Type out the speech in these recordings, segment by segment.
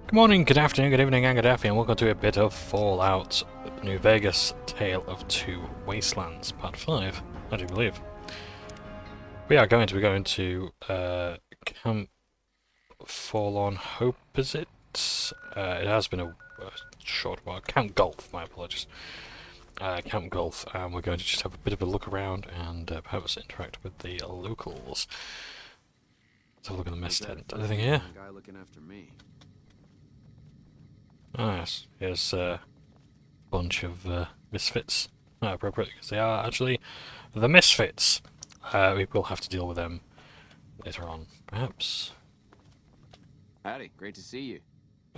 Good morning, good afternoon, good evening, and good afternoon, and welcome to a bit of Fallout New Vegas Tale of Two Wastelands, Part 5, I do believe. We are going to be going to Camp Forlorn Hope, is it? It has been a short while. Camp Golf, my apologies. Camp Golf, and we're going to just have a bit of a look around and perhaps interact with the locals. Let's have a look at the mess tent. Anything here? Guy looking after me. Ah, yes. Here's a bunch of misfits. Not appropriate, because they are actually the misfits. We will have to deal with them later on, perhaps. Howdy, great to see you.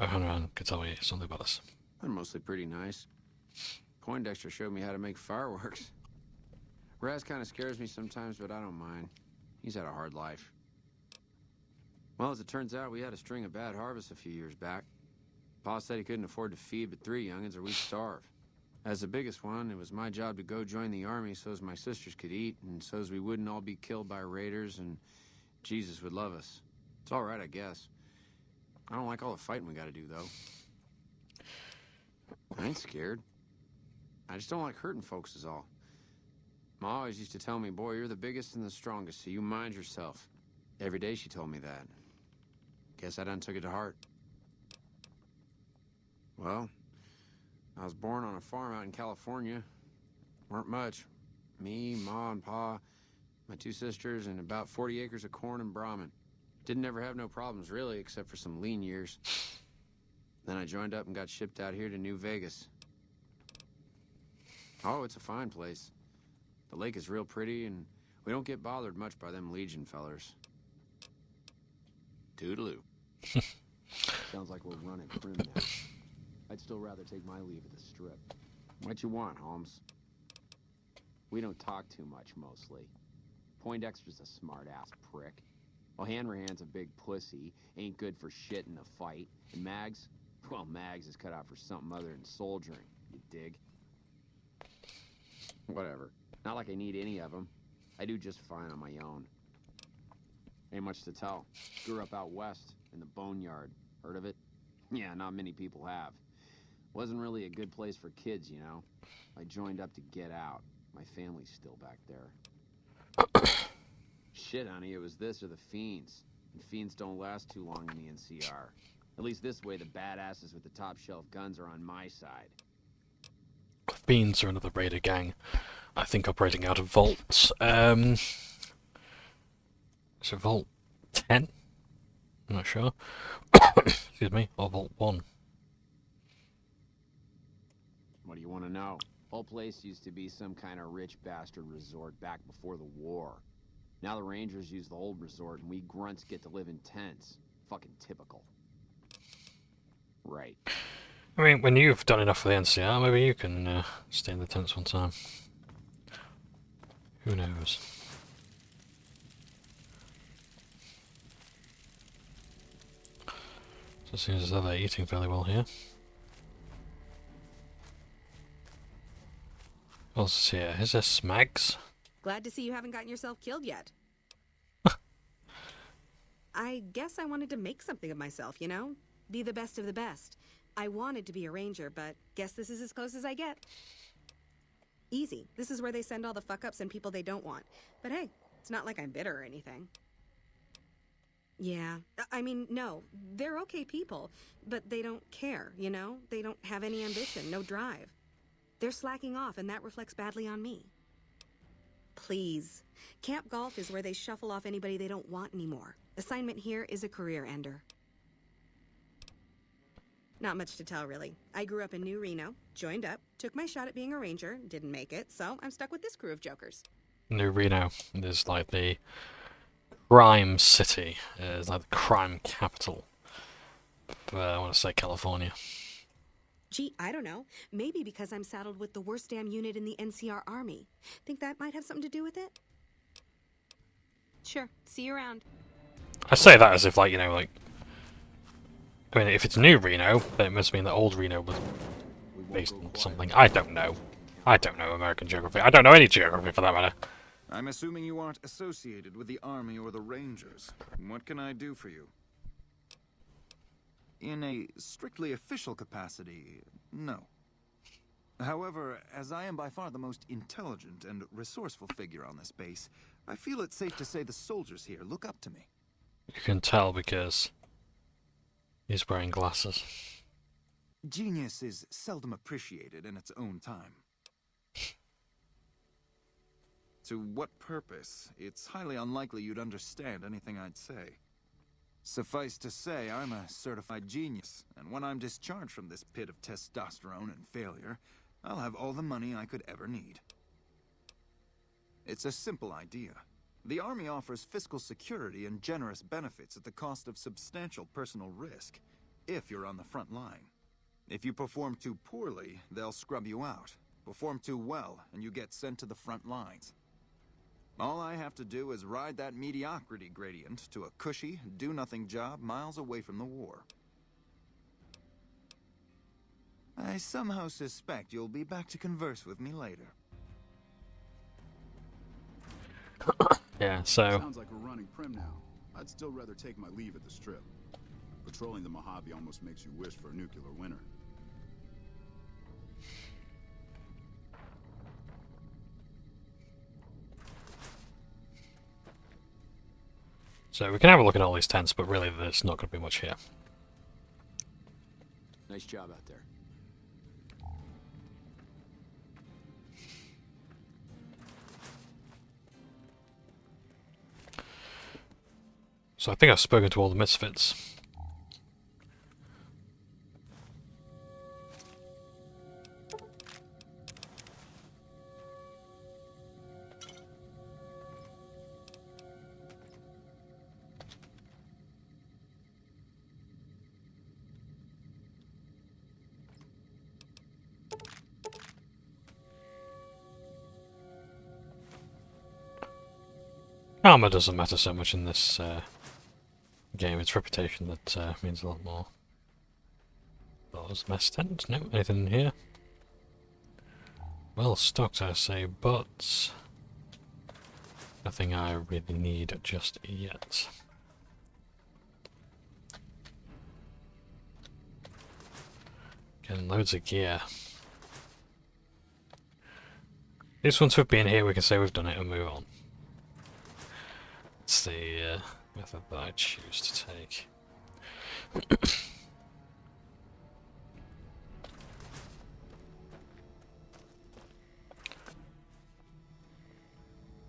O'Hanrahan could tell me something about this. They're mostly pretty nice. Poindexter showed me how to make fireworks. Raz kind of scares me sometimes, but I don't mind. He's had a hard life. Well, as it turns out, we had a string of bad harvests a few years back. Pa said he couldn't afford to feed but 3 youngins or we'd starve. As the biggest one, it was my job to go join the army so's my sisters could eat and so's we wouldn't all be killed by raiders and Jesus would love us. It's all right, I guess. I don't like all the fighting we gotta do, though. I ain't scared. I just don't like hurting folks is all. Ma always used to tell me, boy, you're the biggest and the strongest, so you mind yourself. Every day she told me that. Guess I done took it to heart. Well, I was born on a farm out in California. Weren't much. Me, Ma, and Pa, my 2 sisters, and about 40 acres of corn and Brahmin. Didn't ever have no problems, really, except for some lean years. Then I joined up and got shipped out here to New Vegas. Oh, it's a fine place. The lake is real pretty, and we don't get bothered much by them Legion fellers. Toodaloo. Sounds like we're running prim now. I'd still rather take my leave at the strip. What you want, Holmes? We don't talk too much, mostly. Poindexter's a smart-ass prick. Well, Hanrahan's a big pussy, ain't good for shit in a fight. And Mags? Well, Mags is cut out for something other than soldiering, you dig? Whatever. Not like I need any of them. I do just fine on my own. Ain't much to tell. Grew up out west, in the boneyard. Heard of it? Yeah, not many people have. Wasn't really a good place for kids, you know? I joined up to get out. My family's still back there. Shit, honey, it was this or the Fiends. And Fiends don't last too long in the NCR. At least this way, the badasses with the top-shelf guns are on my side. Fiends are another raider gang, I think operating out of Vault. So Vault 10? I'm not sure. Excuse me, or Vault 1. What do you want to know? Whole place used to be some kind of rich bastard resort back before the war. Now the Rangers use the old resort and we grunts get to live in tents. Fucking typical. Right. I mean, when you've done enough for the NCR, maybe you can stay in the tents one time. Who knows? So it seems as though they're eating fairly well here. What else is here? Is there Smags? Glad to see you haven't gotten yourself killed yet. I guess I wanted to make something of myself, you know? Be the best of the best. I wanted to be a ranger, but guess this is as close as I get. Easy. This is where they send all the fuck-ups and people they don't want. But hey, it's not like I'm bitter or anything. Yeah, I mean, no, they're okay people, but they don't care, you know? They don't have any ambition, no drive. They're slacking off, and that reflects badly on me. Please. Camp Golf is where they shuffle off anybody they don't want anymore. Assignment here is a career ender. Not much to tell, really. I grew up in New Reno, joined up, took my shot at being a ranger, didn't make it, so I'm stuck with this crew of jokers. New Reno is like the crime city. It's like the crime capital. I want to say California. Gee, I don't know. Maybe because I'm saddled with the worst damn unit in the NCR Army. Think that might have something to do with it? Sure. See you around. I say that as if, like, you know, like... I mean, if it's New Reno, then it must mean that old Reno was based on something. I don't know. I don't know American geography. I don't know any geography, for that matter. I'm assuming you aren't associated with the Army or the Rangers. What can I do for you? In a strictly official capacity, no. However, as I am by far the most intelligent and resourceful figure on this base, I feel it's safe to say the soldiers here look up to me. You can tell because he's wearing glasses. Genius is seldom appreciated in its own time. To what purpose? It's highly unlikely you'd understand anything I'd say. Suffice to say, I'm a certified genius, and when I'm discharged from this pit of testosterone and failure, I'll have all the money I could ever need. It's a simple idea. The Army offers fiscal security and generous benefits at the cost of substantial personal risk, if you're on the front line. If you perform too poorly, they'll scrub you out. Perform too well, and you get sent to the front lines. All I have to do is ride that mediocrity gradient to a cushy, do-nothing job miles away from the war. I somehow suspect you'll be back to converse with me later. Yeah, so Sounds like we're running prim now. I'd still rather take my leave at the Strip. Patrolling the Mojave almost makes you wish for a nuclear winter. we can have a look at all these tents, but really there's not going to be much here. Nice job out there. So I think I've spoken to all the misfits. Armor doesn't matter so much in this game, it's reputation that means a lot more. Those mess tent? No, anything in here? Well stocked, I say, but nothing I really need just yet. Getting loads of gear. These ones we've been here, we can say we've done it and move on. It's the method that I choose to take.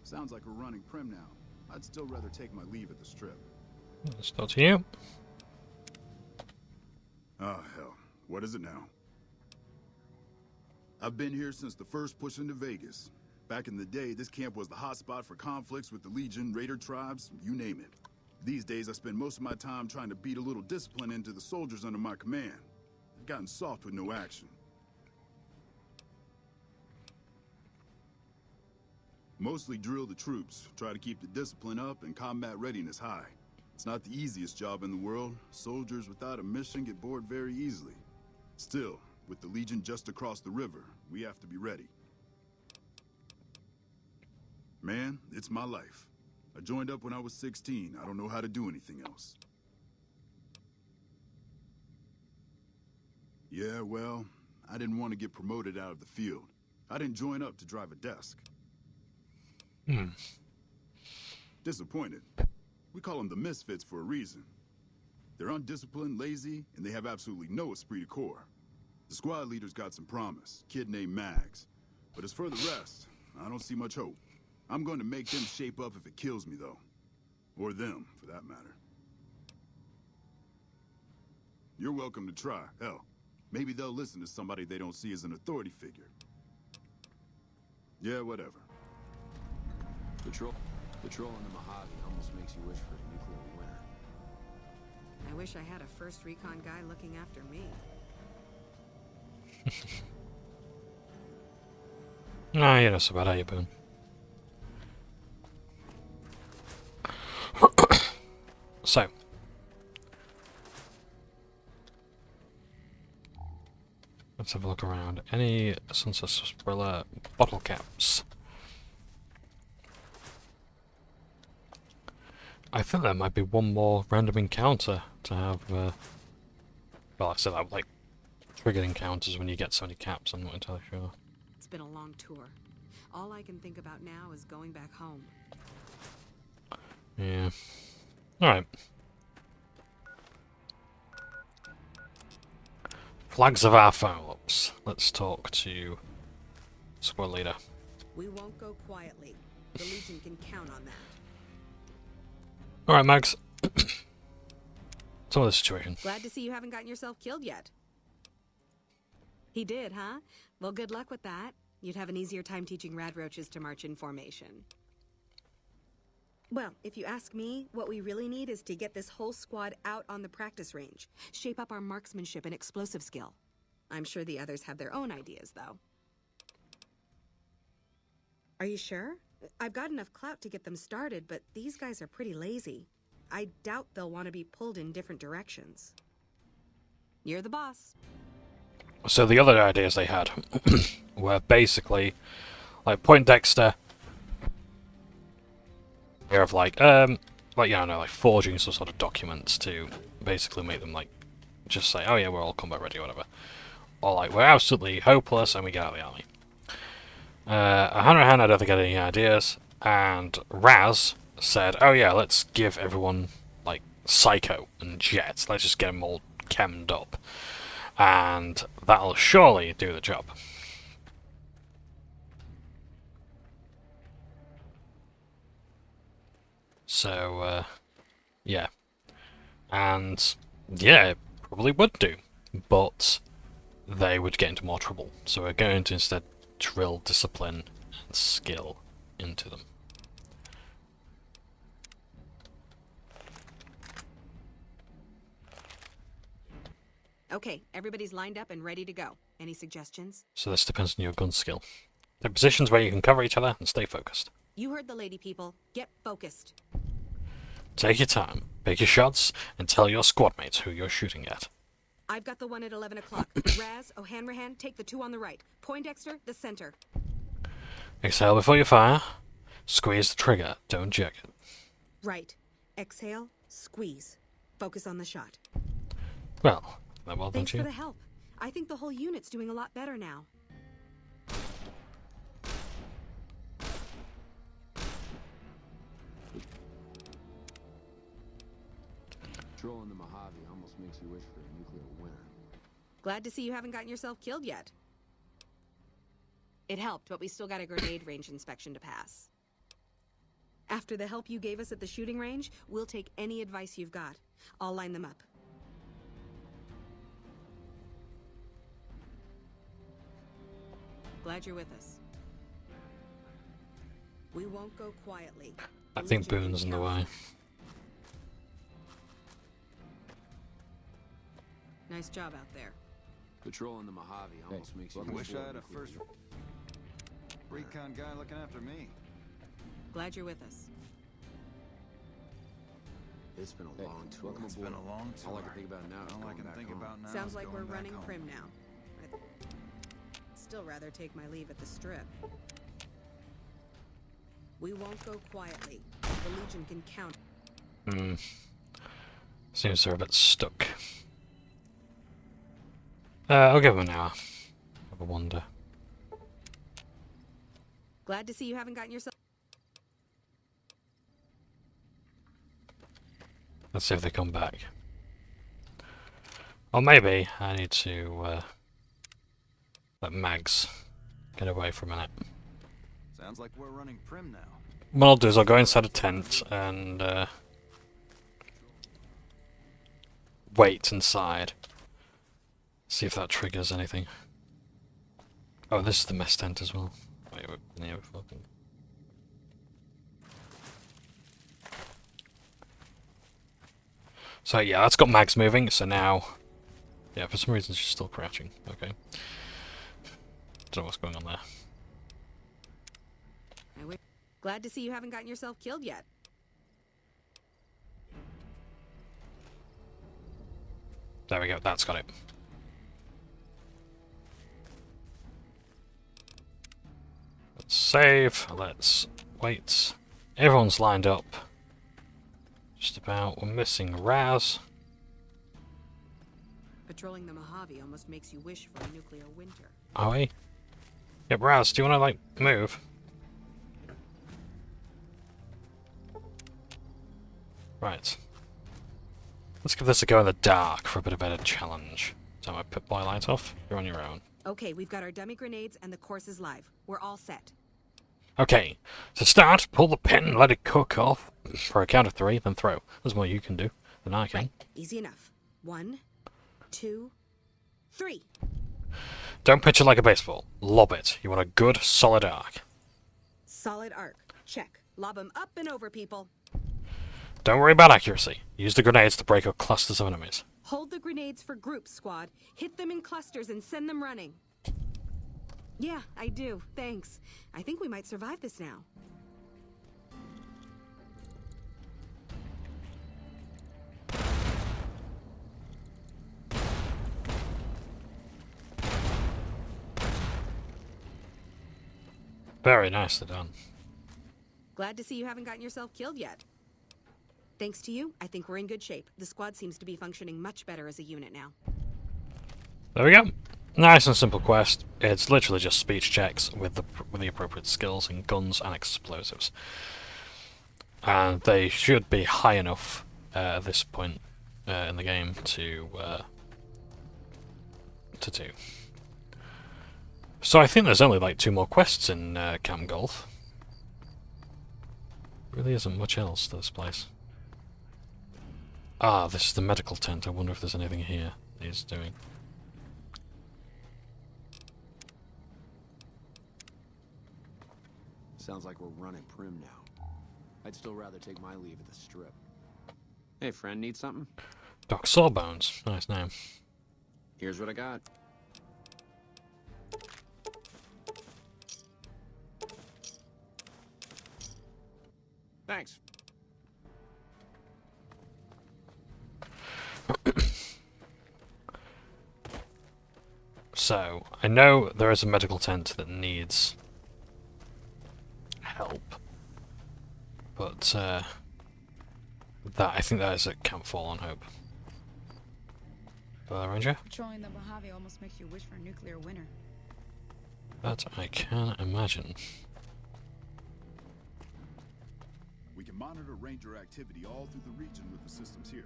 Sounds like we're running prim now. I'd still rather take my leave at the Strip. Let's go to you. Oh, hell. What is it now? I've been here since the first push into Vegas. Back in the day, this camp was the hotspot for conflicts with the Legion, Raider tribes, you name it. These days, I spend most of my time trying to beat a little discipline into the soldiers under my command. They've gotten soft with no action. Mostly drill the troops, try to keep the discipline up and combat readiness high. It's not the easiest job in the world. Soldiers without a mission get bored very easily. Still, with the Legion just across the river, we have to be ready. Man, it's my life. I joined up when I was 16. I don't know how to do anything else. Yeah, well, I didn't want to get promoted out of the field. I didn't join up to drive a desk. Disappointed. We call them the misfits for a reason. They're undisciplined, lazy, and they have absolutely no esprit de corps. The squad leader's got some promise, kid named Mags. But as for the rest, I don't see much hope. I'm going to make them shape up if it kills me, though. Or them, for that matter. You're welcome to try. Hell, maybe they'll listen to somebody they don't see as an authority figure. Yeah, whatever. Patrolling the Mojave almost makes you wish for a nuclear winter. I wish I had a first recon guy looking after me. Ah, you're not so bad, are you, Boone? So. Let's have a look around. Any Sunset Umbrella bottle caps? I think there might be one more random encounter to have Well, I said that like triggered encounters when you get so many caps. I'm not entirely sure. It's been a long tour. All I can think about now is going back home. Yeah. All right. Flags of our follow-ups. Let's talk to squad leader. We won't go quietly. The Legion can count on that. All right, Mags. Some of the situation. Glad to see you haven't gotten yourself killed yet. He did, huh? Well, good luck with that. You'd have an easier time teaching radroaches to march in formation. Well, if you ask me, what we really need is to get this whole squad out on the practice range. Shape up our marksmanship and explosive skill. I'm sure the others have their own ideas, though. Are you sure? I've got enough clout to get them started, but these guys are pretty lazy. I doubt they'll want to be pulled in different directions. You're the boss. So the other ideas they had were basically like Poindexter. Of like you know, like forging some sort of documents to basically make them like just say, oh yeah, we're all combat ready or whatever, or like we're absolutely hopeless and we get out of the army. Hanrahan, I don't think had any ideas, and Raz said, oh yeah, let's give everyone like psycho and jets. Let's just get them all chemmed up, and that'll surely do the job. So, yeah. And, yeah, it probably would do. But they would get into more trouble. So we're going to instead drill discipline and skill into them. Okay, everybody's lined up and ready to go. Any suggestions? So this depends on your gun skill. There are positions where you can cover each other and stay focused. You heard the lady, people. Get focused. Take your time, pick your shots, and tell your squad mates who you're shooting at. I've got the one at 11 o'clock. Raz, O'Hanrahan, take the two on the right. Poindexter, the center. Exhale before you fire. Squeeze the trigger, don't jerk it. Right. Exhale, squeeze. Focus on the shot. Well done, Thanks you. for the help. I think the whole unit's doing a lot better now. Trolling the Mojave almost makes you wish for a nuclear winter. Glad to see you haven't gotten yourself killed yet. It helped, but we still got a grenade range inspection to pass. After the help you gave us at the shooting range, we'll take any advice you've got. I'll line them up. Glad you're with us. We won't go quietly. I think Boone's in the way. Nice job out there. Patrolling the Mojave almost makes you Wish I had a nuclear first recon guy looking after me. Glad you're with us. It's been a long tour. It's been a long tour. All I can think about now is All I going can back think home. about now Sounds is like we're going back running home. prim now. I'd still rather take my leave at the strip. We won't go quietly. The Legion can count. Seems they're a bit stuck. I'll give them an hour. Have a wander. Glad to see you haven't gotten yourself... Let's see if they come back. Or maybe I need to let Mags get away for a minute. Sounds like we're running prim now. What I'll do is I'll go inside a tent and wait inside. See if that triggers anything. Oh, this is the mess tent as well. Wait, we've been here before. So yeah, that's got Mags moving, so now... Yeah, for some reason she's still crouching. Okay. Don't know what's going on there. Glad to see you haven't gotten yourself killed yet. There we go, that's got it. Let's save, let's wait. Everyone's lined up. Just about, we're missing Raz. Patrolling the Mojave almost makes you wish for a nuclear winter. Are we? Yep, Raz, do you want to, like, move? Right. Let's give this a go in the dark for a bit of a better challenge. Turn my Pip-Boy light off. You're on your own. Okay, we've got our dummy grenades and the course is live. We're all set. Okay, to start, pull the pin and let it cook off for a count of 3, then throw. There's more you can do than I can. Right, easy enough. 1, 2, 3. Don't pitch it like a baseball. Lob it. You want a good, solid arc. Solid arc. Check. Lob them up and over, people. Don't worry about accuracy. Use the grenades to break up clusters of enemies. Hold the grenades for groups, squad. Hit them in clusters and send them running. Yeah, I do. Thanks. I think we might survive this now. Very nicely done. Glad to see you haven't gotten yourself killed yet. Thanks to you, I think we're in good shape. The squad seems to be functioning much better as a unit now. There we go. Nice and simple quest. It's literally just speech checks with the appropriate skills in guns and explosives. And they should be high enough at this point in the game to do. So I think there's only like 2 more quests in Camp Golf. Really isn't much else to this place. Ah, this is the medical tent. I wonder if there's anything here he's doing. Sounds like we're running prim now. I'd still rather take my leave at the strip. Hey, friend, need something? Doc Sawbones. Nice name. Here's what I got. Thanks. So, I know there is a medical tent that needs help. But, I think that is at Camp Fallen Hope. Ranger? Patrolling the Mojave almost makes you wish for a nuclear winter. That I can imagine. We can monitor Ranger activity all through the region with the systems here.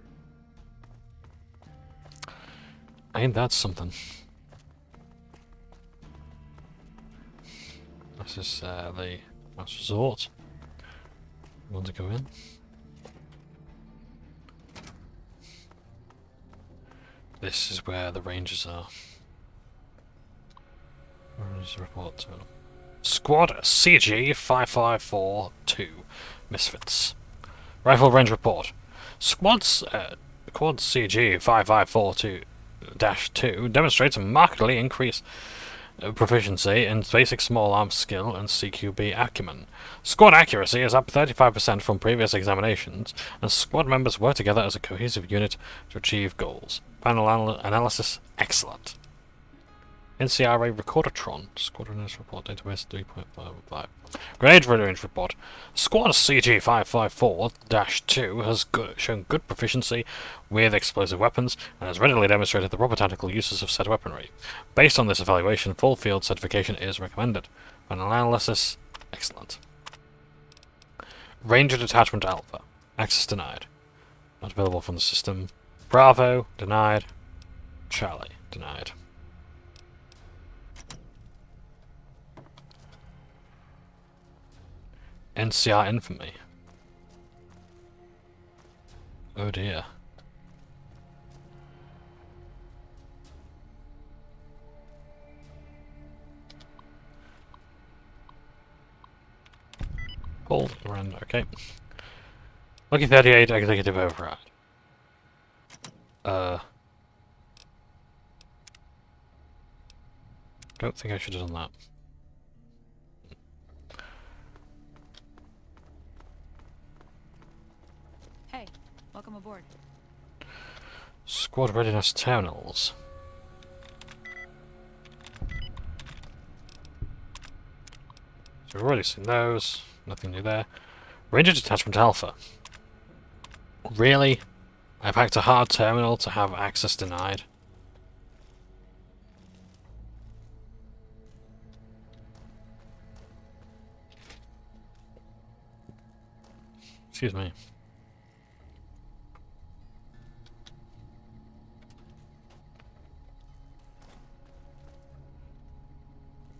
Ain't that something? This is the last resort. You want to go in? This is where the Rangers are. Where is the report to? Squad CG 5542 Misfits. Rifle range report. Quad CG 5542-2 demonstrates a markedly increased proficiency in basic small arms skill and CQB acumen. Squad accuracy is up 35% from previous examinations, and squad members work together as a cohesive unit to achieve goals. Final analysis excellent. NCRA Recordertron. Squadron News Report Database 3.55. Grenade range report. Squad CG554-2 has shown good proficiency with explosive weapons and has readily demonstrated the proper tactical uses of said weaponry. Based on this evaluation, full field certification is recommended. Final analysis excellent. Ranger Detachment Alpha. Access denied. Not available from the system. Bravo denied. Charlie denied. NCR infamy. Oh dear. Hold around, okay. Lucky 38 executive override. Don't think I should have done that. Hey, welcome aboard. Squad readiness terminals. So we've already seen those. Nothing new there. Ranger Detachment Alpha. Really? I've hacked a hard terminal to have access denied. Excuse me.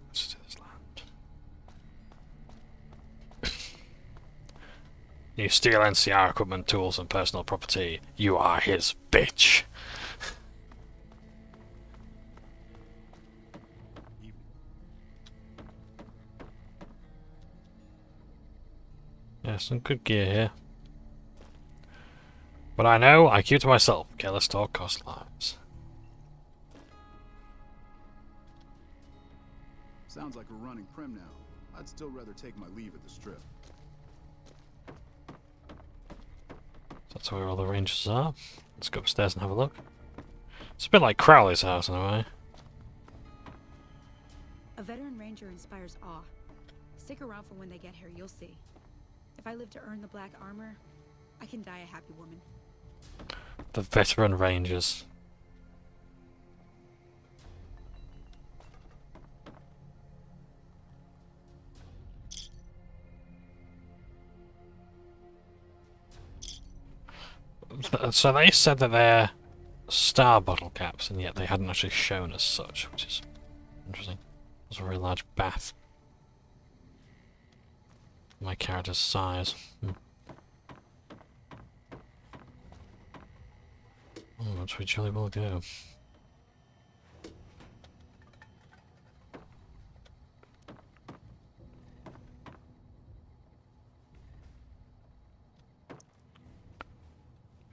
Let's do this land. You steal NCR equipment, tools, and personal property. You are his bitch. Yeah, some good gear here. But I know, I keep to myself. Careless talk costs lives. Sounds like we're running prim now. I'd still rather take my leave at the strip. That's where all the rangers are. Let's go upstairs and have a look. It's a bit like Crowley's house in a way. A veteran ranger inspires awe. Stick around for when they get here, you'll see. If I live to earn the black armor, I can die a happy woman. The veteran rangers. So they said that they're star bottle caps, and yet they hadn't actually shown as such, which is interesting. There's a very large bath. My character's size. Oh, that's where Jolly will go.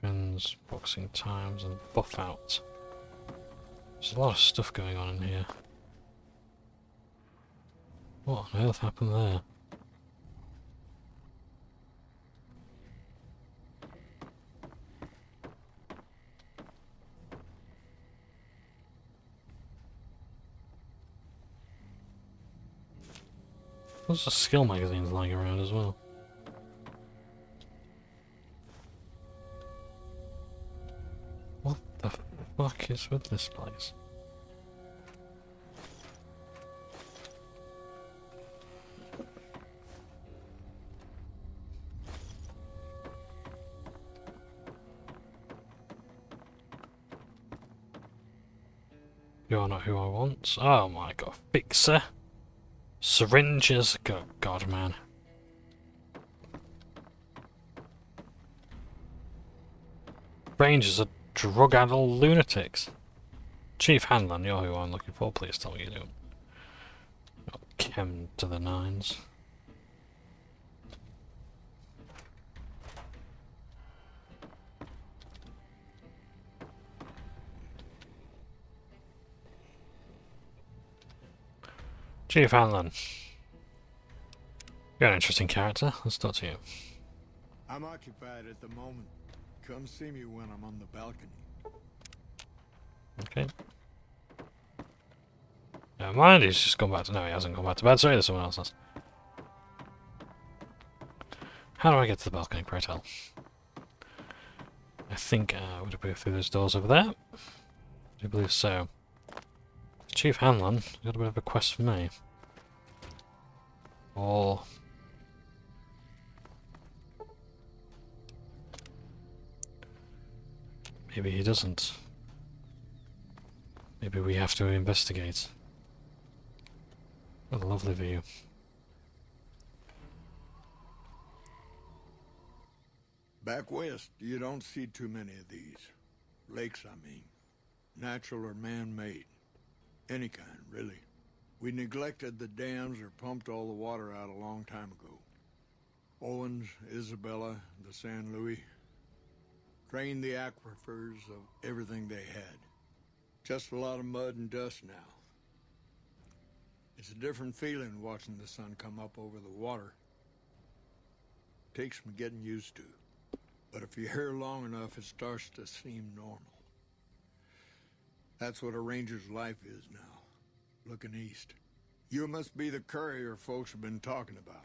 Guns, boxing times, and buff out. There's a lot of stuff going on in here. What on earth happened there? There's a skill magazines lying around as well. What the fuck is with this place? You're not who I want. Oh my god, fixer. Syringes. God, man. Rangers are drug-addled lunatics. Chief Hanlon, you're who I'm looking for. Please tell me you're doing. Got chem to the nines. Chief Hanlon. You're an interesting character. Let's talk to you. I'm occupied at the moment. Come see me when I'm on the balcony. Okay. Never mind, he's just gone back to... No, he hasn't gone back to bed. Sorry, there's someone else has. How do I get to the balcony, pray tell? I think I would have been through those doors over there. I do believe so. Chief Hanlon, you got a bit of a quest for me. Or... maybe he doesn't. Maybe we have to investigate. What a lovely view. Back west, you don't see too many of these. Lakes, I mean. Natural or man-made. Any kind, really. We neglected the dams or pumped all the water out a long time ago. Owens, Isabella, the San Luis. Drained the aquifers of everything they had. Just a lot of mud and dust now. It's a different feeling watching the sun come up over the water. Takes some getting used to. But if you're here long enough, it starts to seem normal. That's what a ranger's life is now, looking east. You must be the courier folks have been talking about.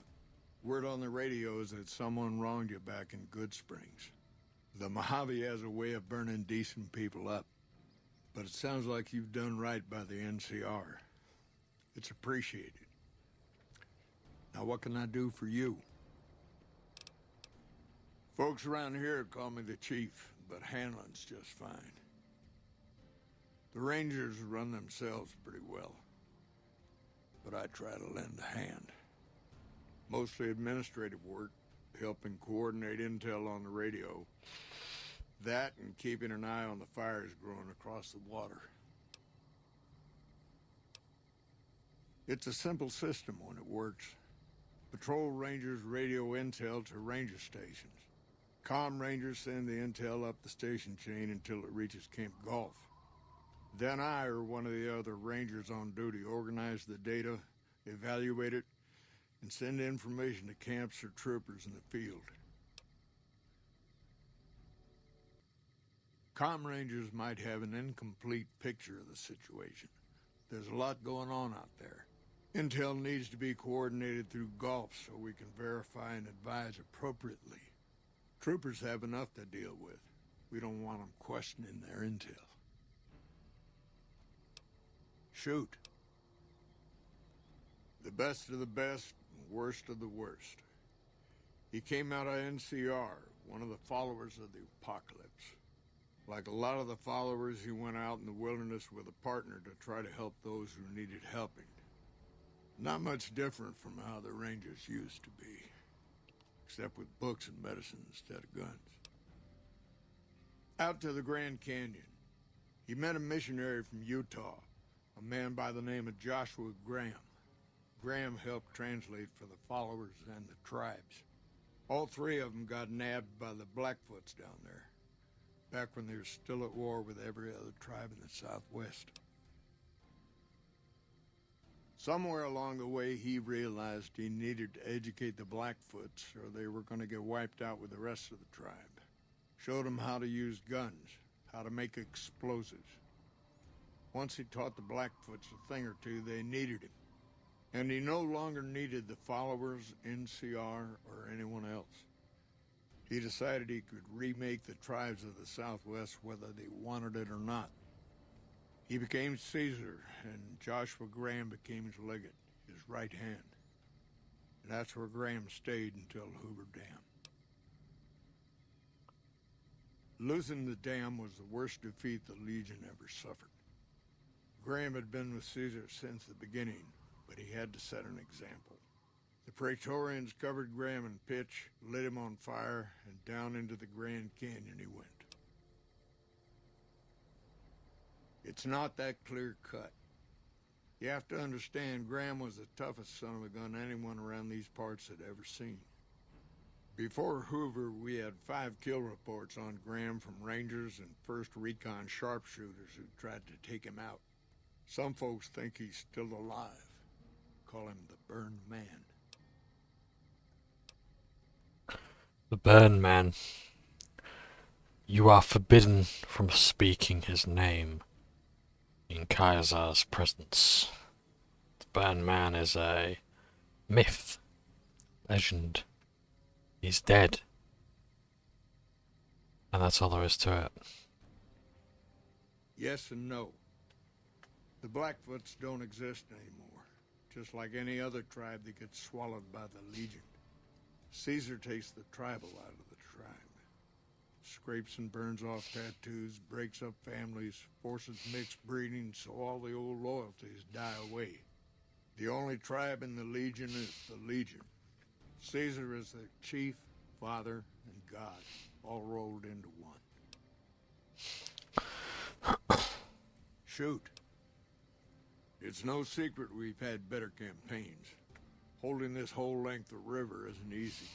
Word on the radio is that someone wronged you back in Good Springs. The Mojave has a way of burning decent people up. But it sounds like you've done right by the NCR. It's appreciated. Now what can I do for you? Folks around here call me the chief, but handling's just fine. The Rangers run themselves pretty well, but I try to lend a hand. Mostly administrative work, helping coordinate intel on the radio. That and keeping an eye on the fires growing across the water. It's a simple system when it works. Patrol Rangers radio intel to ranger stations. Comm Rangers send the intel up the station chain until it reaches Camp Golf. Then I or one of the other Rangers on duty organize the data, evaluate it, and send information to camps or troopers in the field. Comm Rangers might have an incomplete picture of the situation. There's a lot going on out there. Intel needs to be coordinated through Golf so we can verify and advise appropriately. Troopers have enough to deal with. We don't want them questioning their intel. Shoot. The best of the best, and worst of the worst. He came out of NCR, one of the followers of the apocalypse. Like a lot of the followers, he went out in the wilderness with a partner to try to help those who needed helping. Not much different from how the Rangers used to be, except with books and medicine instead of guns. Out to the Grand Canyon, he met a missionary from Utah, a man by the name of Joshua Graham. Graham helped translate for the followers and the tribes. All three of them got nabbed by the Blackfoots down there, back when they were still at war with every other tribe in the Southwest. Somewhere along the way, he realized he needed to educate the Blackfoots or they were going to get wiped out with the rest of the tribe. Showed them how to use guns, how to make explosives. Once he taught the Blackfoots a thing or two, they needed him. And he no longer needed the followers, NCR, or anyone else. He decided he could remake the tribes of the Southwest whether they wanted it or not. He became Caesar, and Joshua Graham became his legate, his right hand. And that's where Graham stayed until Hoover Dam. Losing the dam was the worst defeat the Legion ever suffered. Graham had been with Caesar since the beginning, but he had to set an example. The Praetorians covered Graham in pitch, lit him on fire, and down into the Grand Canyon he went. It's not that clear-cut. You have to understand, Graham was the toughest son of a gun anyone around these parts had ever seen. Before Hoover, we had 5 kill reports on Graham from Rangers and 1st Recon sharpshooters who tried to take him out. Some folks think he's still alive. Call him the Burned Man. The Burn Man. You are forbidden from speaking his name in Caesar's presence. The Burn Man is a myth, legend. He's dead. And that's all there is to it. Yes and no. The Blackfoots don't exist anymore. Just like any other tribe that gets swallowed by the Legion. Caesar takes the tribal out of the tribe. Scrapes and burns off tattoos, breaks up families, forces mixed breeding so all the old loyalties die away. The only tribe in the Legion is the Legion. Caesar is the chief, father, and god, all rolled into one. Shoot. It's no secret we've had better campaigns. Holding this whole length of river isn't easy.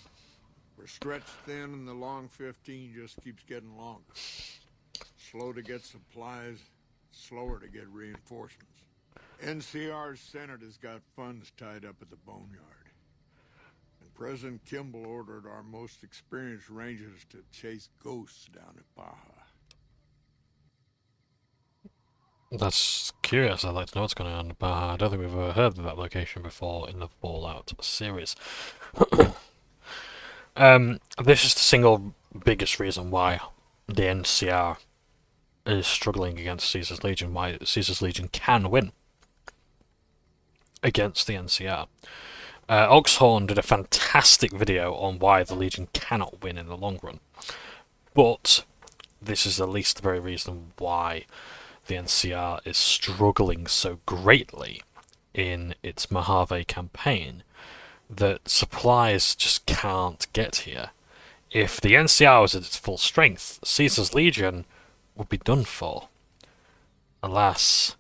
We're stretched thin and the long 15 just keeps getting longer. Slow to get supplies, slower to get reinforcements. NCR's Senate has got funds tied up at the Boneyard. And President Kimball ordered our most experienced rangers to chase ghosts down at Baja. That's curious. I'd like to know what's going on in Baja. I don't think we've ever heard of that location before in the Fallout series. This is the single biggest reason why the NCR is struggling against Caesar's Legion, why Caesar's Legion can win against the NCR. Oxhorn did a fantastic video on why the Legion cannot win in the long run. But this is at least the very reason why the NCR is struggling so greatly in its Mojave campaign, that supplies just can't get here. If the NCR was at its full strength, Caesar's Legion would be done for. Alas,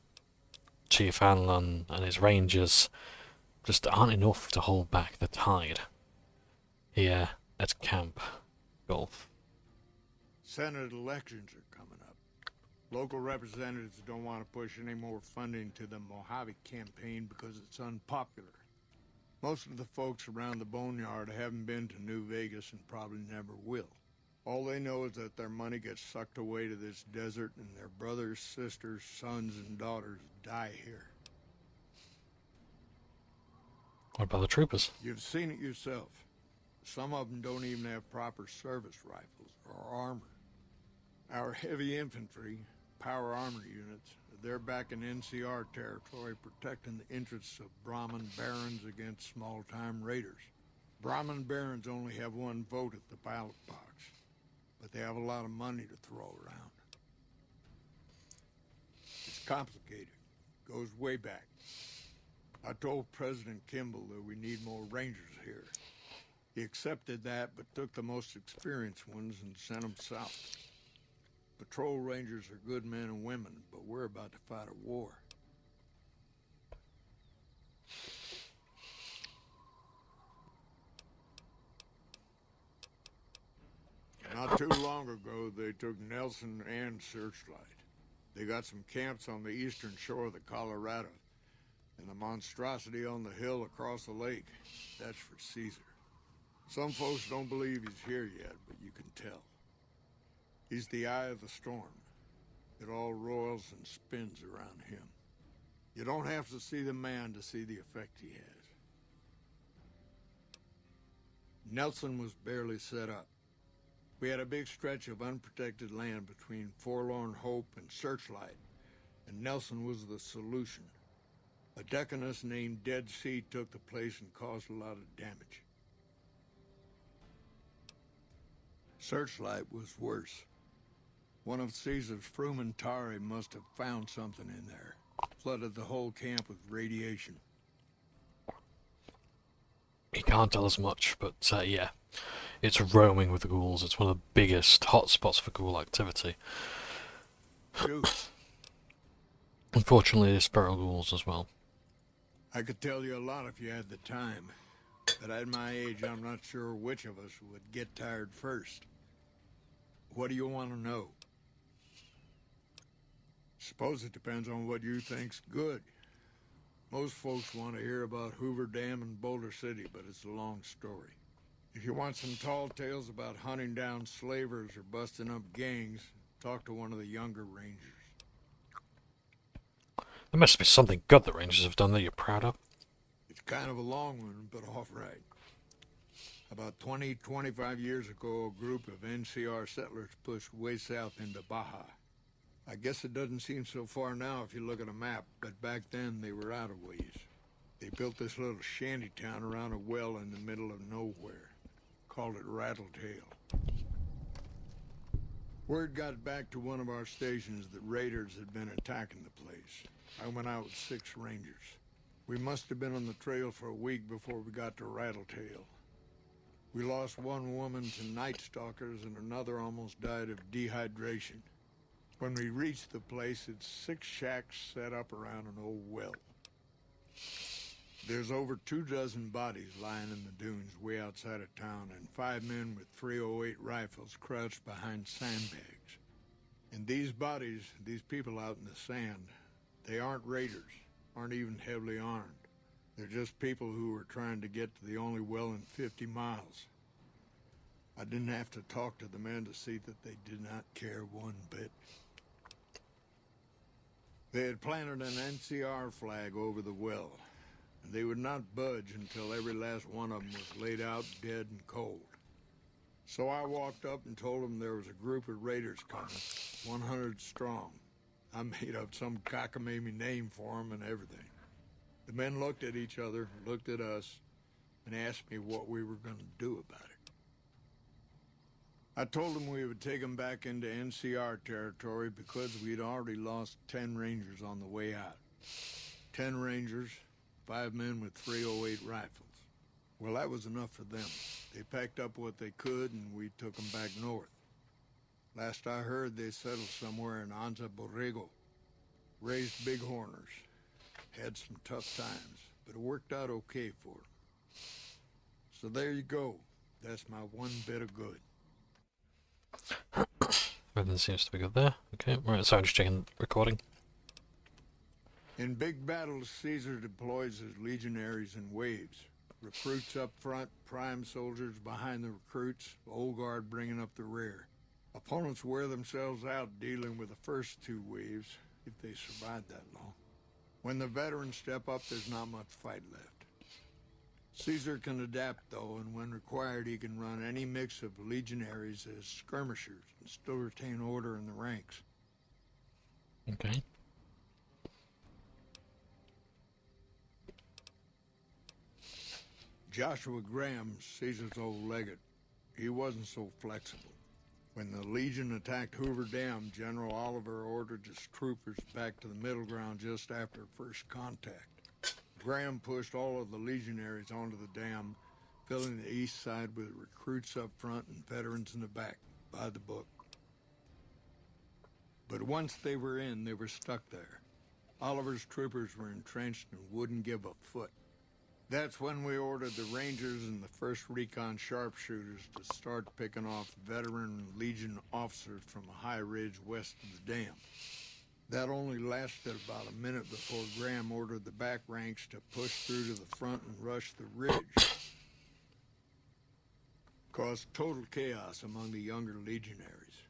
Chief Hanlon and his Rangers just aren't enough to hold back the tide here at Camp Gulf. Senate elections are coming up. Local representatives don't want to push any more funding to the Mojave campaign because it's unpopular. Most of the folks around the Boneyard haven't been to New Vegas and probably never will. All they know is that their money gets sucked away to this desert and their brothers, sisters, sons, and daughters die here. What about the troopers? You've seen it yourself. Some of them don't even have proper service rifles or armor. Our heavy infantry, power armor units, they're back in NCR territory protecting the interests of Brahmin barons against small-time raiders. Brahmin barons only have one vote at the ballot box, but they have a lot of money to throw around. It's complicated. Goes way back. I told President Kimball that we need more rangers here. He accepted that, but took the most experienced ones and sent them south. Patrol rangers are good men and women, but we're about to fight a war. Not too long ago, they took Nelson and Searchlight. They got some camps on the eastern shore of the Colorado, and the monstrosity on the hill across the lake. That's for Caesar. Some folks don't believe he's here yet, but you can tell. He's the eye of the storm. It all roils and spins around him. You don't have to see the man to see the effect he has. Nelson was barely set up. We had a big stretch of unprotected land between Forlorn Hope and Searchlight, and Nelson was the solution. A deaconess named Dead Sea took the place and caused a lot of damage. Searchlight was worse. One of Caesar's Frumentari must have found something in there. Flooded the whole camp with radiation. He can't tell us much, but yeah. It's roaming with the ghouls. It's one of the biggest hotspots for ghoul activity. Shoot. Unfortunately, there's feral ghouls as well. I could tell you a lot if you had the time. But at my age, I'm not sure which of us would get tired first. What do you want to know? Suppose it depends on what you think's good. Most folks want to hear about Hoover Dam and Boulder City, but it's a long story. If you want some tall tales about hunting down slavers or busting up gangs, talk to one of the younger rangers. There must be something good the Rangers have done that you're proud of. It's kind of a long one, but all right. About 25 years ago, a group of NCR settlers pushed way south into Baja. I guess it doesn't seem so far now if you look at a map, but back then they were out of ways. They built this little shanty town around a well in the middle of nowhere. Called it Rattletail. Word got back to one of our stations that raiders had been attacking the place. I went out with 6 rangers. We must have been on the trail for a week before we got to Rattletail. We lost one woman to night stalkers and another almost died of dehydration. When we reached the place, it's 6 shacks set up around an old well. There's over 24 bodies lying in the dunes way outside of town, and 5 men with .308 rifles crouched behind sandbags. And these bodies, these people out in the sand, they aren't raiders, aren't even heavily armed. They're just people who were trying to get to the only well in 50 miles. I didn't have to talk to the men to see that they did not care one bit. They had planted an NCR flag over the well, and they would not budge until every last one of them was laid out dead and cold. So I walked up and told them there was a group of raiders coming, 100 strong. I made up some cockamamie name for them and everything. The men looked at each other, looked at us, and asked me what we were going to do about it. I told him we would take him back into NCR territory because we'd already lost 10 Rangers on the way out. 10 Rangers, 5 men with 308 rifles. Well, that was enough for them. They packed up what they could, and we took them back north. Last I heard, they settled somewhere in Anza Borrego. Raised bighorners. Had some tough times, but it worked out okay for them. So there you go. That's my one bit of good. Everything seems to be good there. Okay, right, so I'm just checking recording. In big battles, Caesar deploys his legionaries in waves. Recruits up front, prime soldiers behind the recruits, old guard bringing up the rear. Opponents wear themselves out dealing with the first 2 waves, if they survive that long. When the veterans step up, there's not much fight left. Caesar can adapt, though, and when required, he can run any mix of legionaries as skirmishers and still retain order in the ranks. Okay. Joshua Graham, Caesar's old legate, he wasn't so flexible. When the Legion attacked Hoover Dam, General Oliver ordered his troopers back to the middle ground just after first contact. Graham pushed all of the legionaries onto the dam, filling the east side with recruits up front and veterans in the back, by the book. But once they were in, they were stuck there. Oliver's troopers were entrenched and wouldn't give a foot. That's when we ordered the Rangers and the 1st Recon sharpshooters to start picking off veteran Legion officers from a high ridge west of the dam. That only lasted about a minute before Graham ordered the back ranks to push through to the front and rush the ridge. Caused total chaos among the younger legionaries.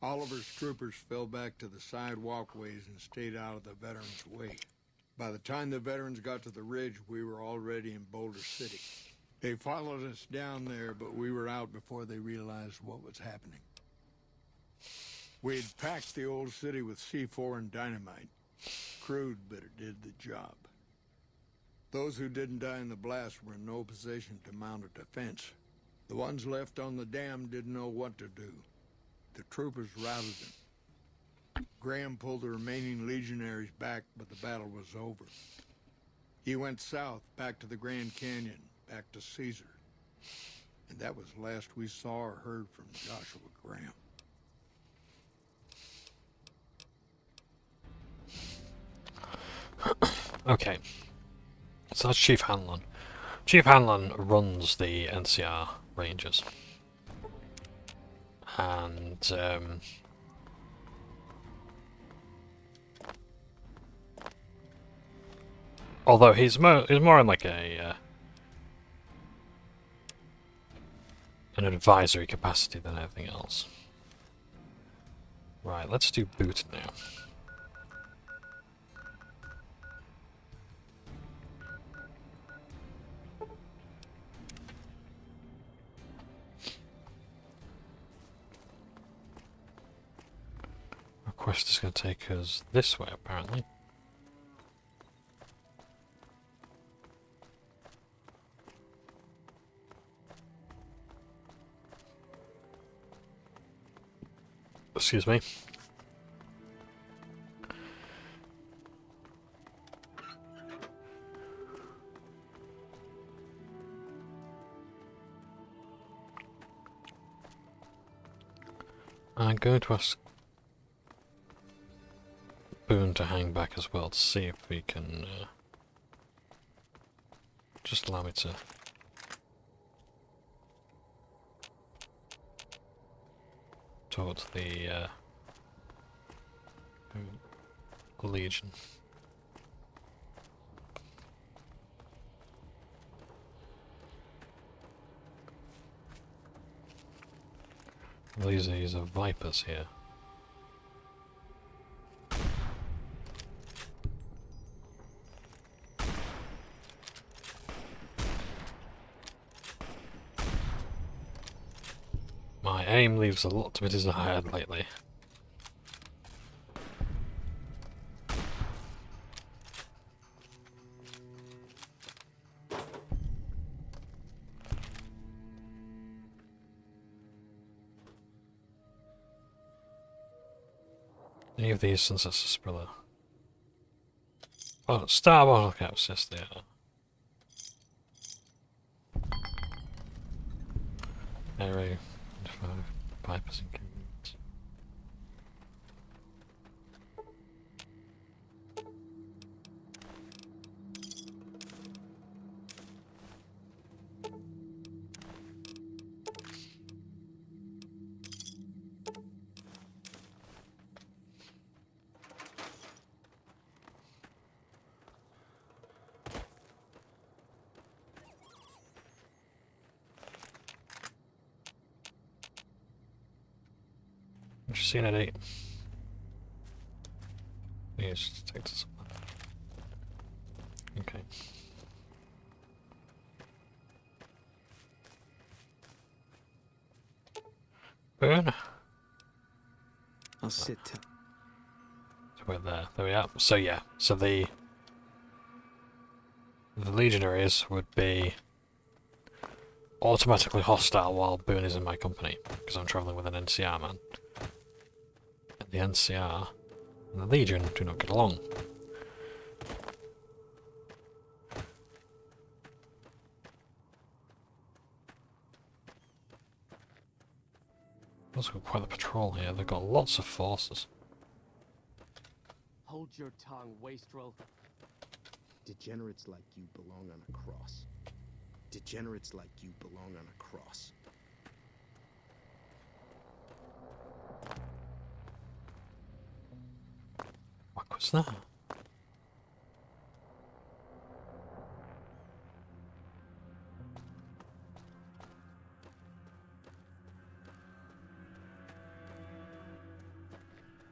Oliver's troopers fell back to the side walkways and stayed out of the veterans' way. By the time the veterans got to the ridge, we were already in Boulder City. They followed us down there, but we were out before they realized what was happening. We'd packed the old city with C4 and dynamite. Crude, but it did the job. Those who didn't die in the blast were in no position to mount a defense. The ones left on the dam didn't know what to do. The troopers routed them. Graham pulled the remaining legionaries back, but the battle was over. He went south, back to the Grand Canyon, back to Caesar. And that was the last we saw or heard from Joshua Graham. Okay. So that's Chief Hanlon. Chief Hanlon runs the NCR Rangers. And, although he's more in like a an advisory capacity than anything else. Right, let's do boot now. Our quest is going to take us this way, apparently. Excuse me. I'm going to ask Boone to hang back as well to see if we can just allow me to talk to the Legion. Well, these are Vipers here. My aim leaves a lot to be desired lately. Any of these sunsets are Sprilla? Oh, star bottle caps, yes they are. Arrow, 5, Pipers and Coons. What you seen at 8? Yeah, just take this one. Okay. Burn. I'll sit. So we're there. There we are. So yeah. So the legionaries would be automatically hostile while Boone is in my company because I'm traveling with an NCR man. And the NCR and the Legion do not get along. Also got quite the patrol here. They've got lots of forces. Hold your tongue, wastrel. Degenerates like you belong on a cross. Degenerates like you belong on a cross. What was that?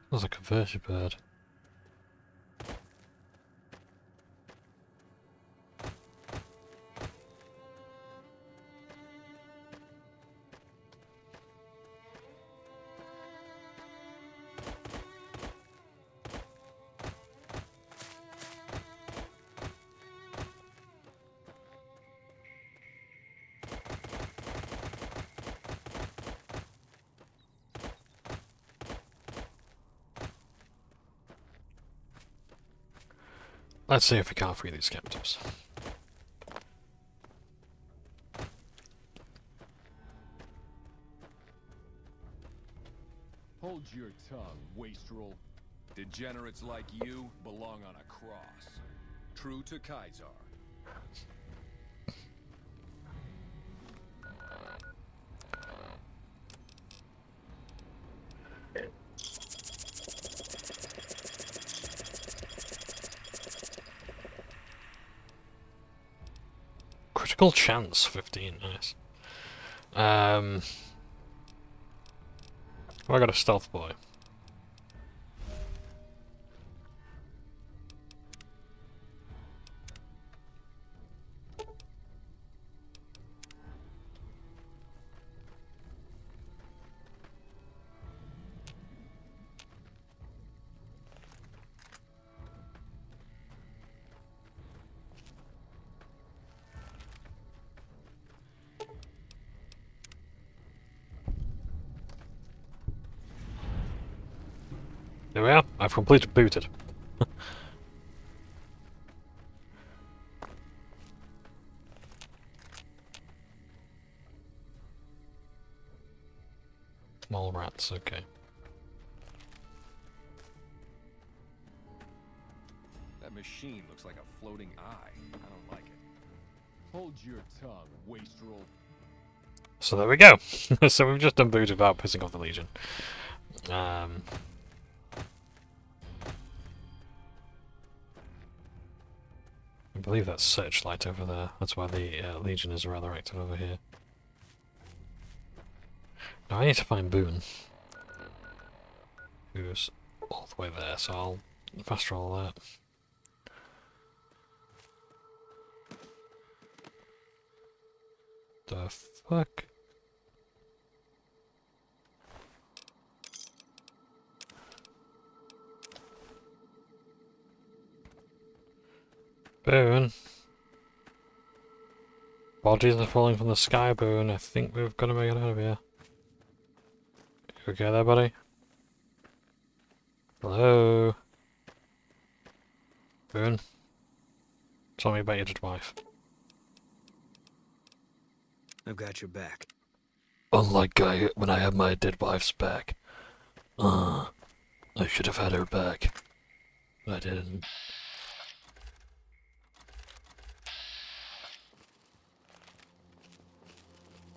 Sounds like a vertibird. Let's see if we can't free these captives. Hold your tongue, wastrel. Degenerates like you belong on a cross. True to Kaiser. Critical chance, 15, nice. Oh, I got a stealth boy. There we are. I've completely booted. Small rats, okay. That machine looks like a floating eye. I don't like it. Hold your tongue, wastrel. So there we go. So we've just done boot without pissing off the Legion. I believe that's Searchlight over there. That's why the Legion is rather active over here. Now I need to find Boone, who's all the way there, so I'll fast roll that. The fuck? Boone. Bodies are falling from the sky, Boone. I think we've got to make it out of here. You okay there, buddy? Hello? Boone? Tell me about your dead wife. I've got your back. Unlike when I had my dead wife's back. I should have had her back. But I didn't.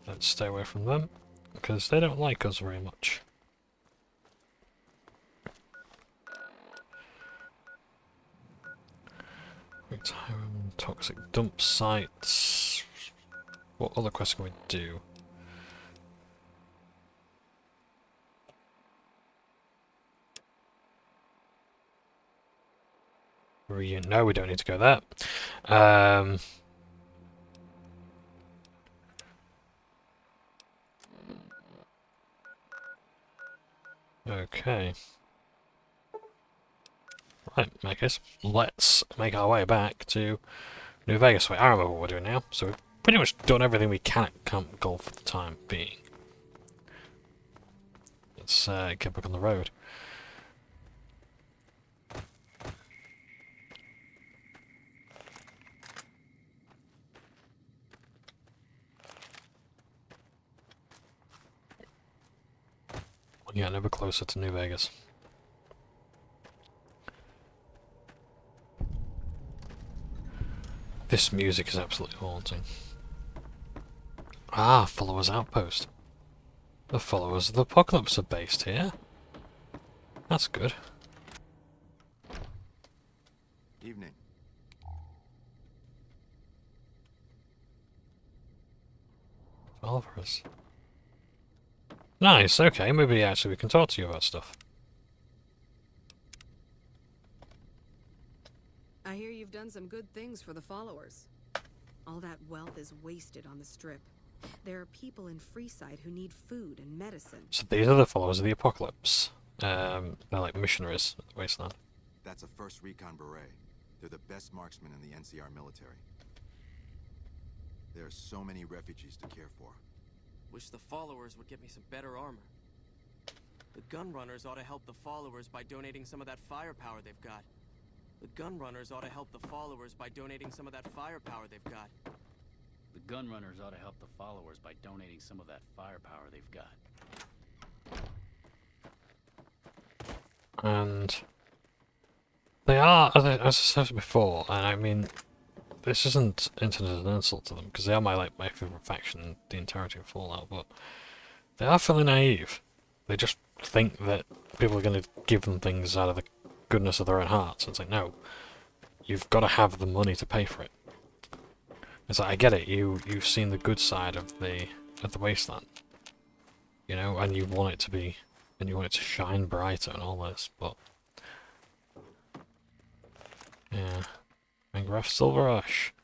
Let's stay away from them, because they don't like us very much. Retirement, toxic dump sites. What other quests can we do? No, we don't need to go there. Okay. Right, in that case, let's make our way back to New Vegas. Wait, I remember what we're doing now. So we've pretty much done everything we can at Camp Gold for the time being. Let's get back on the road. Yeah, never closer to New Vegas. This music is absolutely haunting. Ah, Followers Outpost. The Followers of the Apocalypse are based here. That's good. Evening. Followers. Nice, okay, maybe actually we can talk to you about stuff. I hear you've done some good things for the followers. All that wealth is wasted on the Strip. There are people in Freeside who need food and medicine. So these are the Followers of the Apocalypse. They're like missionaries at the Wasteland. That's a 1st Recon Beret. They're the best marksmen in the NCR military. There are so many refugees to care for. Wish the followers would get me some better armor. The gun runners ought to help the followers by donating some of that firepower they've got. The gun runners ought to help the followers by donating some of that firepower they've got. The gun runners ought to help the followers by donating some of that firepower they've got. And they are, as I said before, and I mean, this isn't intended as an insult to them, because they are my favorite faction in the entirety of Fallout, but they are fairly naive. They just think that people are going to give them things out of the goodness of their own hearts. It's like, no, you've got to have the money to pay for it. It's like, I get it, you've seen the good side of the Wasteland, you know, and you want it to be, and you want it to shine brighter and all this, but yeah. Minecraft Silver Rush.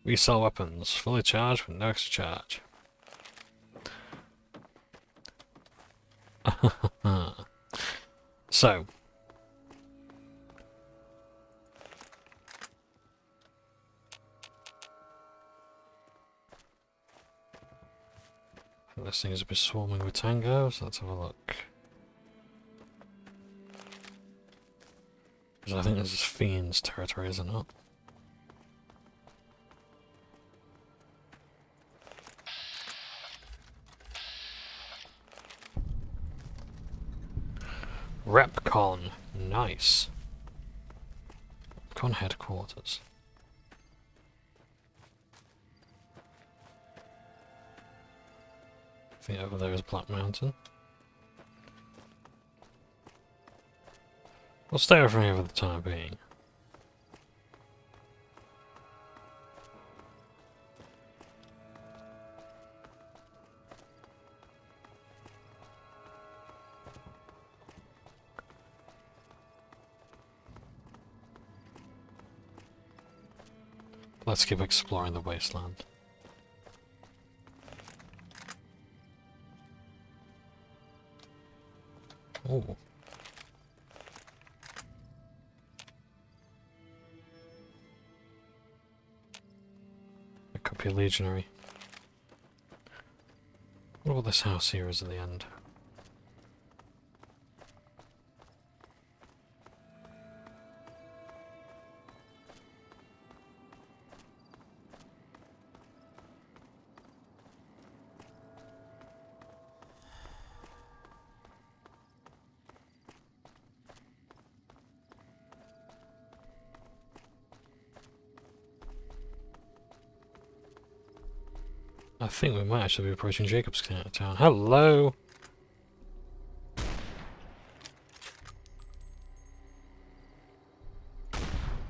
We sell weapons, fully charged with no extra charge. So. This thing is a bit swarming with tangos. Let's have a look. Because I think this is Fiend's territory, is it not? Repcon. Nice. Repcon headquarters. I think over there is Black Mountain. We'll stay over here for the time being. Let's keep exploring the wasteland. Oh. It could be a legionary. What about this house here is at the end? I think we might actually be approaching Jacob's town. Hello!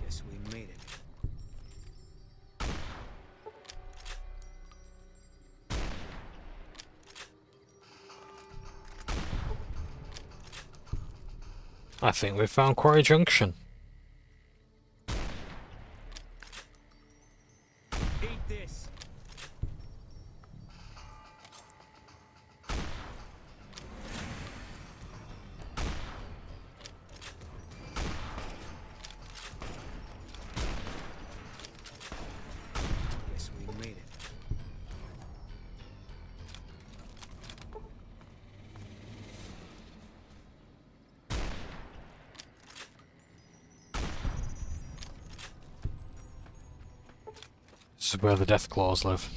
Guess we made it. I think we've found Quarry Junction. Eat this. Guess we made it. This is where the Deathclaws live.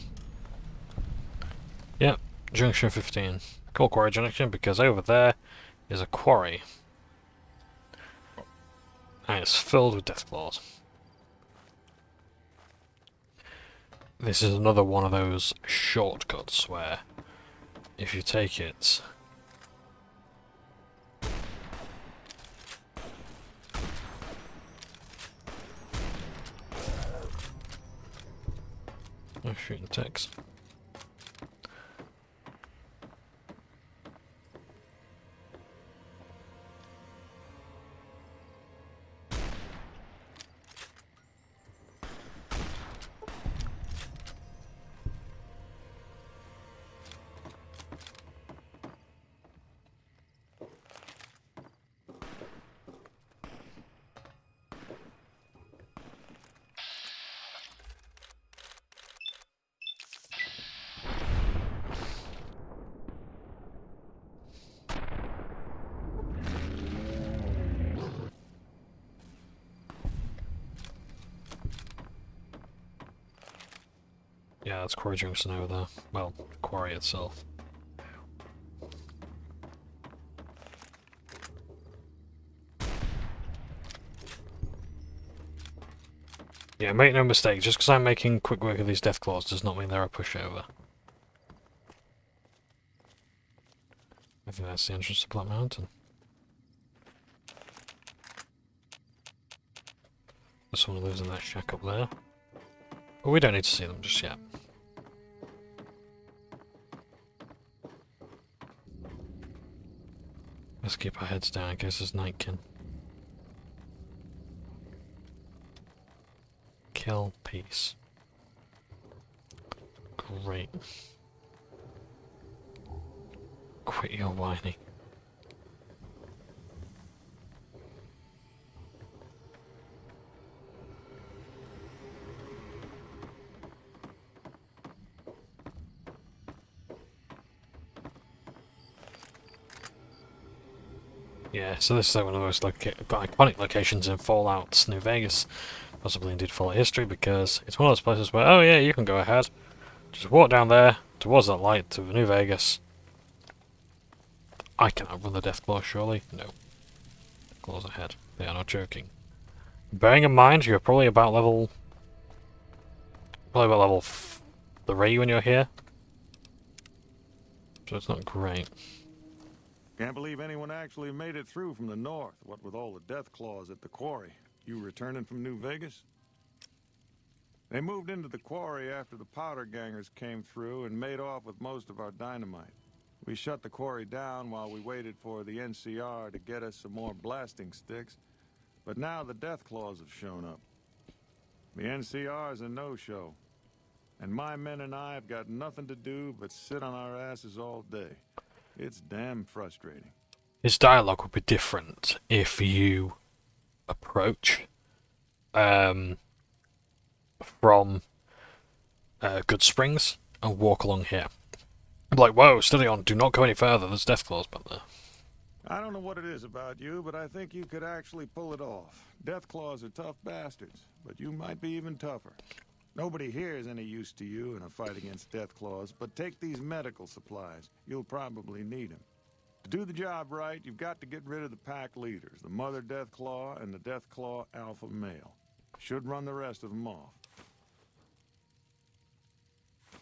Yep, Junction 15. Call Quarry Junction because over there is a quarry. And it's filled with Deathclaws. This is another one of those shortcuts where if you take it I'm shooting ticks. Yeah, that's Quarry Junction over there. Well, quarry itself. Yeah, make no mistake, just because I'm making quick work of these Deathclaws does not mean they're a pushover. I think that's the entrance to Black Mountain. There's someone who lives in that shack up there. But we don't need to see them just yet. Let's keep our heads down in case there's Nightkin. Kill peace. Great. Quit your whining. Yeah, so this is one of the most iconic locations in Fallout New Vegas, possibly indeed Fallout history, because it's one of those places where, oh yeah, you can go ahead, just walk down there, towards that light, to New Vegas. I can outrun the Deathclaw, surely? No. Claws ahead. They are not joking. Bearing in mind, you're probably about level 3 when you're here. So it's not great. Can't believe anyone actually made it through from the north, what with all the Deathclaws at the quarry. You returning from New Vegas? They moved into the quarry after the powder gangers came through and made off with most of our dynamite. We shut the quarry down while we waited for the NCR to get us some more blasting sticks, but now the Deathclaws have shown up. The NCR's a no-show, and my men and I have got nothing to do but sit on our asses all day. It's damn frustrating. His dialogue would be different if you approach from Good Springs and walk along here. Like, whoa, steady on, do not go any further, there's Deathclaws back there. I don't know what it is about you, but I think you could actually pull it off. Deathclaws are tough bastards, but you might be even tougher. Nobody here is any use to you in a fight against Deathclaws, but take these medical supplies. You'll probably need them. To do the job right, you've got to get rid of the pack leaders, the Mother Deathclaw and the Deathclaw Alpha Male. Should run the rest of them off.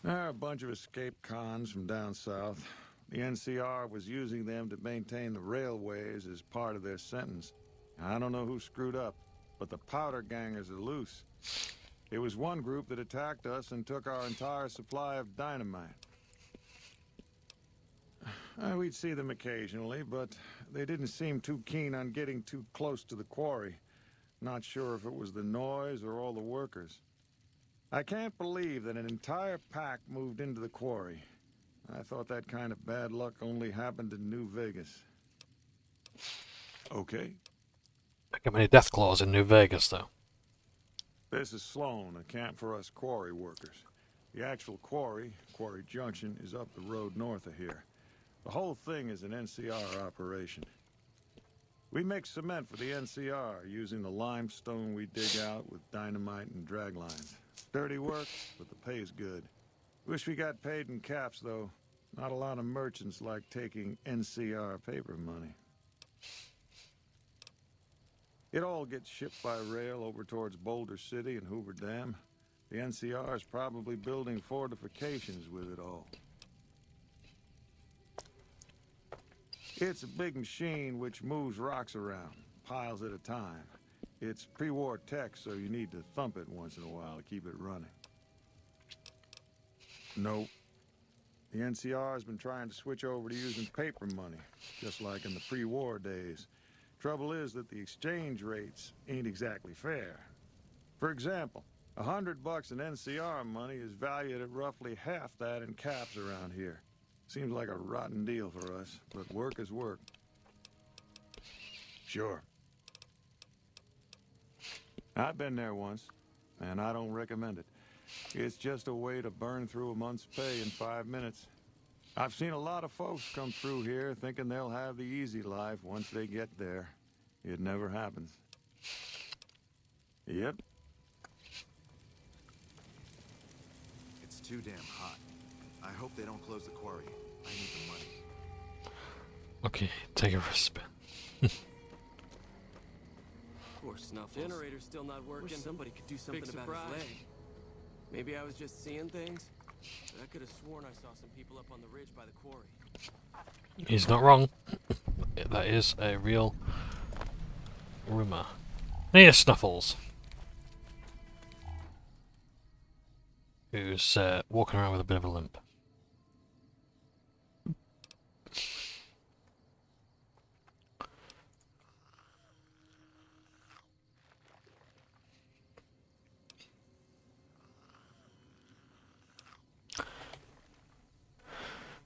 There are a bunch of escaped cons from down south. The NCR was using them to maintain the railways as part of their sentence. I don't know who screwed up, but the powder gangers are loose. It was one group that attacked us and took our entire supply of dynamite. We'd see them occasionally, but they didn't seem too keen on getting too close to the quarry. Not sure if it was the noise or all the workers. I can't believe that an entire pack moved into the quarry. I thought that kind of bad luck only happened in New Vegas. Okay. Don't get many death claws in New Vegas, though. This is Sloan, a camp for us quarry workers. The actual quarry, Quarry Junction, is up the road north of here. The whole thing is an NCR operation. We make cement for the NCR using the limestone we dig out with dynamite and drag lines. Dirty work, but the pay's good. Wish we got paid in caps, though. Not a lot of merchants like taking NCR paper money. It all gets shipped by rail over towards Boulder City and Hoover Dam. The NCR is probably building fortifications with it all. It's a big machine which moves rocks around, piles at a time. It's pre-war tech, so you need to thump it once in a while to keep it running. Nope. The NCR has been trying to switch over to using paper money, just like in the pre-war days. Trouble is that the exchange rates ain't exactly fair. For example, $100 in NCR money is valued at roughly half that in caps around here. Seems like a rotten deal for us, but work is work. Sure. I've been there once, and I don't recommend it. It's just a way to burn through a month's pay in 5 minutes. I've seen a lot of folks come through here thinking they'll have the easy life once they get there. It never happens. Yep. It's too damn hot. I hope they don't close the quarry. I need the money. Okay, take a spin. Poor Snuffles. Generator's still not working. Somebody could do something about his leg. Maybe I was just seeing things. But I could have sworn I saw some people up on the ridge by the quarry. He's not wrong. That is a real rumor. Here's Snuffles, who's walking around with a bit of a limp.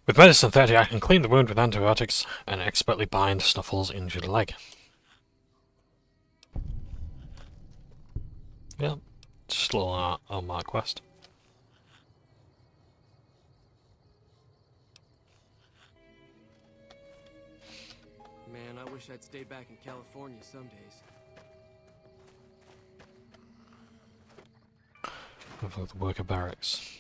With medicine 30, I can clean the wound with antibiotics and expertly bind Snuffles' injured leg. Yeah, just a little on my quest. Man, I wish I'd stayed back in California some days. Of the worker barracks.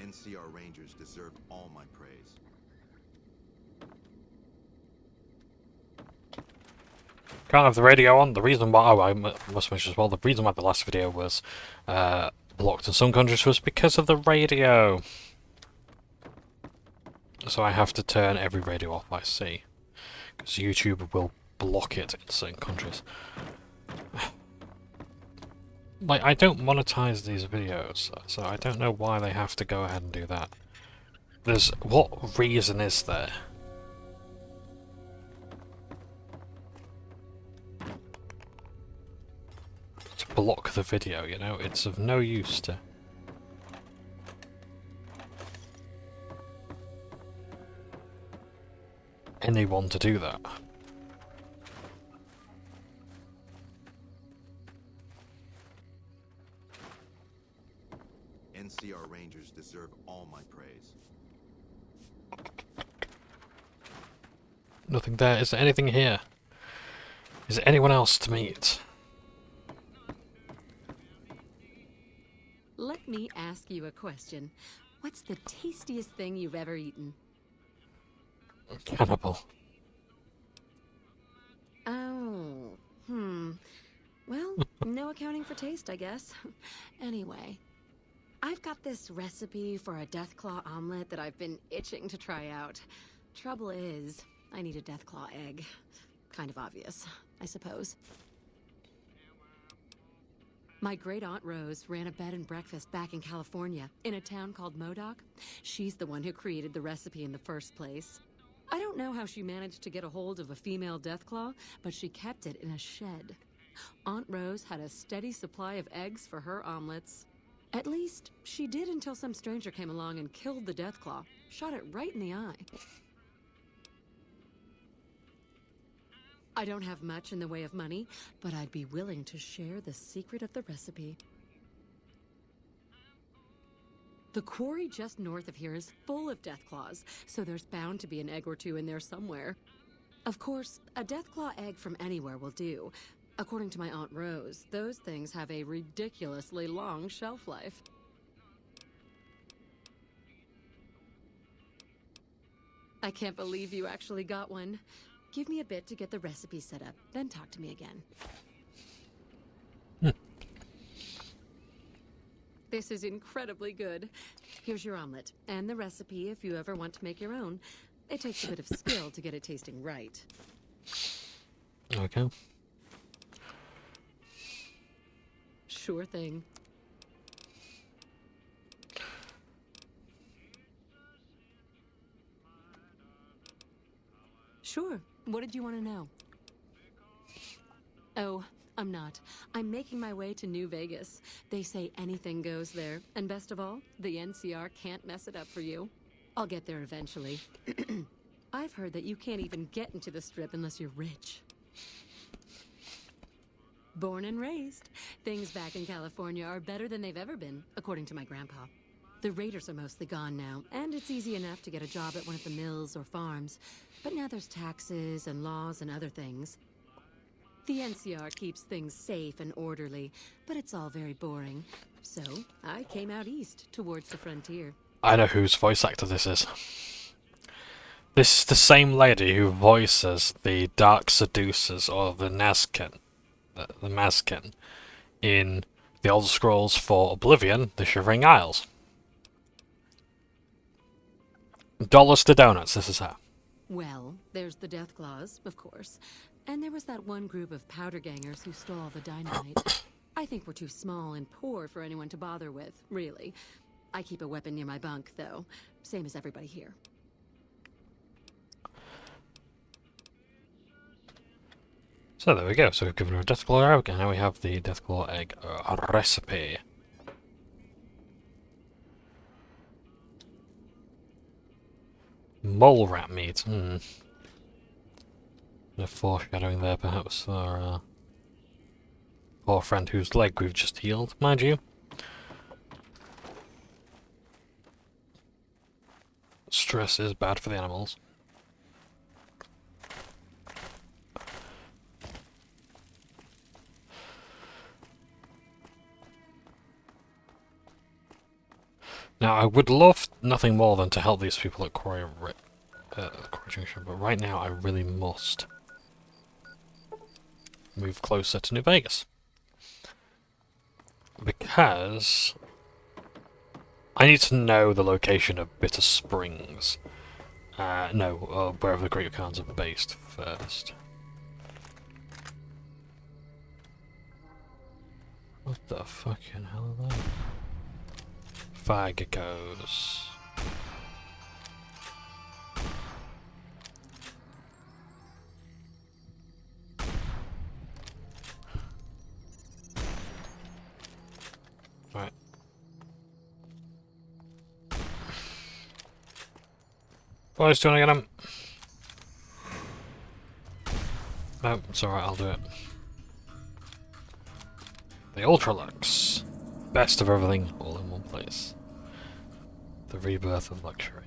NCR Rangers deserve all my praise. Can't have the radio on. The reason why, I must mention as well, the reason why the last video was blocked in some countries was because of the radio. So I have to turn every radio off I see, because YouTube will block it in certain countries. Like, I don't monetize these videos, so I don't know why they have to go ahead and do that. What reason is there? To block the video, you know? It's of no use to... anyone to do that. NCR Rangers deserve all my praise. Nothing there. Is there anything here? Is there anyone else to meet? Let me ask you a question. What's the tastiest thing you've ever eaten? Cannibal. Oh, well, no accounting for taste, I guess. Anyway, I've got this recipe for a Deathclaw omelet that I've been itching to try out. Trouble is, I need a Deathclaw egg. Kind of obvious, I suppose. My great-aunt Rose ran a bed and breakfast back in California, in a town called Modoc. She's the one who created the recipe in the first place. I don't know how she managed to get a hold of a female Deathclaw, but she kept it in a shed. Aunt Rose had a steady supply of eggs for her omelets. At least, she did until some stranger came along and killed the Deathclaw, shot it right in the eye. I don't have much in the way of money, but I'd be willing to share the secret of the recipe. The quarry just north of here is full of Deathclaws, so there's bound to be an egg or two in there somewhere. Of course, a Deathclaw egg from anywhere will do. According to my Aunt Rose, those things have a ridiculously long shelf life. I can't believe you actually got one. Give me a bit to get the recipe set up, then talk to me again. This is incredibly good. Here's your omelet, and the recipe if you ever want to make your own. It takes a bit of skill to get it tasting right. Okay. Sure thing. Sure. What did you want to know? Oh, I'm not. I'm making my way to New Vegas. They say anything goes there. And best of all, the NCR can't mess it up for you. I'll get there eventually. I've heard that you can't even get into the Strip unless you're rich. Born and raised, things back in California are better than they've ever been, according to my grandpa. The raiders are mostly gone now, and it's easy enough to get a job at one of the mills or farms. But now there's taxes and laws and other things. The NCR keeps things safe and orderly, but it's all very boring. So I came out east, towards the frontier. I know whose voice actor this is. This is the same lady who voices the Dark Seducers, or the Nazken, the Mazken, in the Elder Scrolls for Oblivion, The Shivering Isles. Dollars to donuts, this is her. Well, there's the Deathclaws, of course. And there was that one group of powder gangers who stole all the dynamite. I think we're too small and poor for anyone to bother with, really. I keep a weapon near my bunk, though. Same as everybody here. So there we go. So we've given her a Deathclaw egg, and now we have the Deathclaw egg recipe. Mole rat meat. A foreshadowing there, perhaps, for our poor friend whose leg we've just healed, mind you. Stress is bad for the animals. Now, I would love nothing more than to help these people at Quarry Junction, but right now I really must move closer to New Vegas. Because I need to know the location of Bitter Springs. Wherever the Great Khans are based first. What the fucking hell are they? Fire geckos. Right. Boys, do you want to get him? No, it's alright, I'll do it. The Ultralux. Best of everything, all in one place. The rebirth of luxury.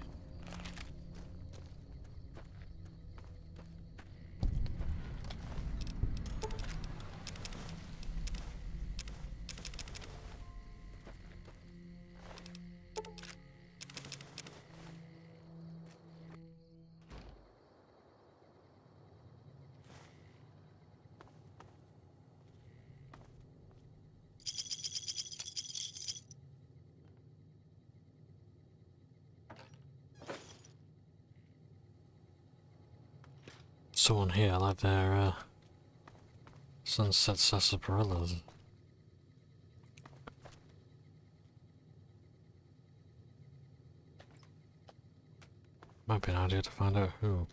someone here, like their sunset sarsaparillas. Might be an idea to find out who.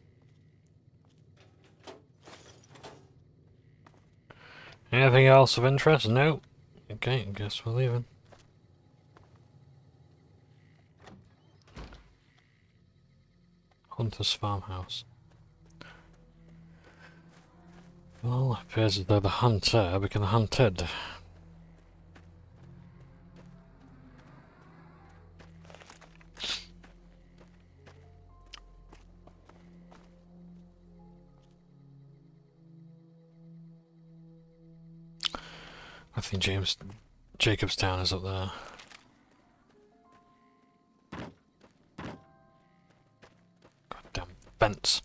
Anything else of interest? No. Okay, I guess we're leaving. Hunter's farmhouse. Well, it appears as though the hunter became hunted. I think Jacobstown is up there. Goddamn fence.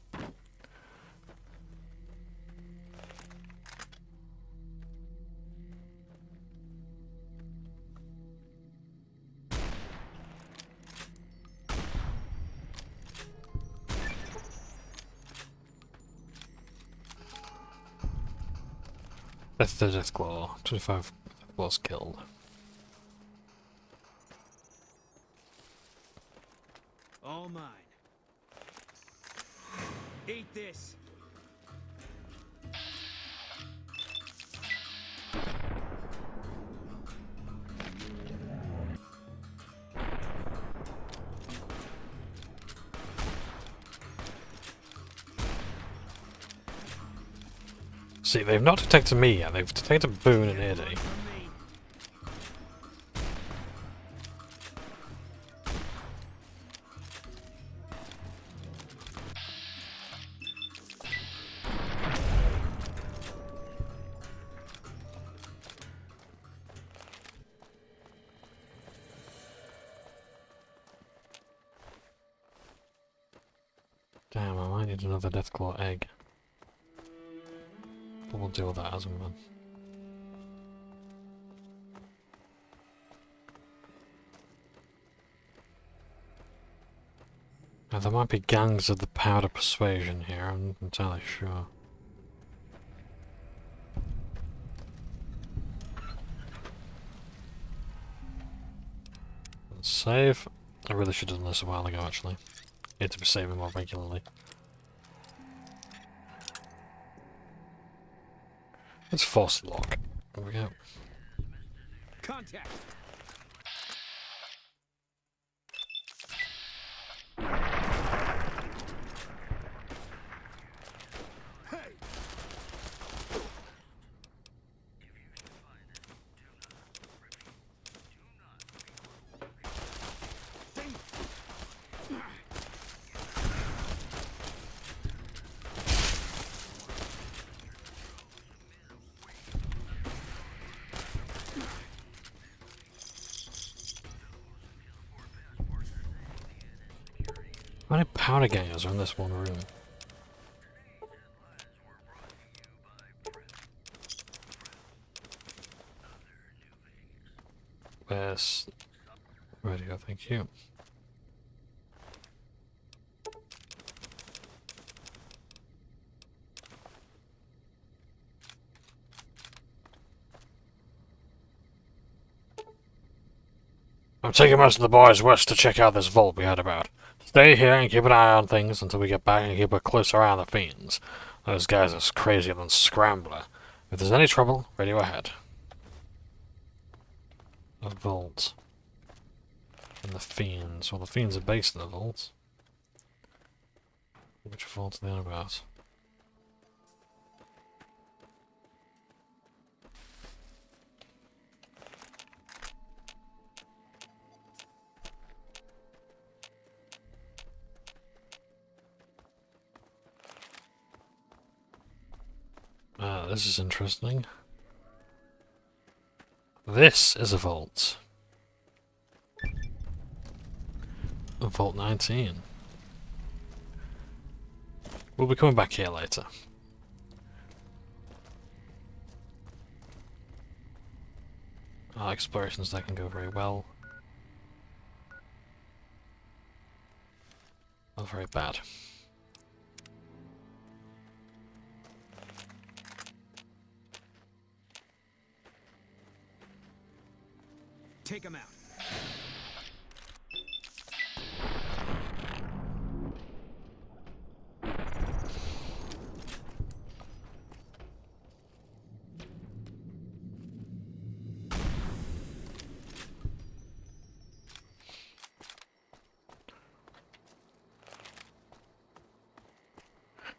That's the Deathclaw. 25 was killed. All mine. Eat this. See, they've not detected me yet. They've detected Boone and Eddie. Damn, I might need another Deathclaw egg. But we'll deal with that as and when. Now, there might be gangs of the Powder Persuasion here, I'm not entirely sure. Let's save. I really should have done this a while ago, actually. Need to be saving more regularly. Let's force the lock. There we go. Contact. How many powder gangers are in this one room? Where's radio? Thank you. I'm taking most of the boys west to check out this vault we heard about. Stay here and keep an eye on things until we get back and keep a closer eye on the fiends. Those guys are crazier than Scrambler. If there's any trouble, radio ahead. A vault. And the fiends. Well, the fiends are based in the vault. Which vault are they on about? This is interesting. This is a vault. A Vault 19. We'll be coming back here later. Our explorations there can go very well. Or very bad. Take him out.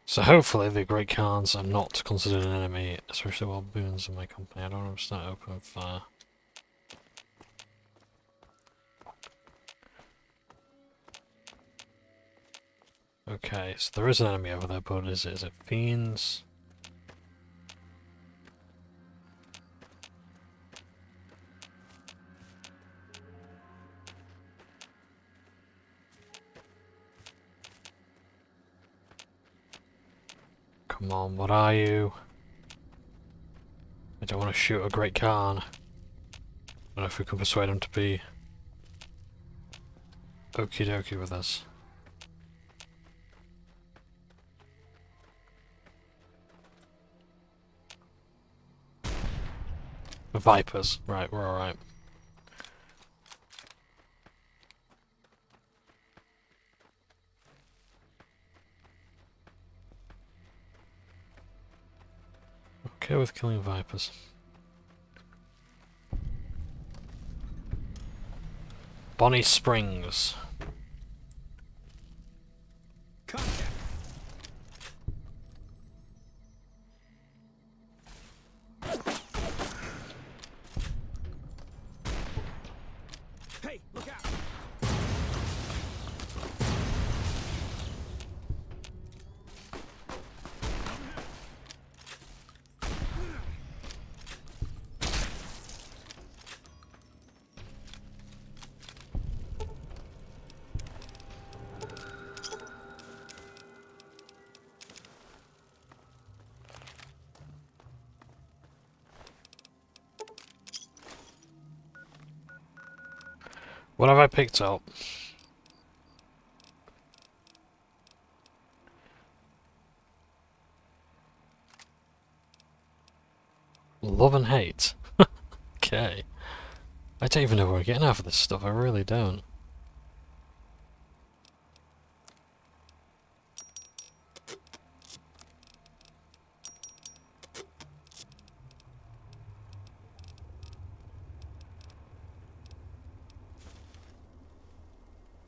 So hopefully the Great Khans are not considered an enemy, especially while Boone's in my company. I don't want to start opening fire. Okay, so there is an enemy over there, but is it fiends? Come on, what are you? I don't want to shoot a Great Khan. I don't know if we can persuade him to be okie dokie with us. Vipers, right, we're alright. Okay with killing vipers. Bonnie Springs. Hey, look out! What have I picked up? Love and hate. Okay. I don't even know where we're getting out of this stuff, I really don't.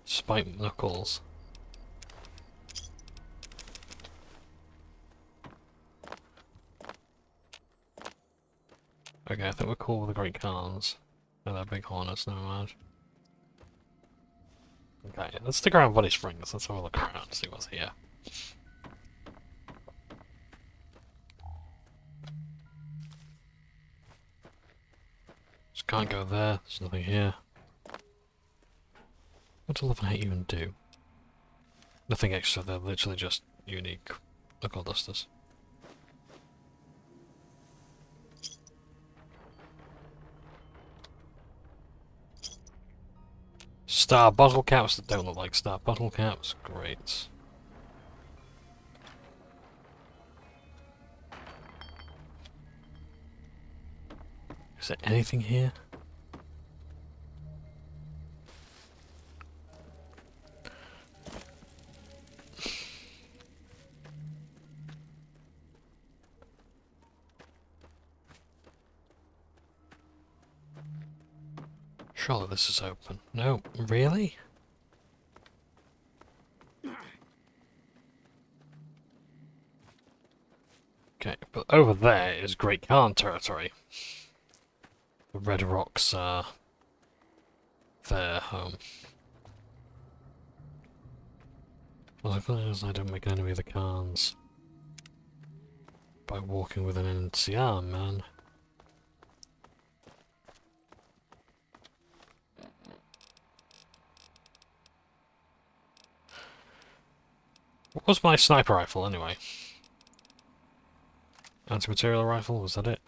Spike knuckles. Okay, I think we're cool with the Great Khans. No, they're big hornets, never mind. Okay, let's stick around Bonnie Springs. Let's have a look around, see what's here. Just can't go there, there's nothing here. What do Love and Hate even do? Nothing extra, they're literally just unique knuckle dusters. Star bottle caps that don't look like star bottle caps, great. Is there anything here? Surely this is open. No, really? Okay, but over there is Great Khan territory. The Red Rocks are their home. Well, as long as I don't make an enemy of the Khans by walking with an NCR, man. What was my sniper rifle, anyway? Anti-material rifle, was that it?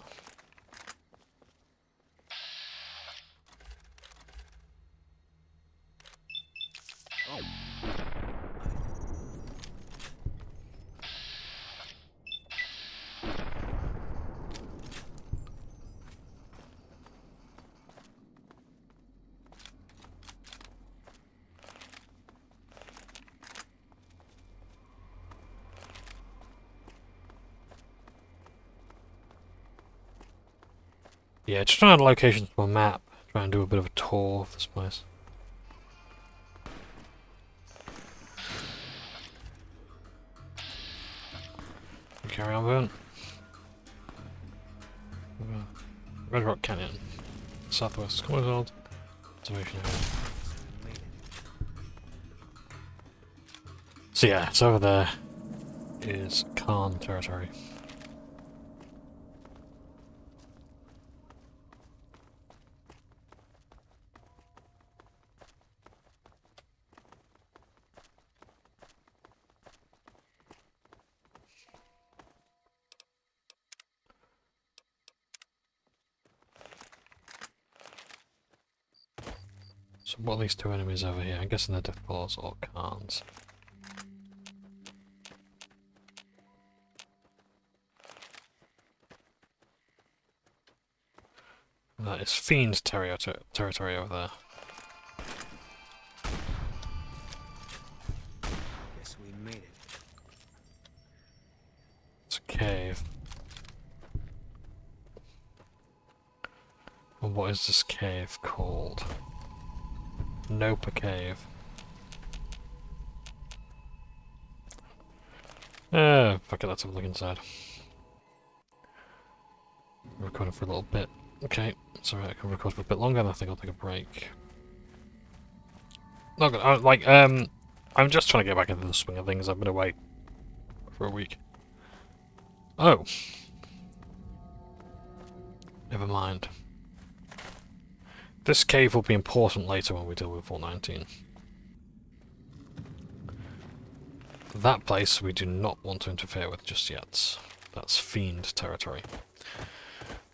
Yeah, just trying to add locations to my map. Try and do a bit of a tour of this place. Carry on, Burn. Red Rock Canyon. Southwest Cornfield. Observation area. So yeah, it's over there is Khan territory. So what are these two enemies over here? I'm guessing they're Deathclaws or Khans. That is Fiend's territory over there. Guess we made it. It's a cave. And what is this cave called? Napier Cave. Fuck it, let's have a look inside. I'm recording for a little bit. Okay, it's alright, I can record for a bit longer and I think I'll take a break. Not gonna, I'm just trying to get back into the swing of things. I've been away for a week. Oh. Never mind. This cave will be important later when we deal with 419. That place we do not want to interfere with just yet. That's Fiend territory.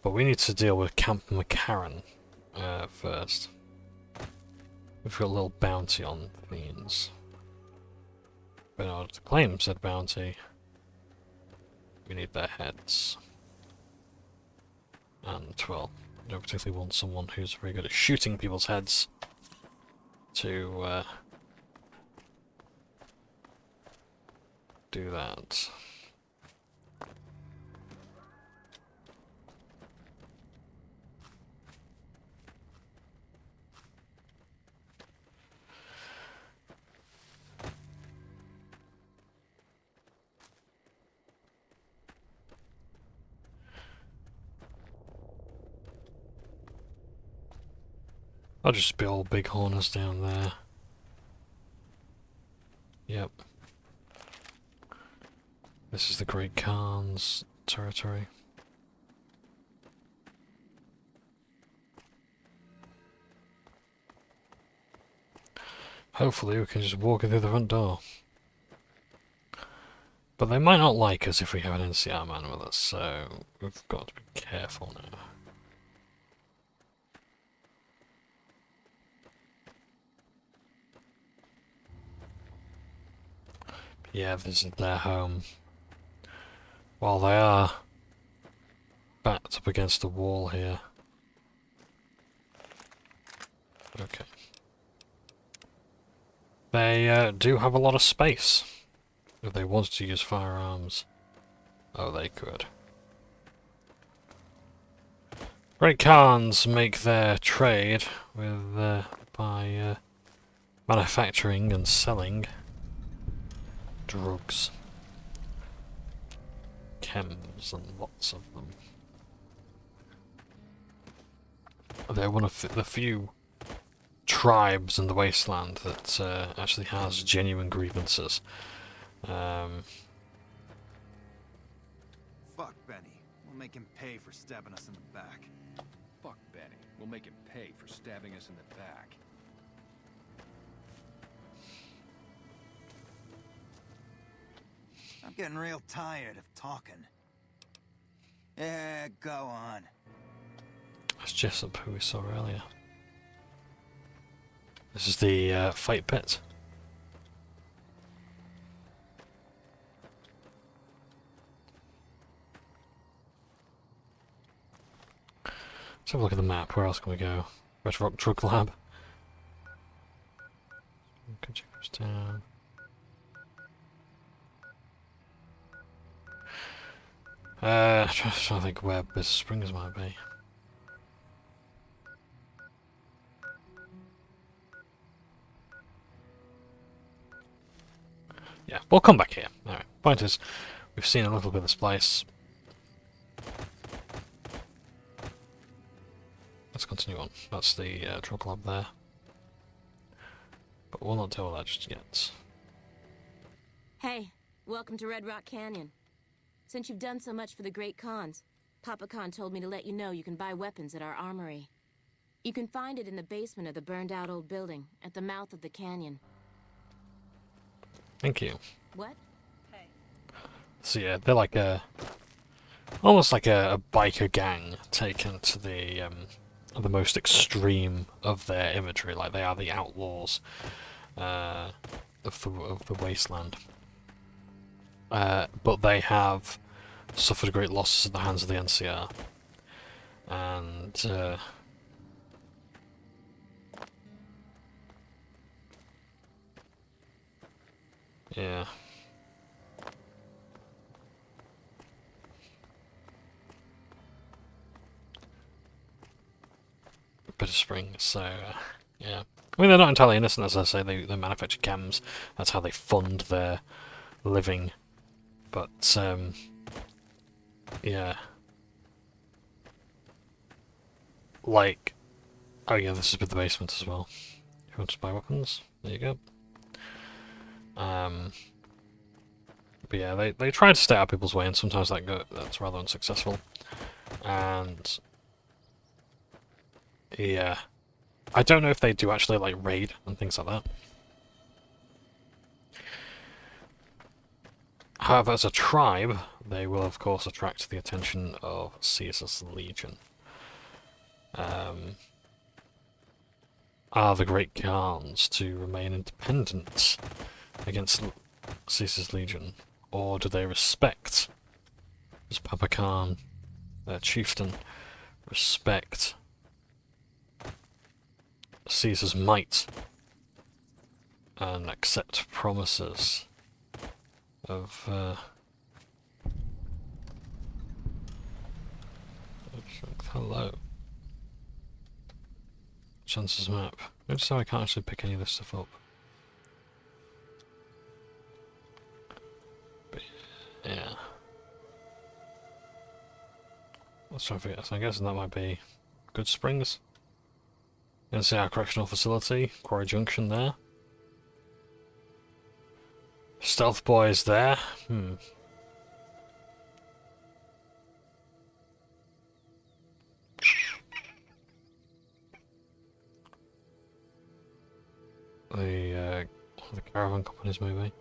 But we need to deal with Camp McCarran first. We've got a little bounty on Fiends. But in order to claim said bounty, we need their heads. And, well, I don't particularly want someone who's very good at shooting people's heads to do that. I'll just build big horners down there. Yep. This is the Great Khan's territory. Hopefully we can just walk in through the front door. But they might not like us if we have an NCR man with us, so we've got to be careful now. Yeah, this is their home. While they are backed up against the wall here. Okay. They do have a lot of space. If they wanted to use firearms, oh, they could. Great Khans make their trade with by manufacturing and selling drugs, chems, and lots of them. They're one of the few tribes in the Wasteland that actually has genuine grievances. Fuck Benny. We'll make him pay for stabbing us in the back. Fuck Benny. We'll make him pay for stabbing us in the back. I'm getting real tired of talking. Yeah, go on. That's Jessup, who we saw earlier. This is the fight pit. Let's have a look at the map. Where else can we go? Red Rock Drug Lab. Can check this down. Trying to think where Business Springs might be. yeah, we'll come back here. Alright, point is, we've seen a little bit of this place. Let's continue on. That's the drug lab there. But we'll not deal with that just yet. Hey, welcome to Red Rock Canyon. Since you've done so much for the Great Khans, Papa Khan told me to let you know you can buy weapons at our armory. You can find it in the basement of the burned-out old building, at the mouth of the canyon. Thank you. What? So yeah, they're like almost like a biker gang taken to the most extreme of their imagery. Like they are the outlaws of the wasteland. But they have suffered great losses at the hands of the NCR, and yeah. Bit of spring, so yeah. I mean, they're not entirely innocent, as I say. They manufacture chems. That's how they fund their living. But yeah. Like, oh yeah, this is with the basement as well. If you want to buy weapons, there you go. But yeah, they try to stay out of people's way, and sometimes that's rather unsuccessful. And yeah, I don't know if they do actually like raid and things like that. However, as a tribe, they will of course attract the attention of Caesar's legion. Are the Great Khans to remain independent against Caesar's legion, or do they respect, does Papa Khan, their chieftain, respect Caesar's might and accept promises of hello. Chances map. Notice how I can't actually pick any of this stuff up. But yeah. Let's try and figure out. So I'm guessing that might be Good Springs. You can see our correctional facility, Quarry Junction there. Stealth Boys there. The caravan companies maybe.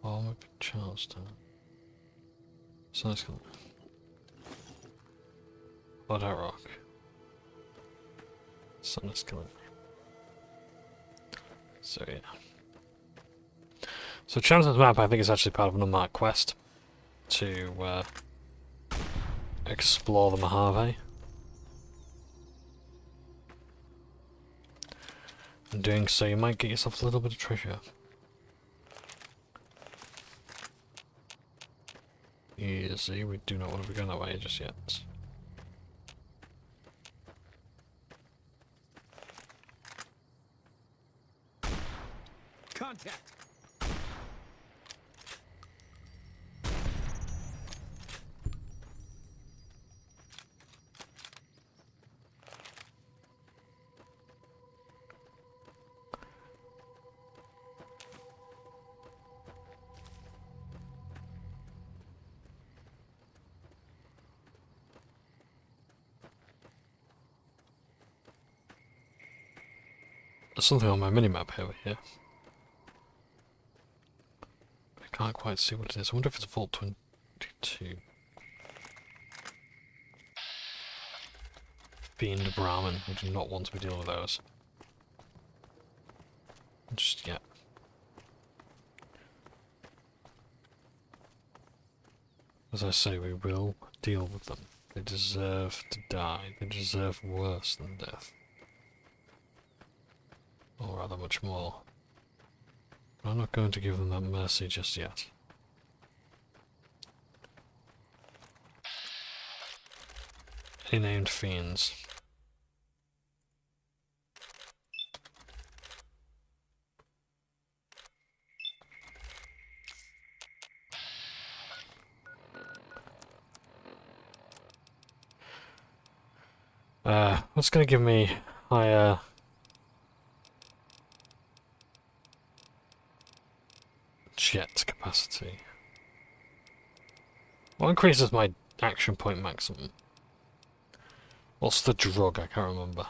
Oh, maybe Charlestown. So let's go. Blood Out Rock. Sunless Killing. So yeah. So Chance's map I think is actually part of an unmarked quest to explore the Mojave. In doing so you might get yourself a little bit of treasure. Easy, we do not want to be going that way just yet. Contact! There's something on my minimap over here. I can't quite see what it is. I wonder if it's Vault-22. Fiend Brahmin. We do not want to be dealing with those. Just yet. As I say, we will deal with them. They deserve to die. They deserve worse than death. Or rather much more. But I'm not going to give them that mercy just yet. Any named fiends? What's going to give me higher... jet capacity? What increases my action point maximum? What's the drug? I can't remember.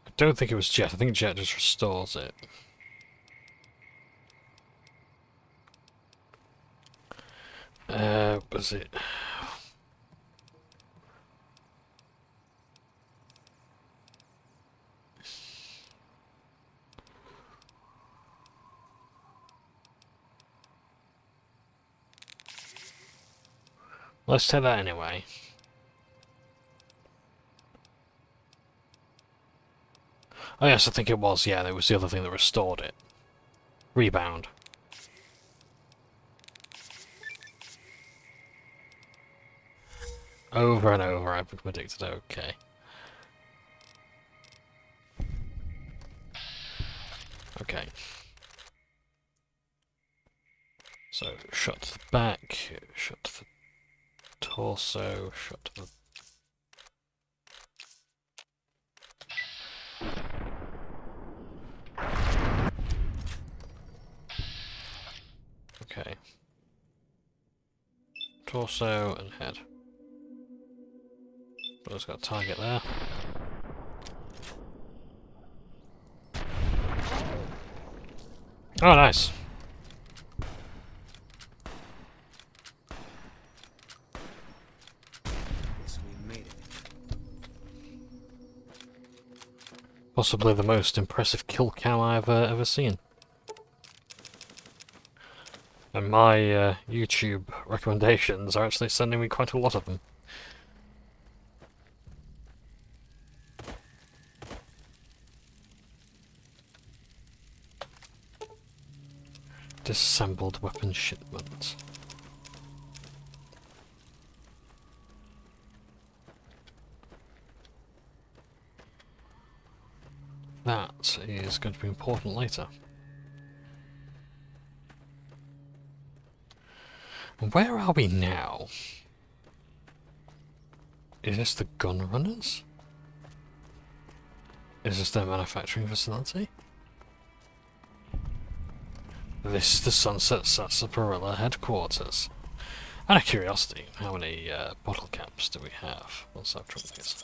I don't think it was jet. I think jet just restores it. Was it... Let's take that anyway. Oh yes, I think it was, yeah, there was the other thing that restored it. Rebound. Over and over, I've predicted, okay. Okay. So, shot to the back, shot to the torso, shot to the... Okay. Torso and head. But it's got a target there. Oh, nice. Guess we made it. Possibly the most impressive kill cam I've ever seen. And my YouTube recommendations are actually sending me quite a lot of them. Disassembled weapon shipment. That is going to be important later. And where are we now? Is this the gun runners? Is this their manufacturing facility? This is the Sunset Sarsaparilla headquarters. Out of curiosity, how many bottle caps do we have? Let's have trouble these.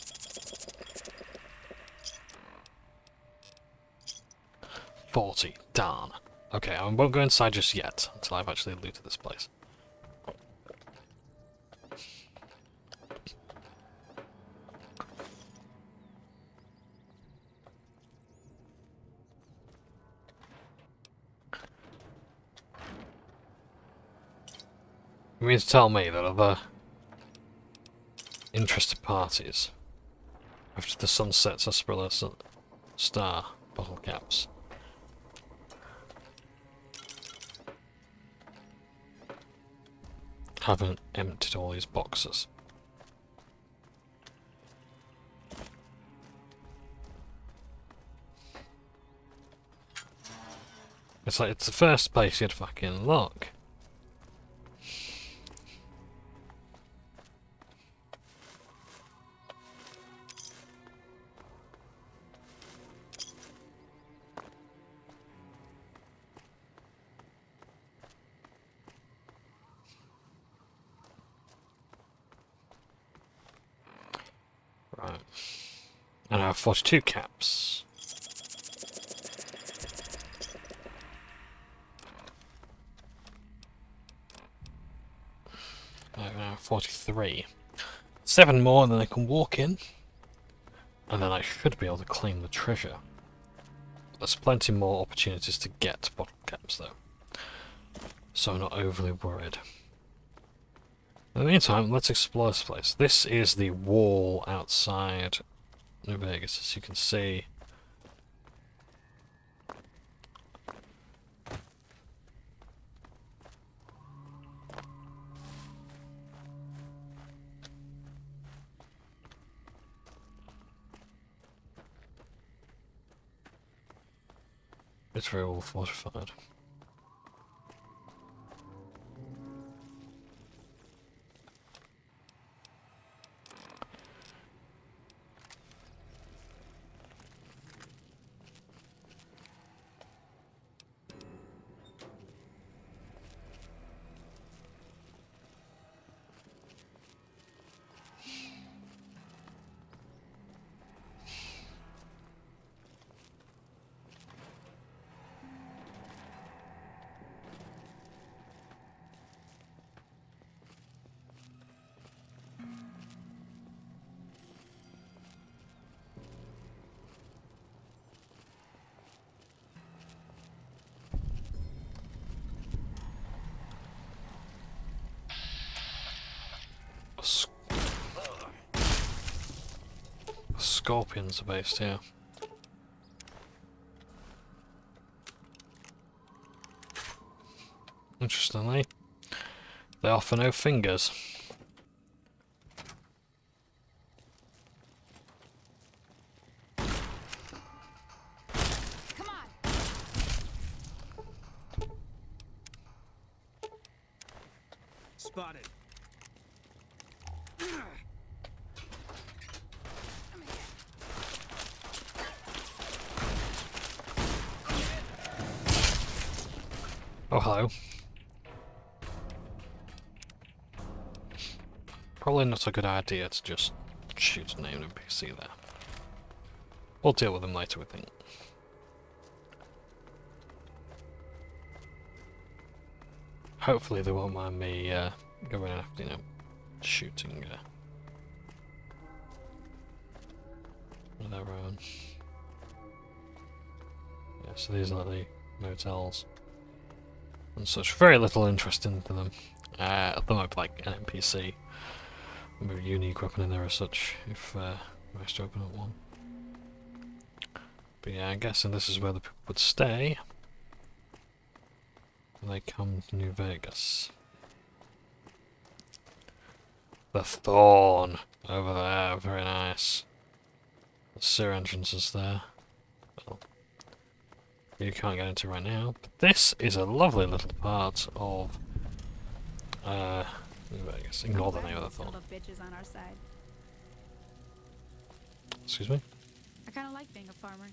40. Darn. Okay, I won't go inside just yet until I've actually looted this place. You mean to tell me that other interested parties, after the Sunset Sarsaparilla Star bottle caps, haven't emptied all these boxes? It's like, it's the first place you'd fucking look. Right. And I have 42 caps. I have 43. 7 more and then I can walk in. And then I should be able to claim the treasure. There's plenty more opportunities to get bottle caps though. So I'm not overly worried. In the meantime, let's explore this place. This is the wall outside New Vegas, as you can see. It's very well fortified. scorpions are based here. Interestingly, they offer no fingers. Come on. Spotted. Oh, hello. Probably not a good idea to just shoot a named NPC there. We'll deal with them later, we think. Hopefully they won't mind me going after, you know, shooting their own. Yeah, so these are the motels and such. Very little interest into them. There might be like an NPC, maybe a unique weapon in there as such, if I manage to open up one. But yeah, I'm guessing this is where the people would stay when they come to New Vegas. The Thorn over there, very nice. The sewer entrance is there. Well, you can't get into right now, but this is a lovely little part of New Vegas. Ignore the name of the Thorn. Bitches on our side. Excuse me? I kind of like being a farmer.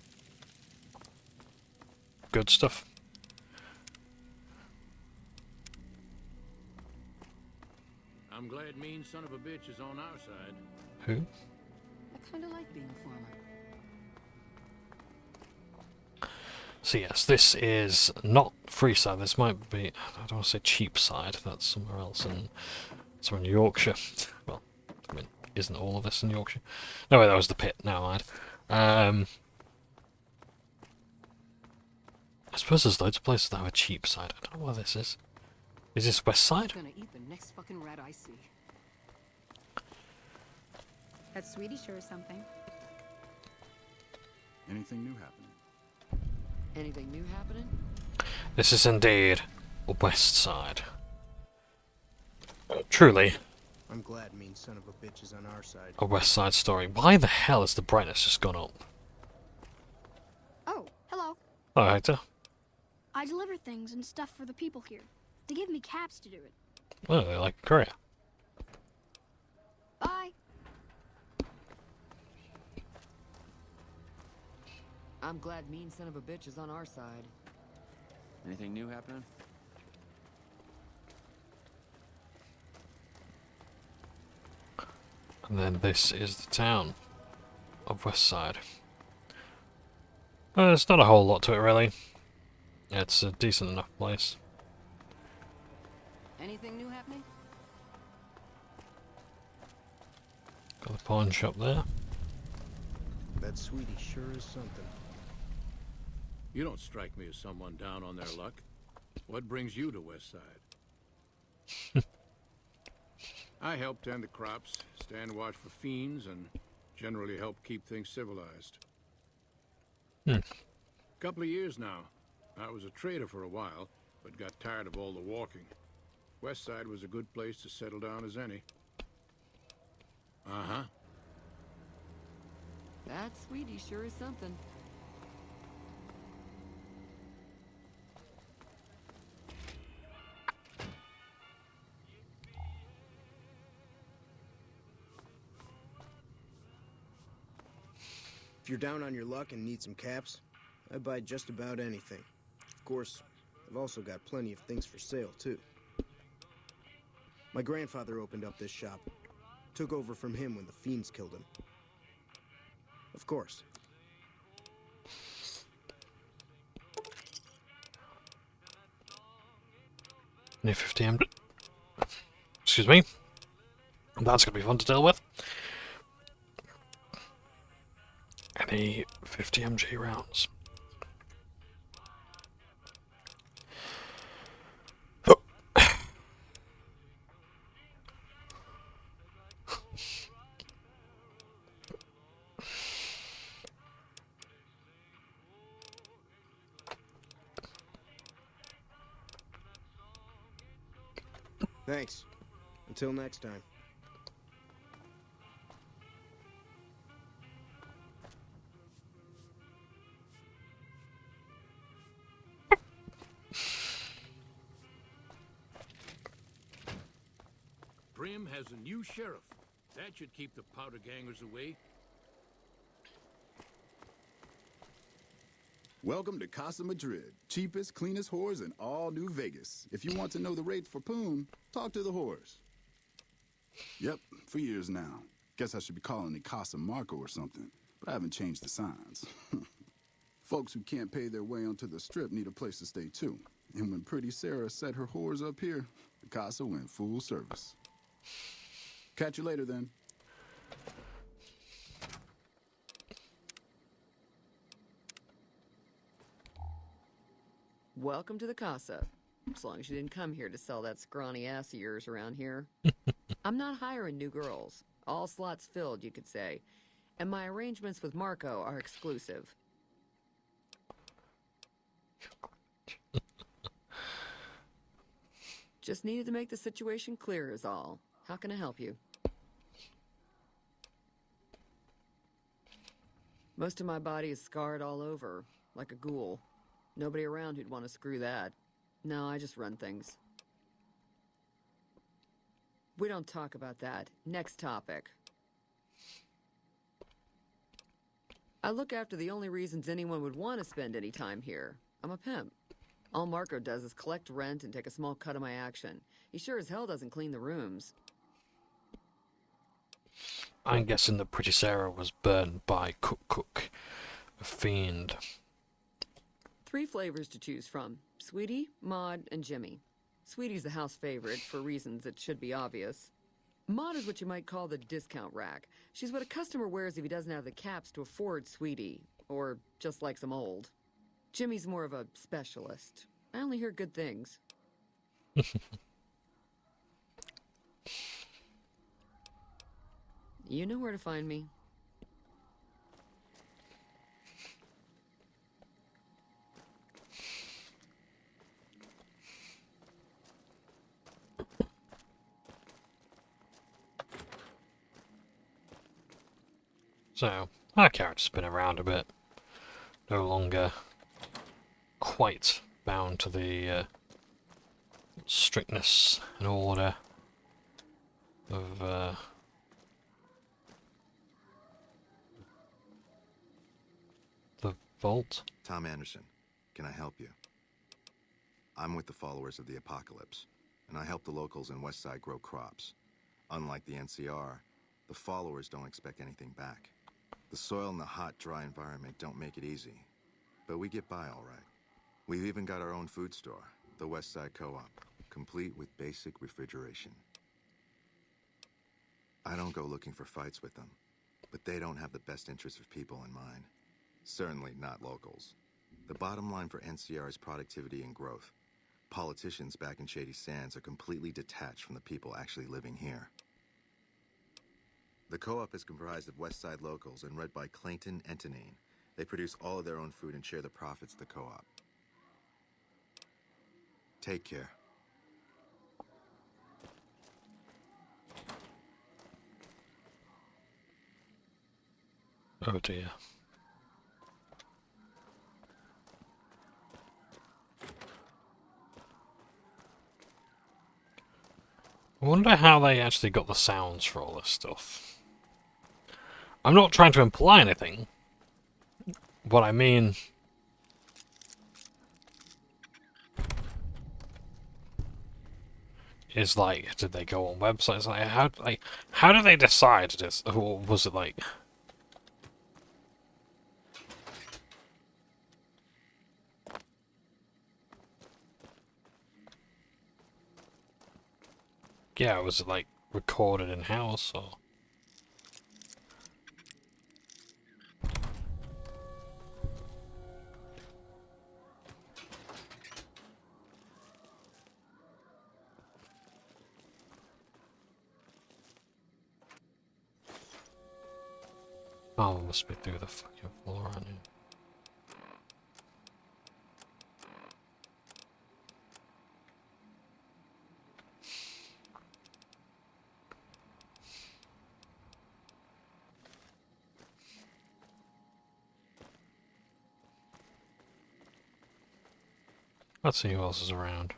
Good stuff. I'm glad mean son of a bitch is on our side. Who? I kind of like being a farmer. So yes, this is not Freeside. This might be, I don't want to say Cheapside. That's somewhere else in Yorkshire. Well, I mean, isn't all of this in Yorkshire? No, wait, that was the pit. Now mind. I suppose there's loads of places that have a Cheapside. I don't know what this is. Is this Westside? I'm gonna eat the next fucking rat I see. That sweetie sure is something. Anything new happening? Anything new happening? This is indeed a Westside. Truly I'm glad mean son of a bitch is on our side. a Westside story. Why the hell has the brightness just gone up? Oh, hello. Oh, Hector. I deliver things and stuff for the people here. They give me caps to do it. Oh, they like Korea. Bye. I'm glad mean son of a bitch is on our side. Anything new happening? And then this is the town of Westside. There's not a whole lot to it, really. It's a decent enough place. Anything new happening? Got the pawn shop there. That sweetie sure is something. You don't strike me as someone down on their luck. What brings you to Westside? I help tend the crops, stand watch for fiends, and generally help keep things civilized. Couple of years now. I was a trader for a while, but got tired of all the walking. Westside was a good place to settle down as any. Uh-huh. That sweetie sure is something. If you're down on your luck and need some caps, I buy just about anything. Of course, I've also got plenty of things for sale, too. My grandfather opened up this shop. Took over from him when the fiends killed him. Of course. New 50M. Excuse me. That's going to be fun to deal with. Any 50 MG rounds. Thanks. Until next time. Prim has a new sheriff. That should keep the powder gangers away. Welcome to Casa Madrid, cheapest, cleanest whores in all New Vegas. If you want to know the rates for Poon, talk to the whores. Yep, for years now. Guess I should be calling it Casa Marco or something, but I haven't changed the signs. Folks who can't pay their way onto the strip need a place to stay too. And when Pretty Sarah set her whores up here, the Casa went full service. Catch you later then. Welcome to the Casa. As long as you didn't come here to sell that scrawny ass of yours around here. I'm not hiring new girls. All slots filled, you could say. And my arrangements with Marco are exclusive. Just needed to make the situation clear is all. How can I help you? Most of my body is scarred all over, like a ghoul. Nobody around who'd want to screw that. No, I just run things. We don't talk about that. Next topic. I look after the only reasons anyone would want to spend any time here. I'm a pimp. All Marco does is collect rent and take a small cut of my action. He sure as hell doesn't clean the rooms. I'm guessing that Pretty Sarah was burned by Cook, a fiend. 3 flavors to choose from. Sweetie, Maud, and Jimmy. Sweetie's the house favorite, for reasons that should be obvious. Maud is what you might call the discount rack. She's what a customer wears if he doesn't have the caps to afford Sweetie, or just likes them old. Jimmy's more of a specialist. I only hear good things. You know where to find me. So, our character's been around a bit. No longer quite bound to the strictness and order of the Vault. Tom Anderson, can I help you? I'm with the followers of the Apocalypse, and I help the locals in Westside grow crops. Unlike the NCR, the followers don't expect anything back. The soil and the hot, dry environment don't make it easy, but we get by all right. We've even got our own food store, the Westside Co-op, complete with basic refrigeration. I don't go looking for fights with them, but they don't have the best interests of people in mind. Certainly not locals. The bottom line for NCR is productivity and growth. Politicians back in Shady Sands are completely detached from the people actually living here. The co-op is comprised of Westside locals and run by Clayton and Tanine. They produce all of their own food and share the profits of the co-op. Take care. Oh dear. I wonder how they actually got the sounds for all this stuff. I'm not trying to imply anything. What I mean is, like, did they go on websites? How did they decide this? Or was it like... Yeah, was it like recorded in-house or... Oh, it must be through the fucking floor, aren't you? Let's see who else is around.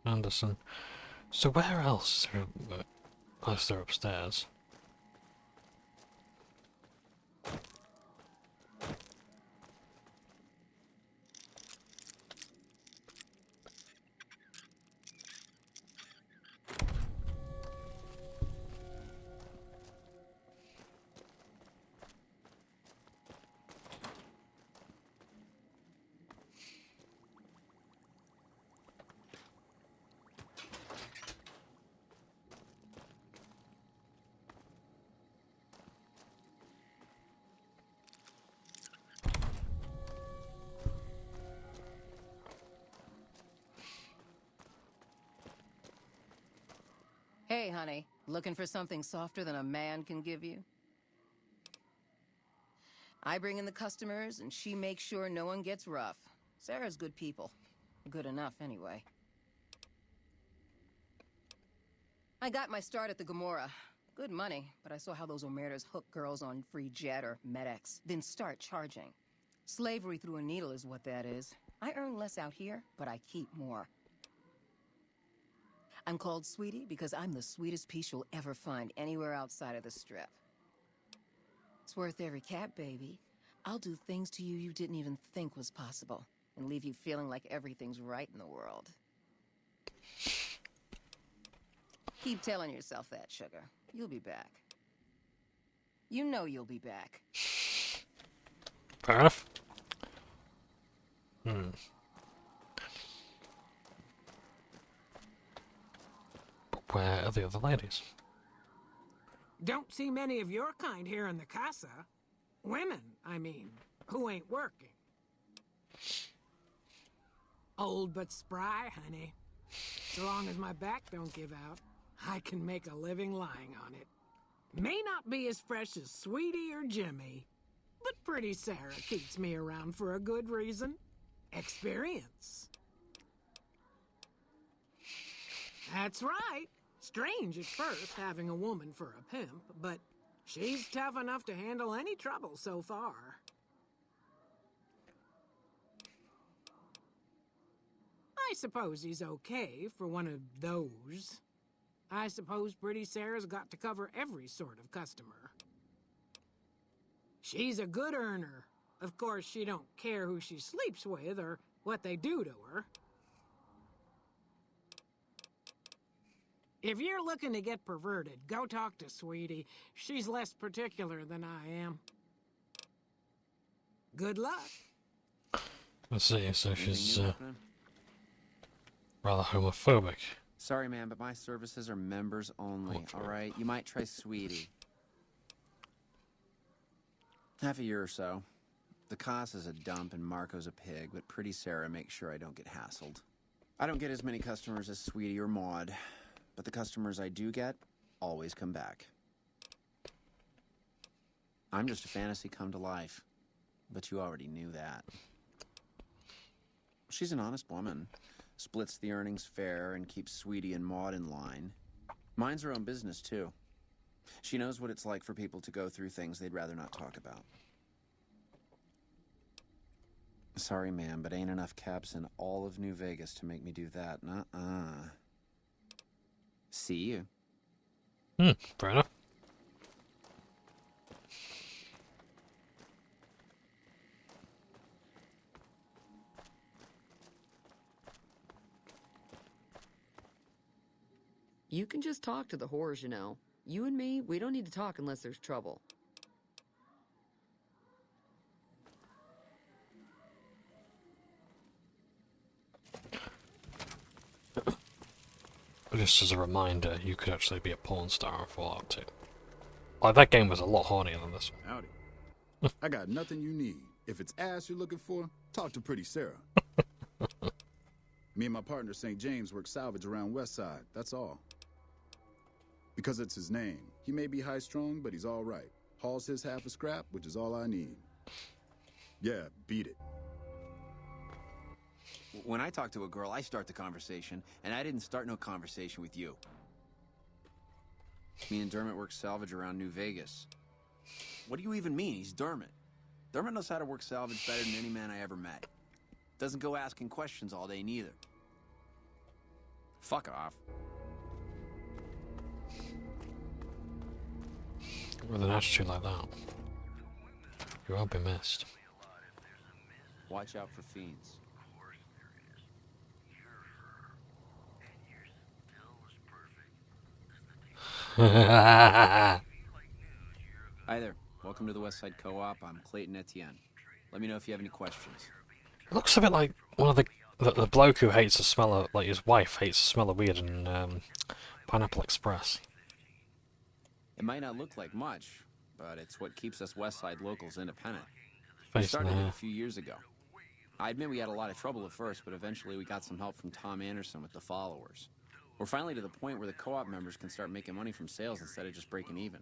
Anderson. So where else is there upstairs? Hey, honey. Looking for something softer than a man can give you? I bring in the customers, and she makes sure no one gets rough. Sarah's good people. Good enough, anyway. I got my start at the Gomorrah. Good money, but I saw how those Omertas hook girls on free jet or MedX, then start charging. Slavery through a needle is what that is. I earn less out here, but I keep more. I'm called Sweetie because I'm the sweetest piece you'll ever find anywhere outside of the Strip. It's worth every cat, baby. I'll do things to you you didn't even think was possible, and leave you feeling like everything's right in the world. Keep telling yourself that, sugar. You'll be back. You know you'll be back. Fair enough. Where are the other ladies? Don't see many of your kind here in the casa. Women, I mean, who ain't working. Old but spry, honey. So long as my back don't give out, I can make a living lying on it. May not be as fresh as Sweetie or Jimmy, but pretty Sarah keeps me around for a good reason. Experience. That's right. Strange at first, having a woman for a pimp, but she's tough enough to handle any trouble so far. I suppose he's okay for one of those. I suppose Pretty Sarah's got to cover every sort of customer. She's a good earner. Of course, she don't care who she sleeps with or what they do to her. If you're looking to get perverted, go talk to Sweetie. She's less particular than I am. Good luck. Let's see, so she's rather homophobic. Sorry, man, but my services are members only, alright? You might try Sweetie. Half a year or so. The Casa's a dump and Marco's a pig, but Pretty Sarah makes sure I don't get hassled. I don't get as many customers as Sweetie or Maud, but the customers I do get always come back. I'm just a fantasy come to life, but you already knew that. She's an honest woman. Splits the earnings fair and keeps Sweetie and Maud in line. Minds her own business, too. She knows what it's like for people to go through things they'd rather not talk about. Sorry, ma'am, but ain't enough caps in all of New Vegas to make me do that. Nuh-uh. See you. Fair enough. You can just talk to the whores, you know. You and me, we don't need to talk unless there's trouble. Just as a reminder, you could actually be a porn star in Fallout 2. Like, that game was a lot hornier than this one. Howdy. I got nothing you need. If it's ass you're looking for, talk to Pretty Sarah. Me and my partner St. James work salvage around Westside, that's all. Because it's his name. He may be high-strung, but he's all right. Hauls his half a scrap, which is all I need. Yeah, beat it. When I talk to a girl, I start the conversation, and I didn't start no conversation with you. Me and Dermot work salvage around New Vegas. What do you even mean? He's Dermot. Dermot knows how to work salvage better than any man I ever met. Doesn't go asking questions all day, neither. Fuck off. With an attitude like that, you won't be missed. Watch out for fiends. Hi there. Welcome to the Westside Co-op. I'm Clayton Etienne. Let me know if you have any questions. It looks a bit like one of the bloke who hates the smell of, like his wife hates the smell of weed in Pineapple Express. It might not look like much, but it's what keeps us Westside locals independent. Face We started in the it hair. a few years ago. I admit we had a lot of trouble at first, but eventually we got some help from Tom Anderson with the followers. We're finally to the point where the co-op members can start making money from sales instead of just breaking even.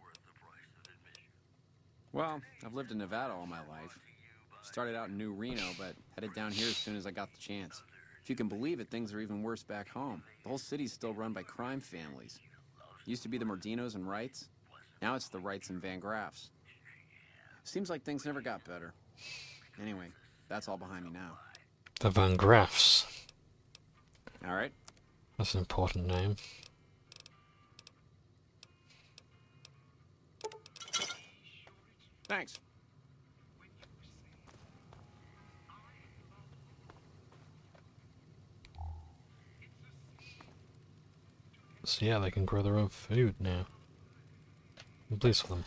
Well, I've lived in Nevada all my life. Started out in New Reno, but headed down here as soon as I got the chance. If you can believe it, things are even worse back home. The whole city's still run by crime families. Used to be the Mordinos and Wrights. Now it's the Wrights and Van Graffs. Seems like things never got better. Anyway, that's all behind me now. The Van Graffs. All right. That's an important name. Thanks. So yeah, they can grow their own food now. I'm pleased for them.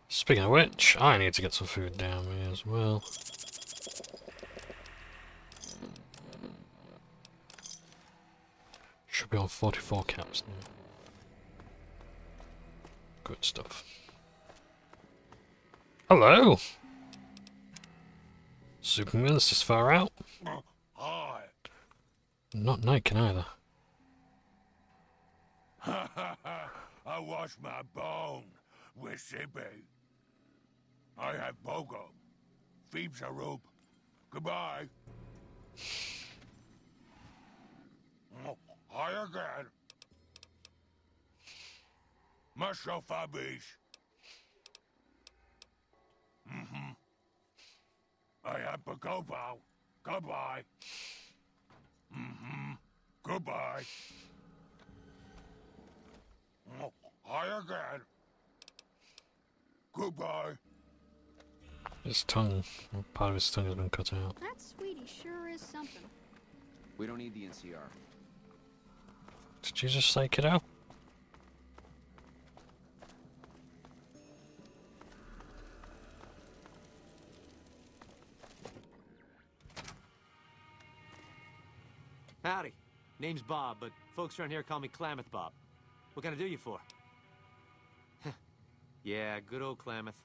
Speaking of which, I need to get some food down me as well. Should be on 44 caps now. Good stuff. Hello! Superman's this far out? Hi. Not Nike either. I wash my bone with Sippy. I have Pogo. Phoebes a rope. Goodbye. Hi again. Muscle Fabbies. I have Pacopo. Goodbye. Goodbye. Hi again. Goodbye. His tongue, part of his tongue has been cut out. That sweetie sure is something. We don't need the NCR. Did you just say kiddo? Howdy. Name's Bob, but folks around here call me Klamath Bob. What can I do you for? Yeah, good old Klamath.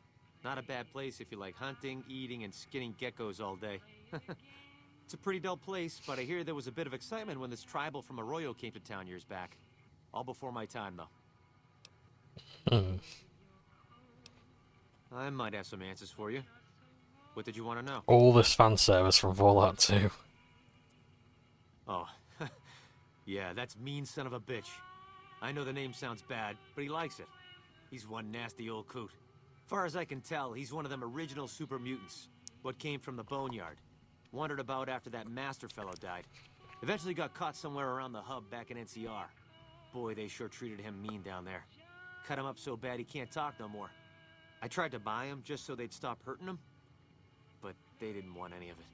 Not a bad place if you like hunting, eating, and skinning geckos all day. It's a pretty dull place, but I hear there was a bit of excitement when this tribal from Arroyo came to town years back. All before my time, though. I might have some answers for you. What did you want to know? All this fan service from Fallout 2. Oh, yeah, that's mean son of a bitch. I know the name sounds bad, but he likes it. He's one nasty old coot. Far as I can tell, he's one of them original super mutants. What came from the Boneyard. Wandered about after that master fellow died. Eventually got caught somewhere around the hub back in NCR. Boy, they sure treated him mean down there. Cut him up so bad he can't talk no more. I tried to buy him just so they'd stop hurting him, but they didn't want any of it.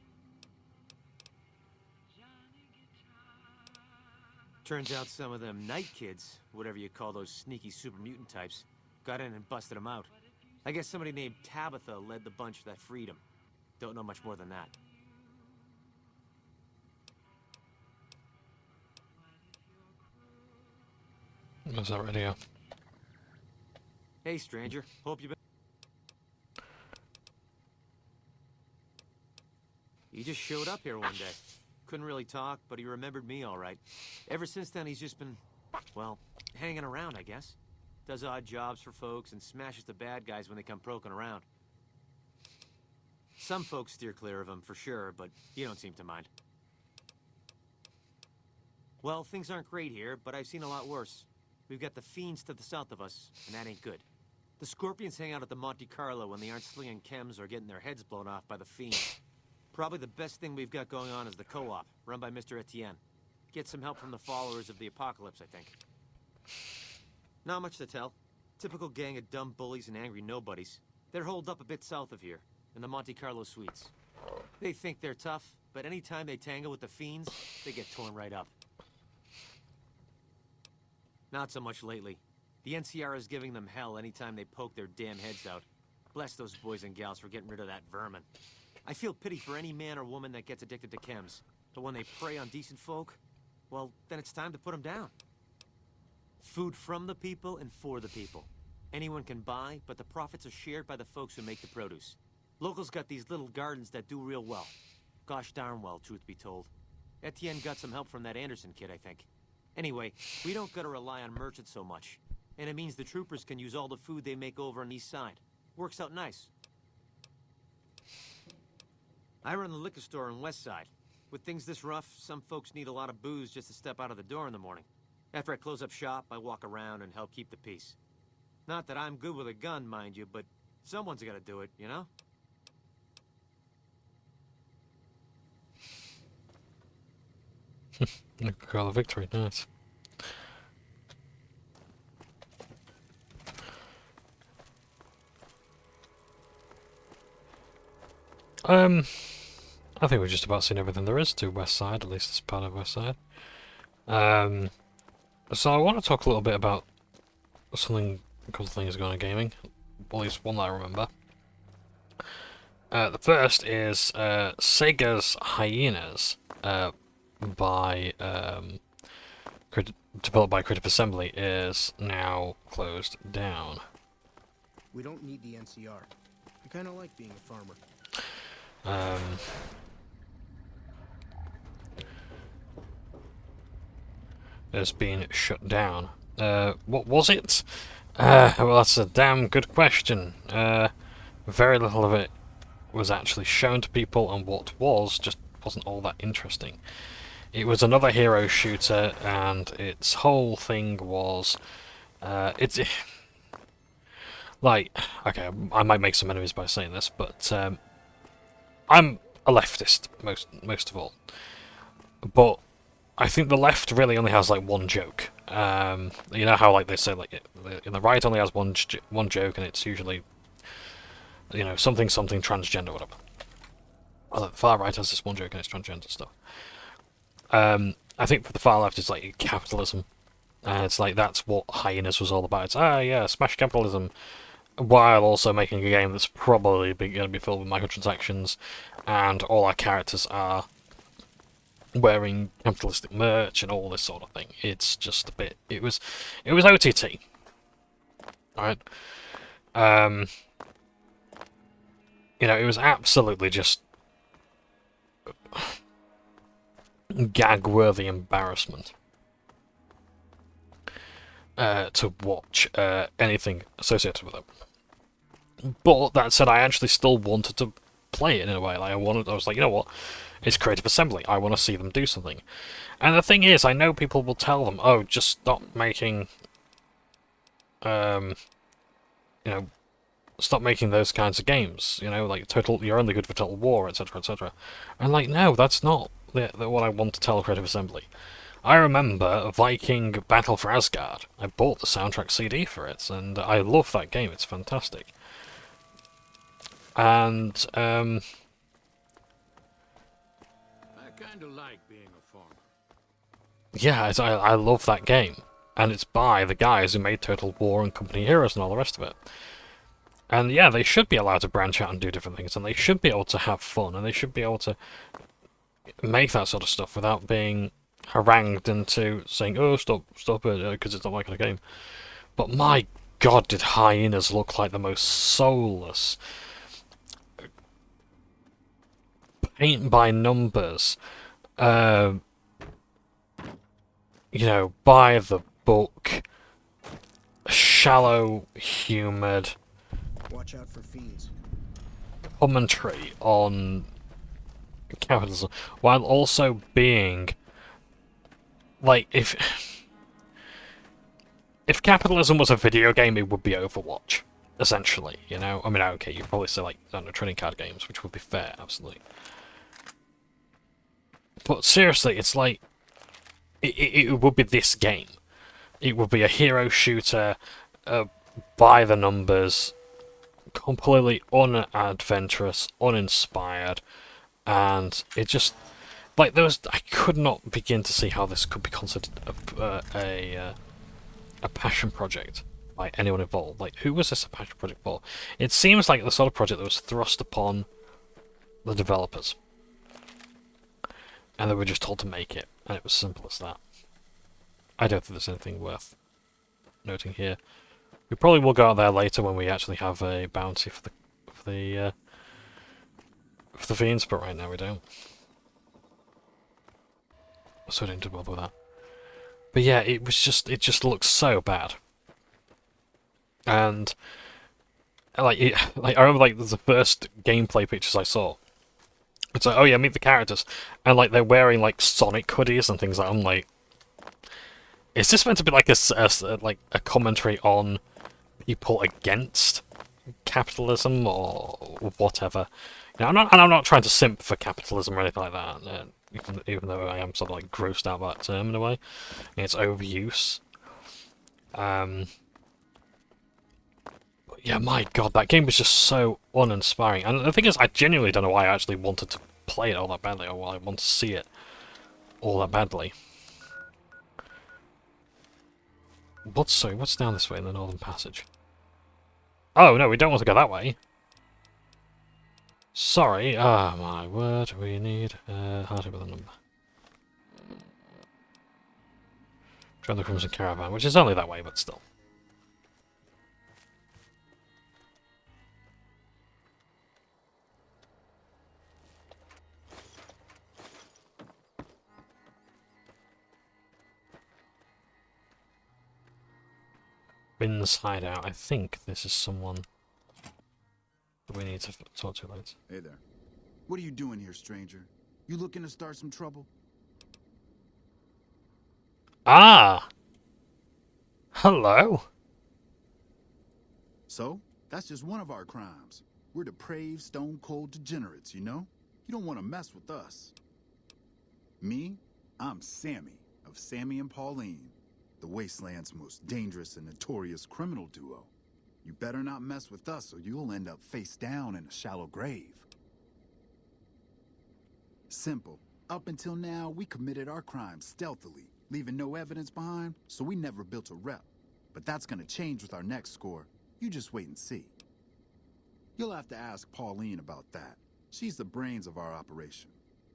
Turns out some of them night kids, whatever you call those sneaky super mutant types, got in and busted him out. I guess somebody named Tabitha led the bunch that freed him. Don't know much more than that. What's that radio? Hey, stranger. Hope you've been... He just showed up here one day. Couldn't really talk, but he remembered me all right. Ever since then, he's just been, well, hanging around, I guess. Does odd jobs for folks and smashes the bad guys when they come poking around. Some folks steer clear of him, for sure, but you don't seem to mind. Well, things aren't great here, but I've seen a lot worse. We've got the fiends to the south of us, and that ain't good. The Scorpions hang out at the Monte Carlo when they aren't slinging chems or getting their heads blown off by the fiends. Probably the best thing we've got going on is the co-op, run by Mr. Etienne. Get some help from the followers of the apocalypse, I think. Not much to tell. Typical gang of dumb bullies and angry nobodies. They're holed up a bit south of here, in the Monte Carlo suites. They think they're tough, but anytime they tangle with the fiends, they get torn right up. Not so much lately. The NCR is giving them hell anytime they poke their damn heads out. Bless those boys and gals for getting rid of that vermin. I feel pity for any man or woman that gets addicted to chems, but when they prey on decent folk, well, then it's time to put them down. Food from the people and for the people. Anyone can buy, but the profits are shared by the folks who make the produce. Locals got these little gardens that do real well. Gosh darn well, truth be told. Etienne got some help from that Anderson kid, I think. Anyway, we don't gotta rely on merchants so much. And it means the troopers can use all the food they make over on the east side. Works out nice. I run the liquor store on Westside. With things this rough, some folks need a lot of booze just to step out of the door in the morning. After I close up shop, I walk around and help keep the peace. Not that I'm good with a gun, mind you, but someone's gotta do it, you know? Call a victory, nice. I think we've just about seen everything there is to Westside, at least this part of Westside. So I want to talk a little bit about a couple of things going on in gaming, at least one that I remember. The first is Sega's Hyenas, developed by Creative Assembly, is now closed down. We don't need the NCR. I kind of like being a farmer. Has been shut down. What was it? Well, that's a damn good question. Very little of it was actually shown to people, and what was just wasn't all that interesting. It was another hero shooter, and its whole thing was, like, okay, I might make some enemies by saying this, but I'm a leftist most of all. But I think the left really only has like one joke. You know how like they say like the right only has one joke, and it's usually, you know, something transgender, whatever. Well, the far right has this one joke and it's transgender stuff. I think for the far left it's like capitalism. It's like that's what Hyenas was all about. It's yeah, smash capitalism, while also making a game that's probably going to be filled with microtransactions, and all our characters are wearing capitalistic merch and all this sort of thing. It's just a bit. It was OTT. Alright. You know, it was absolutely just gag-worthy embarrassment to watch anything associated with it. But that said, I actually still wanted to play it in a way. Like I was like, you know what? It's Creative Assembly. I want to see them do something. And the thing is, I know people will tell them, oh, just stop making, you know, stop making those kinds of games. You know, like you're only good for Total War, etc., etc. And like, no, that's not what I want to tell Creative Assembly. I remember Viking Battle for Asgard. I bought the soundtrack CD for it, and I love that game. It's fantastic. And I kind of like being a farmer. yeah, I love that game, and it's by the guys who made Total War and Company Heroes and all the rest of it. And yeah, they should be allowed to branch out and do different things, and they should be able to have fun, and they should be able to make that sort of stuff without being harangued into saying, oh, stop it, because it's not my kind of game. But my god, did Hyenas look like the most soulless, paint by numbers, you know, by the book, shallow, humoured Watch out for fiends. commentary on capitalism, while also being like, if capitalism was a video game, it would be Overwatch, essentially, you know? I mean, okay, you'd probably say, like, I don't know, trading card games, which would be fair, absolutely. But seriously, it's like, it would be this game. It would be a hero shooter, by the numbers, completely unadventurous, uninspired, and it just, like, I could not begin to see how this could be considered a passion project by anyone involved. Like, who was this a passion project for? It seems like the sort of project that was thrust upon the developers, and they were just told to make it, and it was simple as that. I don't think there's anything worth noting here. We probably will go out there later when we actually have a bounty for the fiends, but right now we don't. So I didn't bother with that. But yeah, it just looks so bad. And like I remember, like, the first gameplay pictures I saw. It's like, oh yeah, meet the characters, and like they're wearing like Sonic hoodies and things like. I'm like, is this meant to be like a commentary on people against capitalism or whatever? You know, I'm not trying to simp for capitalism or anything like that. Even though I am sort of like grossed out by that term in a way, its overuse. But yeah, my god, that game was just so uninspiring. And the thing is, I genuinely don't know why I actually wanted to play it all that badly, or why I want to see it all that badly. What's down this way in the Northern Passage? Oh no, we don't want to go that way. Sorry, my word, we need harder with a number. Join the Crimson Caravan, which is only that way, but still. Wynn's hideout. I think this is someone that we need to talk to later. Hey there. What are you doing here, stranger? You looking to start some trouble? Ah! Hello. So, that's just one of our crimes. We're depraved, stone-cold degenerates, you know? You don't want to mess with us. Me? I'm Sammy, of Sammy and Pauline, the Wasteland's most dangerous and notorious criminal duo. You better not mess with us or you'll end up face down in a shallow grave. Simple. Up until now, we committed our crimes stealthily, leaving no evidence behind, so we never built a rep. But that's gonna change with our next score. You just wait and see. You'll have to ask Pauline about that. She's the brains of our operation.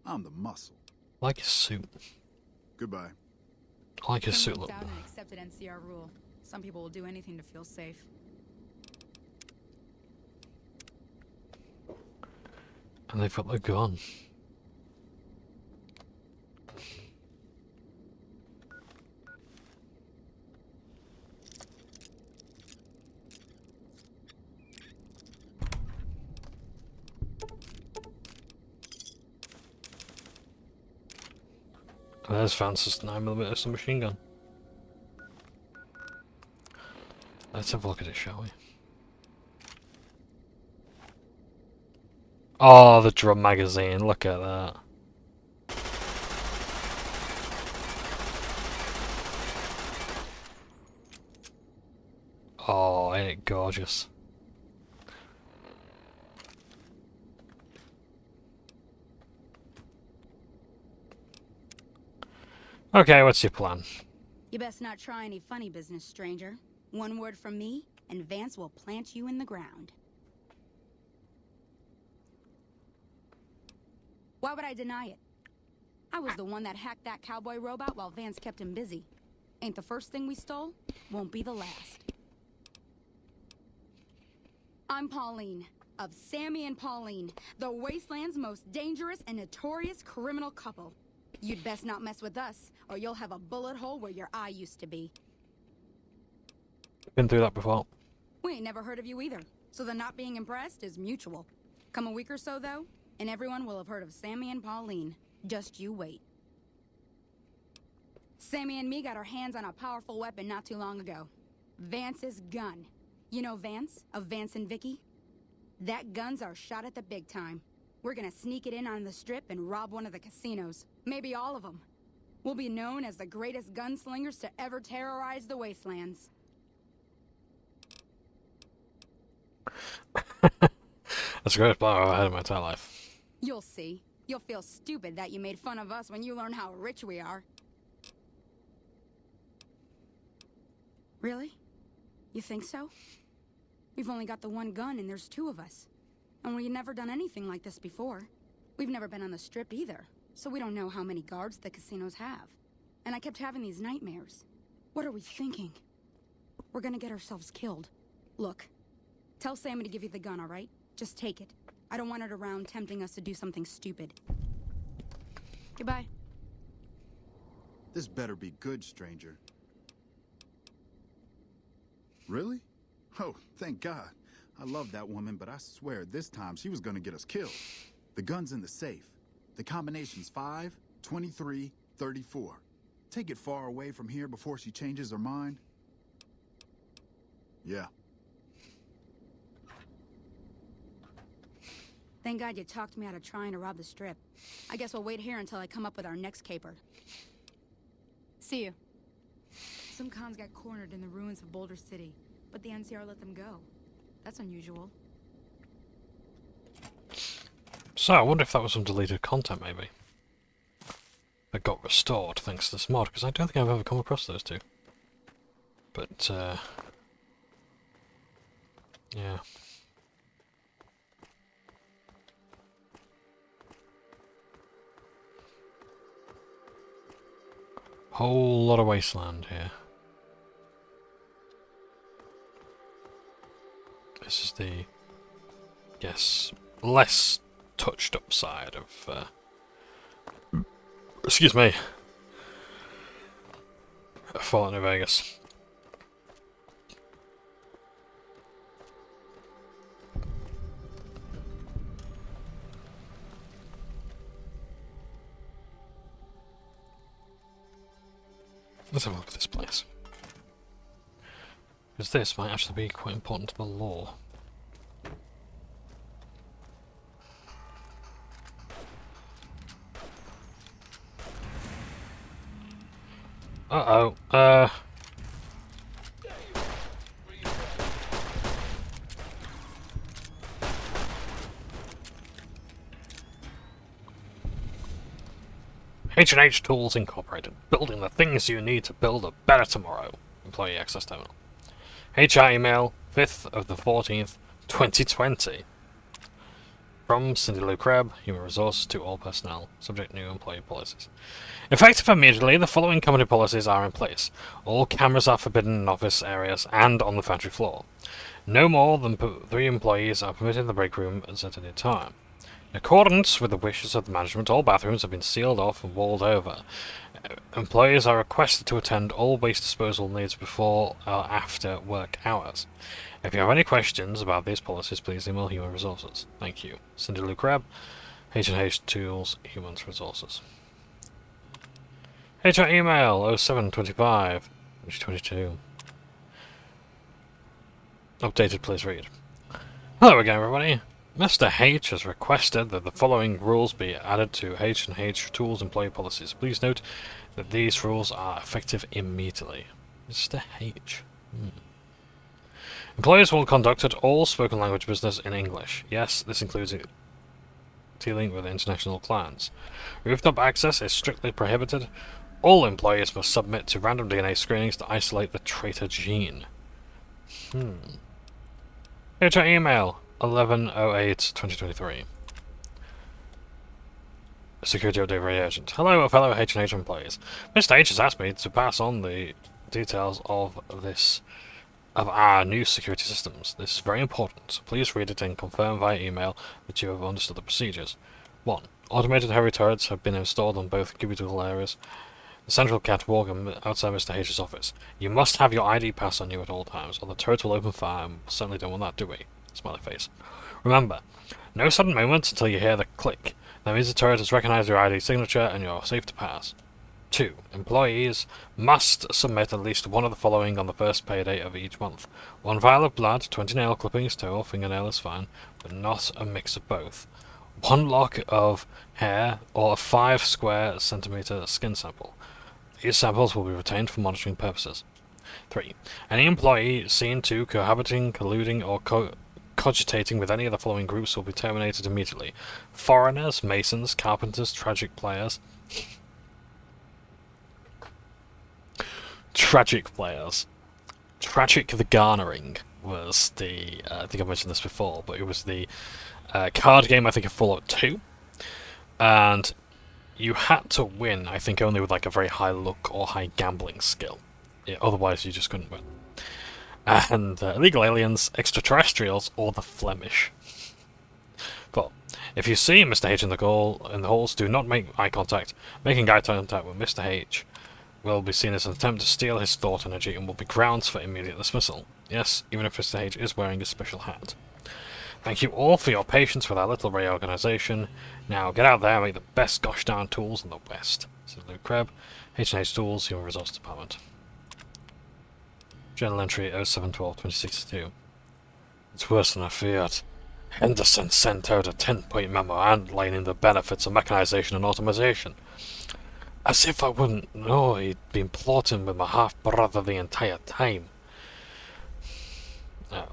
I'm the muscle. Like his suit. Goodbye. I like his suit Someone look. moved out and accepted NCR rule. Some people will do anything to feel safe. And they've got the gun. And there's Vance's 9mm submachine gun. Let's have a look at it, shall we? Oh, the drum magazine, look at that. Oh, ain't it gorgeous? Okay, what's your plan? You best not try any funny business, stranger. One word from me, and Vance will plant you in the ground. Why would I deny it? I was the one that hacked that cowboy robot while Vance kept him busy. Ain't the first thing we stole, won't be the last. I'm Pauline, of Sammy and Pauline, the Wasteland's most dangerous and notorious criminal couple. You'd best not mess with us, or you'll have a bullet hole where your eye used to be. Been through that before. We ain't never heard of you either, so the not being impressed is mutual. Come a week or so, though, and everyone will have heard of Sammy and Pauline. Just you wait. Sammy and me got our hands on a powerful weapon not too long ago. Vance's gun. You know Vance? Of Vance and Vicky? That gun's our shot at the big time. We're gonna sneak it in on the strip and rob one of the casinos. Maybe all of them. We'll be known as the greatest gunslingers to ever terrorize the Wastelands. That's the greatest plan I've ever had in my entire life. You'll see. You'll feel stupid that you made fun of us when you learn how rich we are. Really? You think so? We've only got the one gun and there's two of us. And we've never done anything like this before. We've never been on the strip either, so we don't know how many guards the casinos have. And I kept having these nightmares. What are we thinking? We're gonna get ourselves killed. Look, tell Sammy to give you the gun, all right? Just take it. I don't want it around tempting us to do something stupid. Goodbye. This better be good, stranger. Really? Oh, thank God. I love that woman, but I swear this time she was gonna get us killed. The gun's in the safe. The combination's 5, 23, 34. Take it far away from here before she changes her mind. Yeah. Thank God you talked me out of trying to rob the strip. I guess we'll wait here until I come up with our next caper. See you. Some cons got cornered in the ruins of Boulder City, but the NCR let them go. That's unusual. So, I wonder if that was some deleted content, maybe. That got restored thanks to this mod, because I don't think I've ever come across those two. But, yeah. Whole lot of wasteland here. This is the, guess, less touched up side of, excuse me, Fallout New Vegas. Let's have a look at this place. Because this might actually be quite important to the lore. Uh-oh, H&H Tools Incorporated, building the things you need to build a better tomorrow. Employee access terminal. HR email, 5th of the 14th, 2020. From Cindy Lou Kreb, Human Resources to all personnel. Subject new employee policies. Effective immediately, the following company policies are in place. All cameras are forbidden in office areas and on the factory floor. No more than 3 employees are permitted in the break room at any time. In accordance with the wishes of the management, all bathrooms have been sealed off and walled over. Employees are requested to attend all waste disposal needs before or after work hours. If you have any questions about these policies, please email Human Resources. Thank you. Cindy Lou Kreb, H&H Tools, Human Resources. HR email 0725 2022. Updated, please read. Hello again, everybody. Mr. H has requested that the following rules be added to H&H Tools employee policies. Please note that these rules are effective immediately. Mr. H. Employers will conduct all spoken language business in English. Yes, this includes dealing with international clients. Rooftop access is strictly prohibited. All employees must submit to random DNA screenings to isolate the traitor gene. HR email 11/08/2023. Security update very urgent. Hello, fellow H&H employees. Mr. H has asked me to pass on the details of our new security systems. This is very important, so please read it and confirm via email that you have understood the procedures. 1. Automated heavy turrets have been installed on both cubicle areas, the central catwalk and outside Mr. H's office. You must have your ID pass on you at all times, or the turret will open fire, and we certainly don't want that, do we? Smiley face. Remember, no sudden movements until you hear the click. That means the turret has recognized your ID signature and you're safe to pass. 2. Employees must submit at least one of the following on the first payday of each month. 1 vial of blood, 20 nail clippings, toe or fingernail is fine, but not a mix of both. 1 lock of hair or a 5 square centimeter skin sample. These samples will be retained for monitoring purposes. 3. Any employee seen to cohabiting, colluding, or cogitating with any of the following groups will be terminated immediately. Foreigners, masons, carpenters, tragic players. Tragic players. Tragic the Garnering was the, I think I mentioned this before, but it was the card game, I think, of Fallout 2. And you had to win, I think, only with like a very high luck or high gambling skill. Yeah, otherwise you just couldn't win. And illegal aliens, extraterrestrials, or the Flemish. But if you see Mr. H in the halls, do not make eye contact. Making eye contact with Mr. H will be seen as an attempt to steal his thought energy and will be grounds for immediate dismissal. Yes, even if Mr. H is wearing a special hat. Thank you all for your patience with our little reorganization. Now get out there and make the best gosh darn tools in the West. This is Luke Kreb, H&H Tools, Human Resource Department. Journal entry 07/12/2062. It's worse than I feared. Henderson sent out a 10-point memo outlining the benefits of mechanization and automation. As if I wouldn't know he'd been plotting with my half-brother the entire time. Oh.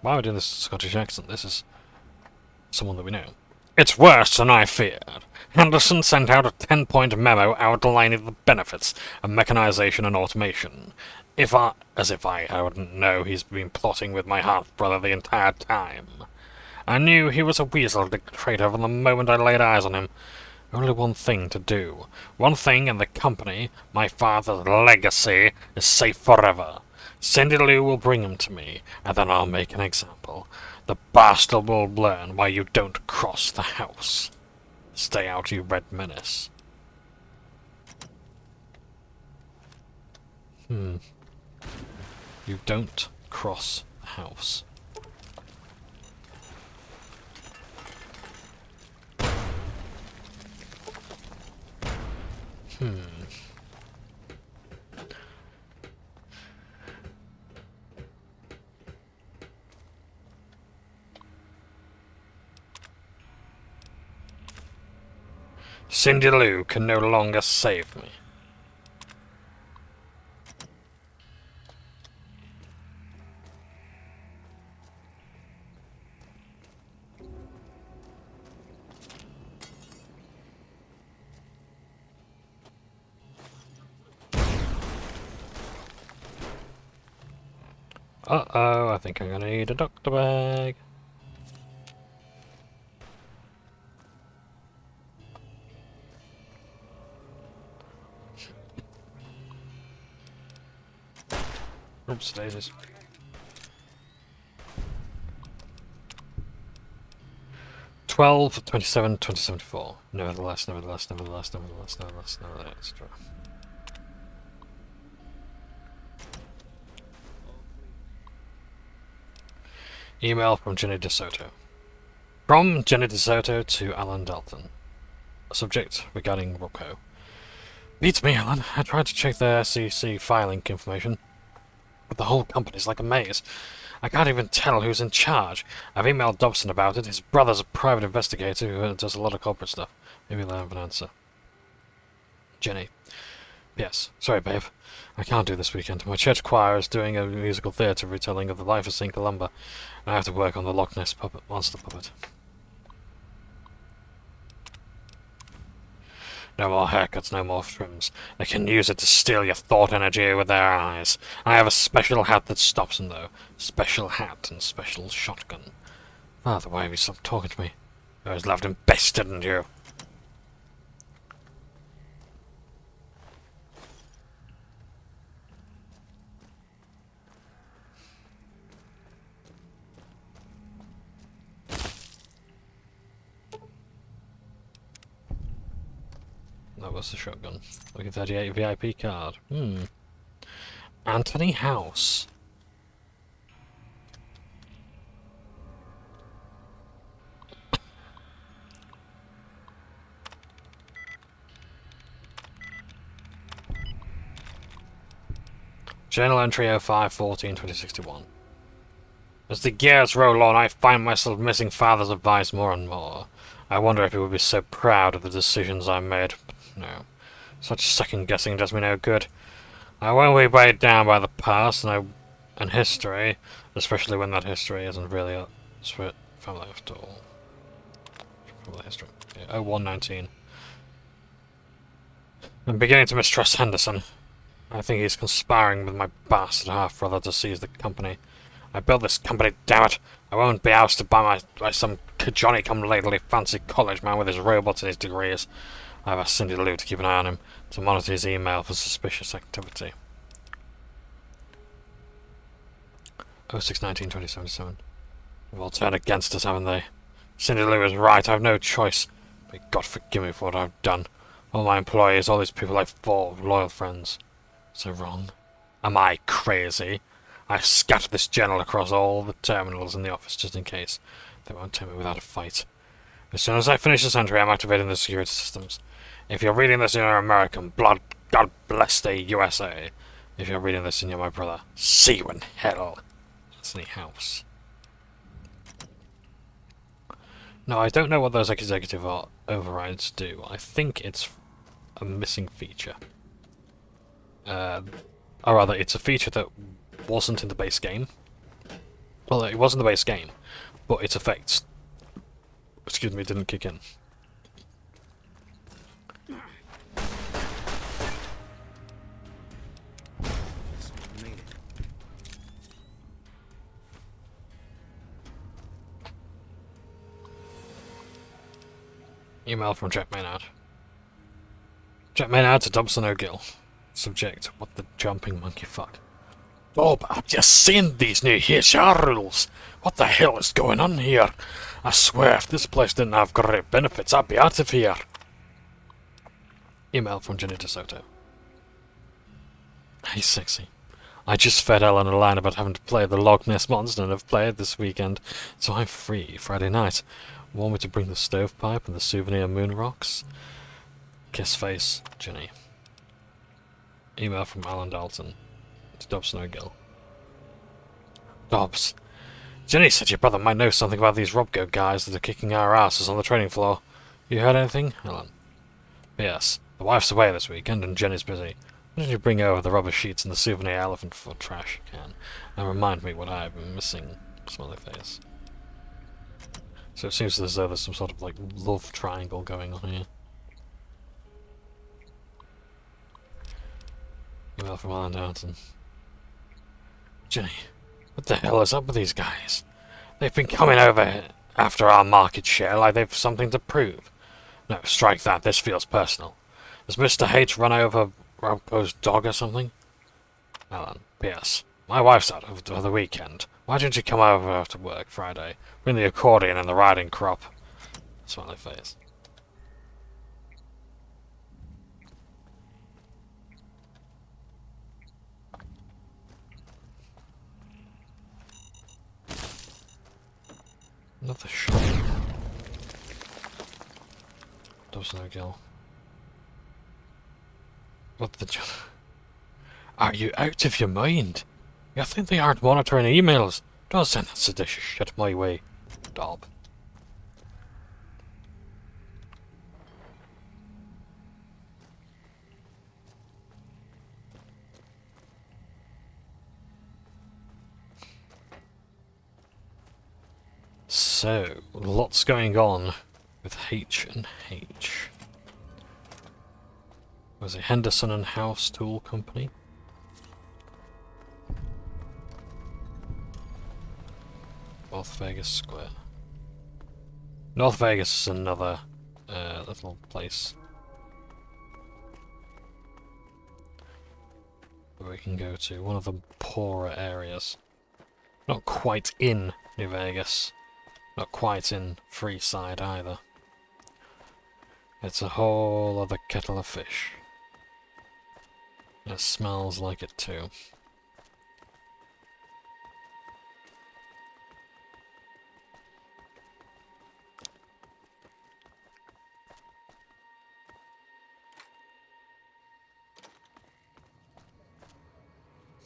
Why are we doing this Scottish accent? This is someone that we know. It's worse than I feared. Henderson sent out a 10-point memo outlining the benefits of mechanization and automation. As if I wouldn't know he's been plotting with my half-brother the entire time. I knew he was a weasel traitor from the moment I laid eyes on him. Only one thing to do. One thing, and the company, my father's legacy, is safe forever. Cindy Lou will bring him to me, and then I'll make an example. The bastard will learn why you don't cross the house. Stay out, you red menace. You don't cross the house. Cindy Lou can no longer save me. Uh-oh, I think I'm gonna need a doctor bag. Oops, daisies. "12, 27, 2074. Nevertheless. Email from Jenny DeSoto. From Jenny DeSoto to Alan Dalton. Subject regarding Rocco. Beats me, Alan. I tried to check the SEC filing information, but the whole company's like a maze. I can't even tell who's in charge. I've emailed Dobson about it. His brother's a private investigator who does a lot of corporate stuff. Maybe they'll have an answer. Jenny. P.S. Sorry, babe. I can't do this weekend. My church choir is doing a musical theatre retelling of the life of St. Columba, and I have to work on the Loch Ness monster puppet. No more haircuts, no more trims. They can use it to steal your thought energy with their eyes. I have a special hat that stops them, though. Special hat and special shotgun. Father, why have you stopped talking to me? You always loved him best, didn't you? That was the shotgun. Looking 38 VIP card. Anthony House. Journal entry 05-14-2061. As the years roll on, I find myself missing Father's advice more and more. I wonder if he would be so proud of the decisions I made. But no. Such second-guessing does me no good. I won't be weighed down by the past and history, especially when that history isn't really a family after all. Family history. Yeah, 0119. I'm beginning to mistrust Henderson. I think he's conspiring with my bastard half-brother to seize the company. I built this company, damn it! I won't be ousted by some Johnny-come-lately fancy college man with his robots and his degrees. I've asked Cindy Lou to keep an eye on him, to monitor his email for suspicious activity. 06-19-2077. They've all turned against us, haven't they? Cindy Lou is right, I've no choice. May God forgive me for what I've done. All my employees, all these people I've fought, loyal friends. So wrong? Am I crazy? I've scattered this journal across all the terminals in the office just in case. They won't take me without a fight. As soon as I finish this entry, I'm activating the security systems. If you're reading this and you're American, God bless the USA. If you're reading this and you're my brother, see you in hell. That's the house. No, I don't know what those executive overrides do. I think it's a missing feature. Or rather, it's a feature that wasn't in the base game. Well, it wasn't the base game, but its effects, excuse me, didn't kick in. Email from Jack Maynard. Jack Maynard to Dobson O'Gill. Subject, what the jumping monkey fuck. Bob, I've just seen these new HR rules. What the hell is going on here? I swear, if this place didn't have great benefits, I'd be out of here. Email from Jenny DeSoto. Hey, sexy. I just fed Ellen a line about having to play the Loch Ness Monster and have played this weekend, so I'm free Friday night. Want me to bring the stovepipe and the souvenir moon rocks? Kiss face, Jenny. Email from Alan Dalton to Dobson O'Gill. Dobbs, Jenny said your brother might know something about these Robgo guys that are kicking our asses on the training floor. You heard anything, Alan? Yes, the wife's away this weekend and Jenny's busy. Why don't you bring over the rubber sheets and the souvenir elephant foot trash can and remind me what I've been missing? Smiley face. So it seems as though there's some sort of like love triangle going on here. Email from Alan Downton. Jenny, what the hell is up with these guys? They've been coming over after our market share like they've something to prove. No, strike that. This feels personal. Has Mr. H run over Robco's dog or something? Alan, P.S. My wife's out for the weekend. Why didn't you come over after work Friday? Bring the accordion and the riding crop. Smiley face. Another shot. Dobson O'Gill. What the... Are you out of your mind? You think they aren't monitoring emails? Don't send that seditious shit my way, Dob. So, lots going on with H and H. Was it Henderson and House Tool Company? North Vegas Square. North Vegas is another little place where we can go to. One of the poorer areas. Not quite in New Vegas. Not quite in Freeside either. It's a whole other kettle of fish. It smells like it too.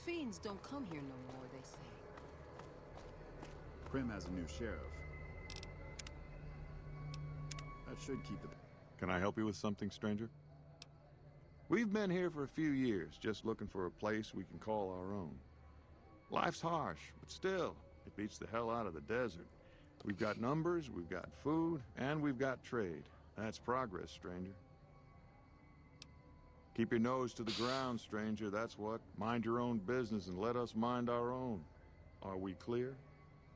Fiends don't come here no more, they say. Prim has a new sheriff. That should keep the... Can I help you with something, stranger? We've been here for a few years, just looking for a place we can call our own. Life's harsh, but still, it beats the hell out of the desert. We've got numbers, we've got food, and we've got trade. That's progress, stranger. Keep your nose to the ground, stranger, that's what. Mind your own business and let us mind our own. Are we clear?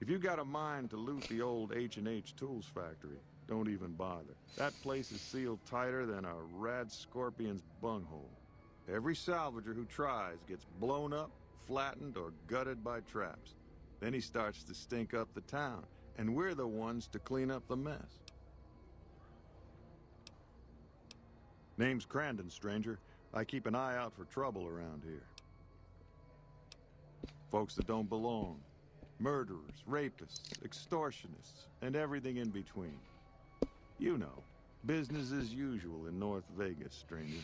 If you got a mind to loot the old H&H Tools factory, don't even bother. That place is sealed tighter than a rad scorpion's bunghole. Every salvager who tries gets blown up, flattened, or gutted by traps. Then he starts to stink up the town, and we're the ones to clean up the mess. Name's Crandon, stranger. I keep an eye out for trouble around here. Folks that don't belong. Murderers, rapists, extortionists, and everything in between. You know, business as usual in North Vegas, stranger.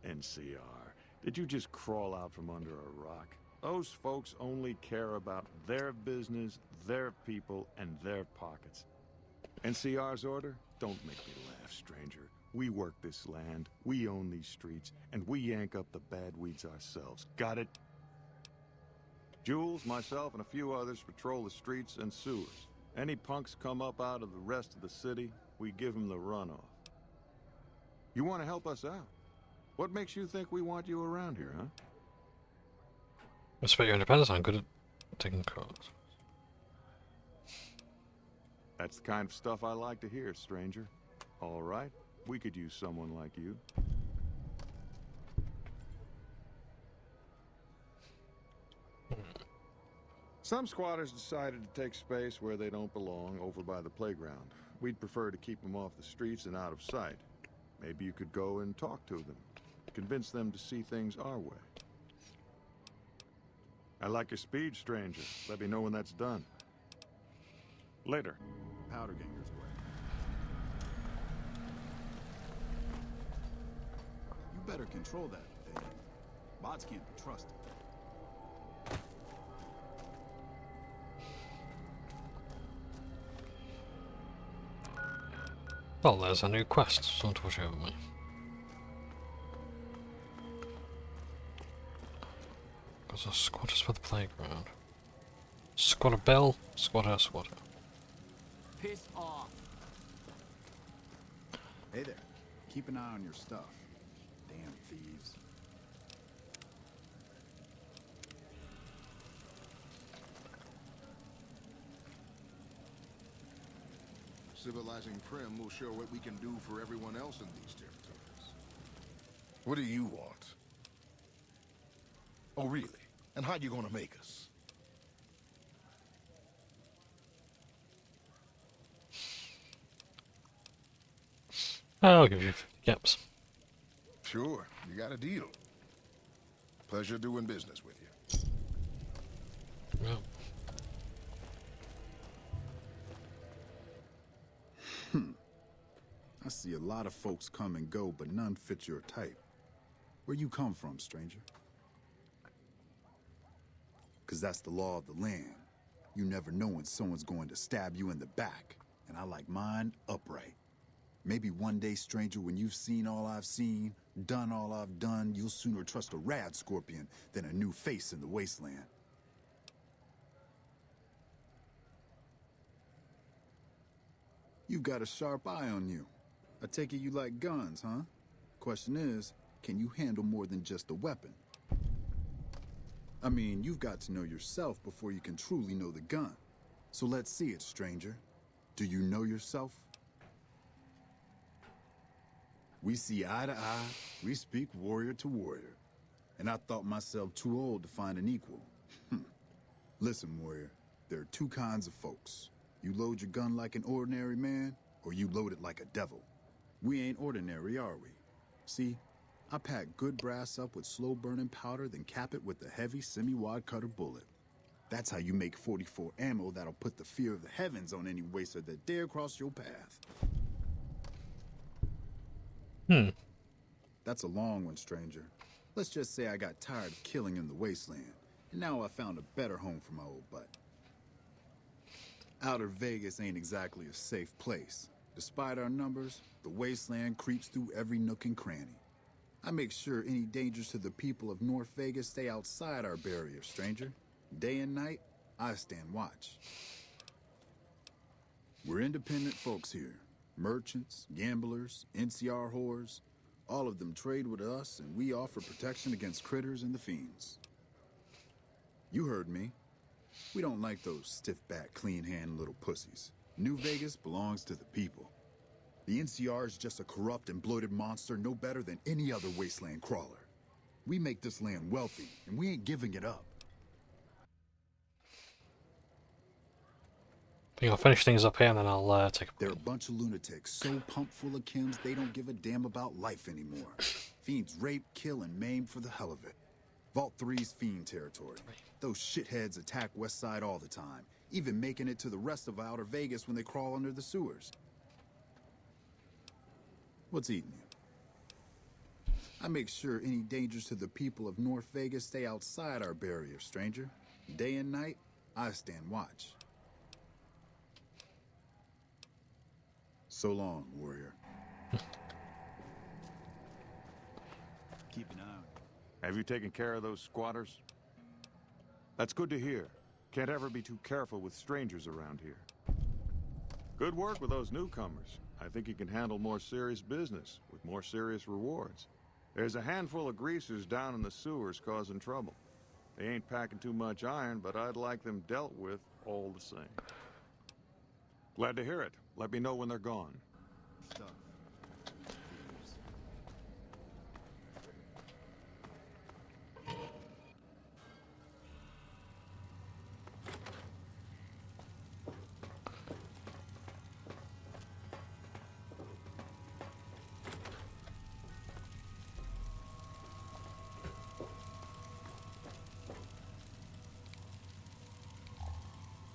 NCR, did you just crawl out from under a rock? Those folks only care about their business, their people, and their pockets. NCR's order? Don't make me laugh, stranger. We work this land, we own these streets, and we yank up the bad weeds ourselves. Got it? Jules, myself, and a few others patrol the streets and sewers. Any punks come up out of the rest of the city, we give them the runoff. You want to help us out? What makes you think we want you around here, huh? Respect your independence, I'm good at taking calls. That's the kind of stuff I like to hear, stranger. All right, we could use someone like you. Some squatters decided to take space where they don't belong, over by the playground. We'd prefer to keep them off the streets and out of sight. Maybe you could go and talk to them. Convince them to see things our way. I like your speed, stranger. Let me know when that's done. Later. Powder Ganger's way. You better control that thing. Bots can't be trusted. Well, there's a new quest. Don't watch over me. There's a squatters for the playground. Squatter Bill, squatter. Piss off. Hey there. Keep an eye on your stuff. Damn thieves. Civilizing Prim will show what we can do for everyone else in these territories. What do you want? Oh, really? And how you gonna make us? I'll give you 50 caps. Sure, you got a deal. Pleasure doing business with you. Well. I see a lot of folks come and go, but none fit your type. Where you come from, stranger? 'Cause that's the law of the land. You never know when someone's going to stab you in the back, and I like mine upright. Maybe one day, stranger, when you've seen all I've seen, done all I've done, you'll sooner trust a rad scorpion than a new face in the wasteland. You got a sharp eye on you. I take it you like guns, huh? Question is, can you handle more than just a weapon? I mean, you've got to know yourself before you can truly know the gun. So let's see it, stranger. Do you know yourself? We see eye to eye, we speak warrior to warrior. And I thought myself too old to find an equal. Listen, warrior, there are two kinds of folks. You load your gun like an ordinary man, or you load it like a devil. We ain't ordinary, are we? See, I pack good brass up with slow-burning powder, then cap it with a heavy semi-wide cutter bullet. That's how you make 44 ammo that'll put the fear of the heavens on any waster that dare cross your path. That's a long one, stranger. Let's just say I got tired of killing in the Wasteland, and now I found a better home for my old butt. Outer Vegas ain't exactly a safe place. Despite our numbers, the Wasteland creeps through every nook and cranny. I make sure any dangers to the people of North Vegas stay outside our barrier, stranger. Day and night, I stand watch. We're independent folks here. Merchants, gamblers, NCR whores. All of them trade with us, and we offer protection against critters and the fiends. You heard me. We don't like those stiff-backed, clean-hand little pussies. New Vegas belongs to the people. The NCR is just a corrupt and bloated monster no better than any other wasteland crawler. We make this land wealthy, and we ain't giving it up. I think I'll finish things up here and then I'll take a break. They're a bunch of lunatics so pumped full of chems they don't give a damn about life anymore. Fiends rape, kill, and maim for the hell of it. Vault 3's fiend territory. Those shitheads attack Westside all the time, even making it to the rest of Outer Vegas when they crawl under the sewers. What's eating you? I make sure any dangers to the people of North Vegas stay outside our barrier, stranger. Day and night, I stand watch. So long, warrior. Keep an eye on. Have you taken care of those squatters? That's good to hear. Can't ever be too careful with strangers around here. Good work with those newcomers. I think you can handle more serious business with more serious rewards. There's a handful of greasers down in the sewers causing trouble. They ain't packing too much iron, but I'd like them dealt with all the same. Glad to hear it. Let me know when they're gone. Stuff.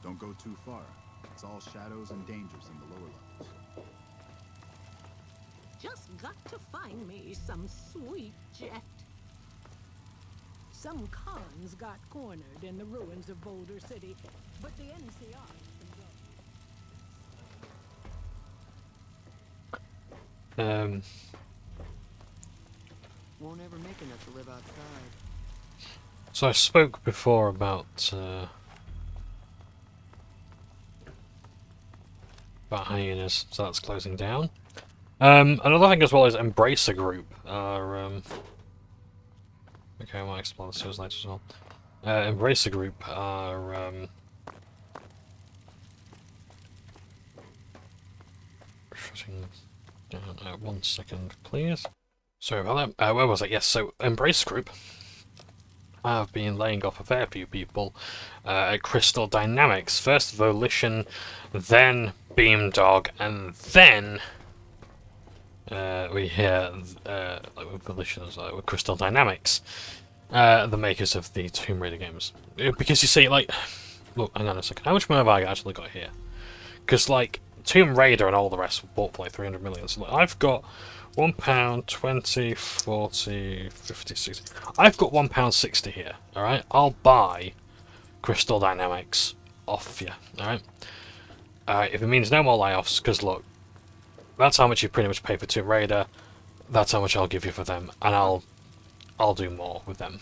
Don't go too far. It's all shadows and dangers in the lower levels. Just got to find me some sweet jet. Some cons got cornered in the ruins of Boulder City, but the NCR Won't ever make enough to live outside. So I spoke before about hyenas, so that's closing down. Another thing as well is Embracer Group are okay, I might explore the sewers later as well. Embracer Group are shutting down. 1 second, please. Sorry about that. Where was it? Yes, so Embracer Group have been laying off a fair few people at Crystal Dynamics. First Volition, then Beamdog, and then we hear with Volition as well, with Crystal Dynamics, the makers of the Tomb Raider games. Because you see, like, look, hang on a second, how much money have I actually got here? Because, like, Tomb Raider and all the rest were bought for like 300 million. So like, I've got £1, 20, 40, 50, 60. I've got £1.60 here, alright? I'll buy Crystal Dynamics off you, alright? If it means no more layoffs, because look, that's how much you pretty much pay for Tomb Raider, that's how much I'll give you for them, and I'll do more with them.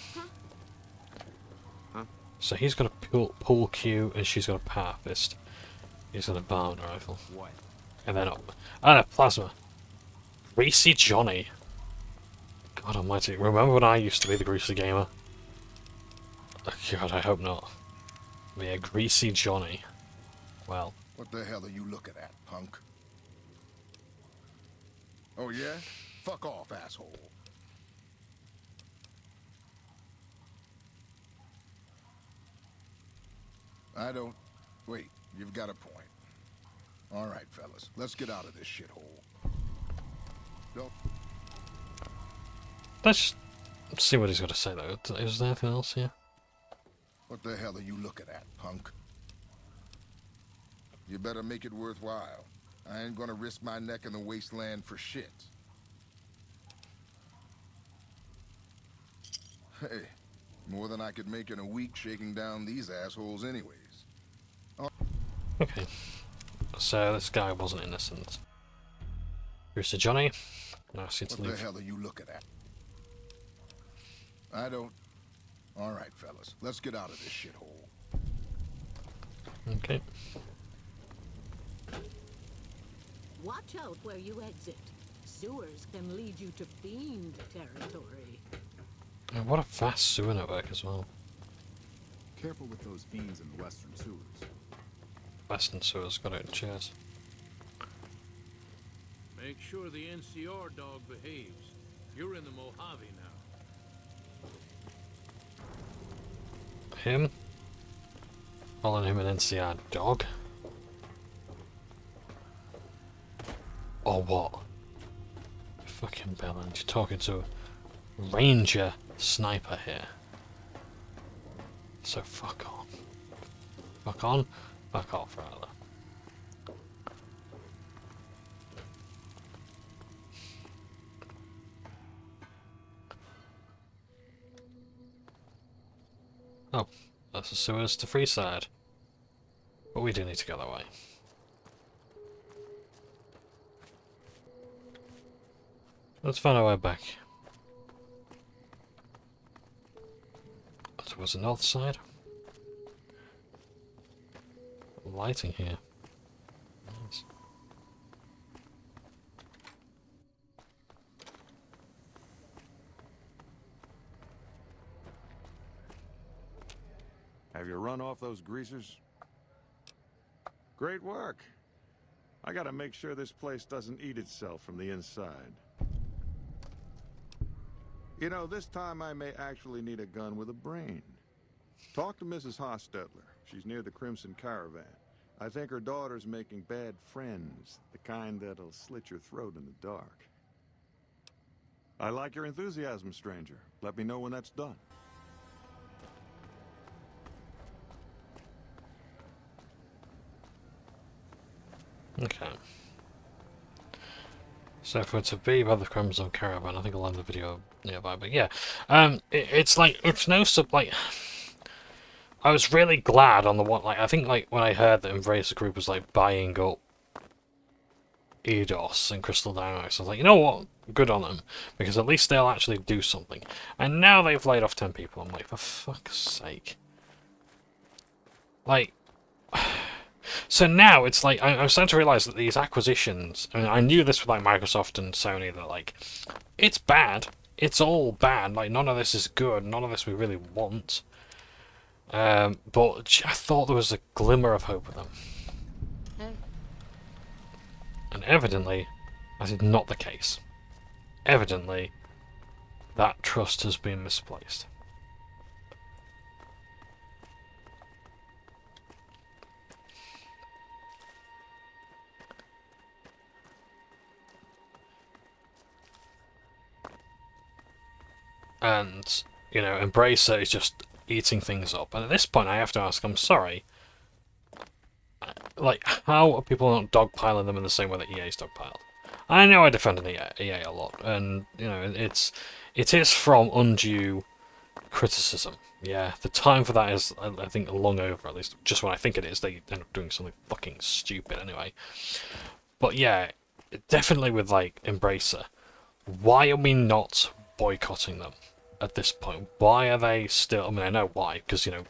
Huh? So he's got a pool cue, and she's got a power fist. He's got a barn rifle. What? And then a plasma. Greasy Johnny. God almighty. Remember when I used to be the greasy gamer? Oh, God, I hope not. Yeah, Greasy Johnny. Well. What the hell are you looking at, punk? Oh, yeah? Fuck off, asshole. I don't... Wait, you've got a point. All right, fellas, let's get out of this shithole. Don't... Let's see what he's got to say, though. Is there anything else here? What the hell are you looking at, punk? You better make it worthwhile. I ain't gonna risk my neck in the wasteland for shit. Hey, more than I could make in a week shaking down these assholes anyways. Okay. So this guy wasn't innocent. Here's to Johnny. Ask you to What the leave. hell are you looking at? I don't... Alright, fellas. Let's get out of this shithole. Okay. Watch out where you exit. Sewers can lead you to fiend territory. And what a vast sewer network as well. Careful with those fiends in the western sewers. Western sewers got it in chairs. Make sure the NCR dog behaves. You're in the Mojave now. Him? Calling him an NCR dog? Or what? Fucking Belland, you're talking to a ranger sniper here. So fuck on. Fuck on, fuck off rather. Oh, that's the sewers to Freeside. But we do need to go that way. Let's find our way back. Towards the north side. Lighting here. Nice. Have you run off those greasers? Great work. I gotta make sure this place doesn't eat itself from the inside. You know, this time I may actually need a gun with a brain. Talk to Mrs. Hostetler. She's near the Crimson Caravan. I think her daughter's making bad friends, the kind that'll slit your throat in the dark. I like your enthusiasm, stranger. Let me know when that's done. Okay. So if we're to be by the Crimson Caravan, I think I'll end the video nearby, but yeah. It's like, it's no like... I was really glad on the one, like, I think, like, when I heard that Embracer Group was, like, buying up Eidos and Crystal Dynamics, I was like, you know what? Good on them. Because at least they'll actually do something. And now they've laid off 10 people. I'm like, for fuck's sake. Like... So now it's like, I'm starting to realise that these acquisitions, I mean, I knew this with like Microsoft and Sony, that like, it's bad. It's all bad. Like, none of this is good. None of this we really want. But I thought there was a glimmer of hope with them. And evidently, that is not the case. Evidently, that trust has been misplaced. And, you know, Embracer is just eating things up. And at this point I have to ask, I'm sorry, like, how are people not dogpiling them in the same way that EA's dogpiled? I know I defend EA a lot, and, you know, it is from undue criticism. Yeah, the time for that is, I think, long over, at least just when I think it is. They end up doing something fucking stupid anyway. But yeah, definitely with, like, Embracer, why are we not boycotting them at this point? Why are they still... I mean, I know why, because, you know,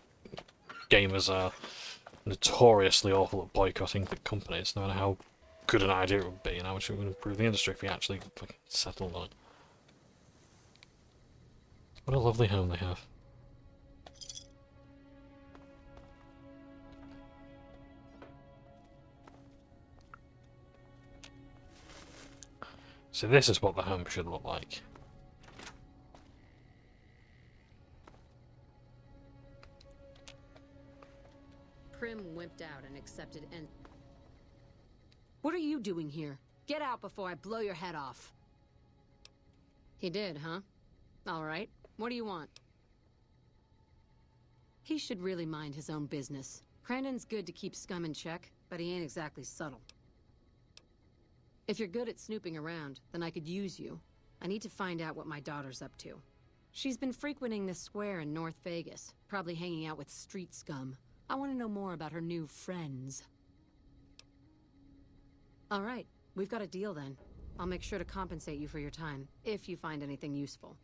gamers are notoriously awful at boycotting the companies, no matter how good an idea it would be and how much it would improve the industry if we actually fucking settled on it. What a lovely home they have. So this is what the home should look like. Prim wimped out and accepted and... What are you doing here? Get out before I blow your head off. He did, huh? Alright. What do you want? He should really mind his own business. Crandon's good to keep scum in check, but he ain't exactly subtle. If you're good at snooping around, then I could use you. I need to find out what my daughter's up to. She's been frequenting this square in North Vegas, probably hanging out with street scum. I want to know more about her new friends. All right, we've got a deal then. I'll make sure to compensate you for your time, if you find anything useful.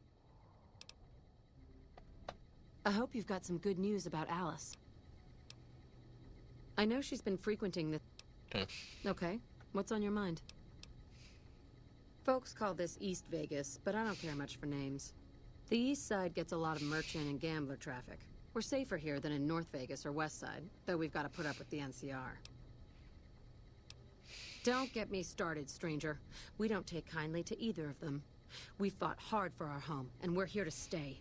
I hope you've got some good news about Alice. I know she's been frequenting the... Okay, what's on your mind? Folks call this East Vegas, but I don't care much for names. The East Side gets a lot of merchant and gambler traffic. We're safer here than in North Vegas or Westside, though we've got to put up with the NCR. Don't get me started, stranger. We don't take kindly to either of them. We fought hard for our home, and we're here to stay.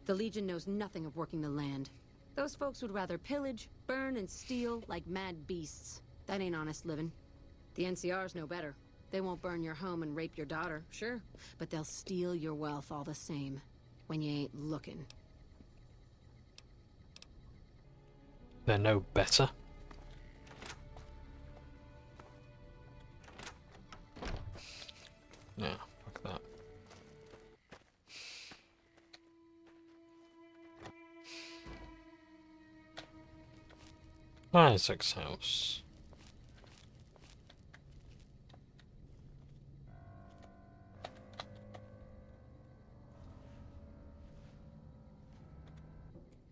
The Legion knows nothing of working the land. Those folks would rather pillage, burn, and steal like mad beasts. That ain't honest living. The NCRs know better. They won't burn your home and rape your daughter, sure, but they'll steal your wealth all the same, when you ain't looking. They're no better. No, fuck that. Isaac's house.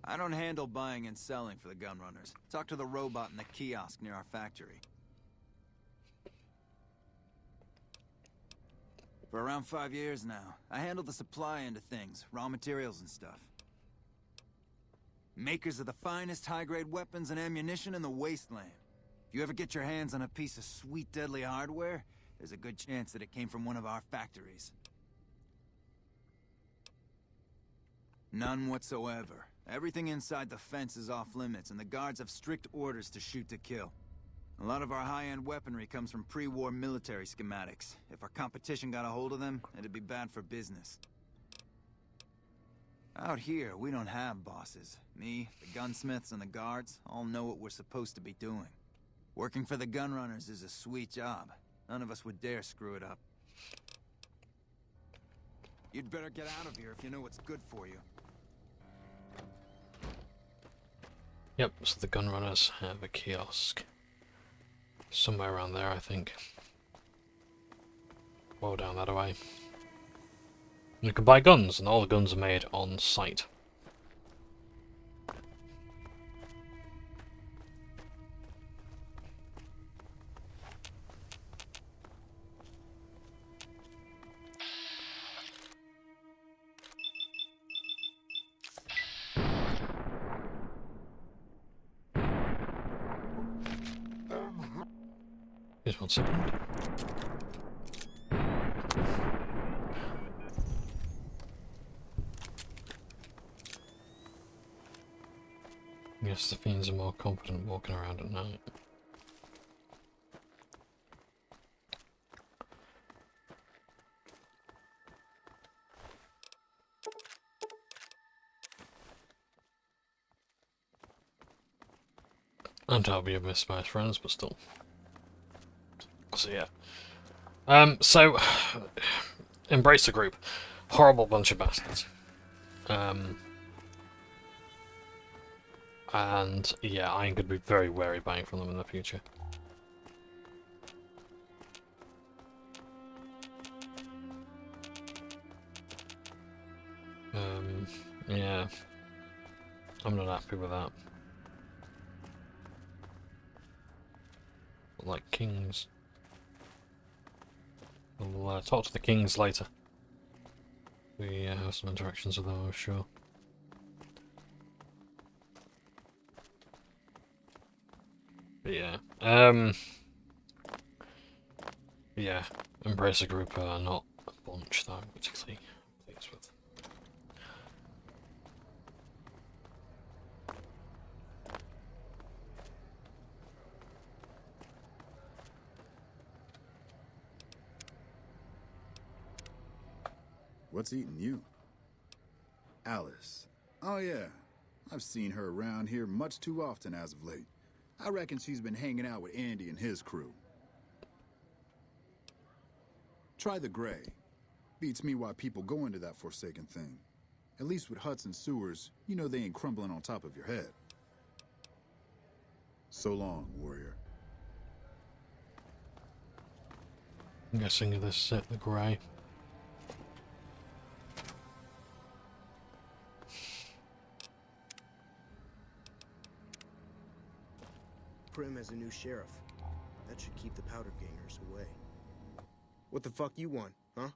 I don't handle buying and selling for the gunrunners. Talk to the robot in the kiosk near our factory. For around 5 years now, I handle the supply end of things, raw materials and stuff. Makers of the finest high-grade weapons and ammunition in the Wasteland. If you ever get your hands on a piece of sweet, deadly hardware, there's a good chance that it came from one of our factories. None whatsoever. Everything inside the fence is off limits, and the guards have strict orders to shoot to kill. A lot of our high-end weaponry comes from pre-war military schematics. If our competition got a hold of them, it'd be bad for business. Out here, we don't have bosses. Me, the gunsmiths, and the guards all know what we're supposed to be doing. Working for the gunrunners is a sweet job. None of us would dare screw it up. You'd better get out of here if you know what's good for you. Yep, so the gunrunners have a kiosk. Somewhere around there, I think. Well, down that way. You can buy guns, and all the guns are made on site. Just 1 second. Yes, the fiends are more confident walking around at night. And I'll be amidst my friends, but still. So yeah. So embrace the group. Horrible bunch of bastards. And yeah, I'm going to be very wary buying from them in the future. Yeah. I'm not happy with that. Like kings. We'll talk to the kings later. We have some interactions with them, I'm sure. But yeah. Yeah. Embrace a group are not a bunch that I'm particularly pleased with. What's eating you? Alice. Oh yeah, I've seen her around here much too often as of late. I reckon she's been hanging out with Andy and his crew. Try the gray. Beats me why people go into that forsaken thing. At least with huts and sewers, you know they ain't crumbling on top of your head. So long, warrior. I'm guessing this is it, the grey. Prim has a new sheriff. That should keep the powder gangers away. What the fuck you want, huh?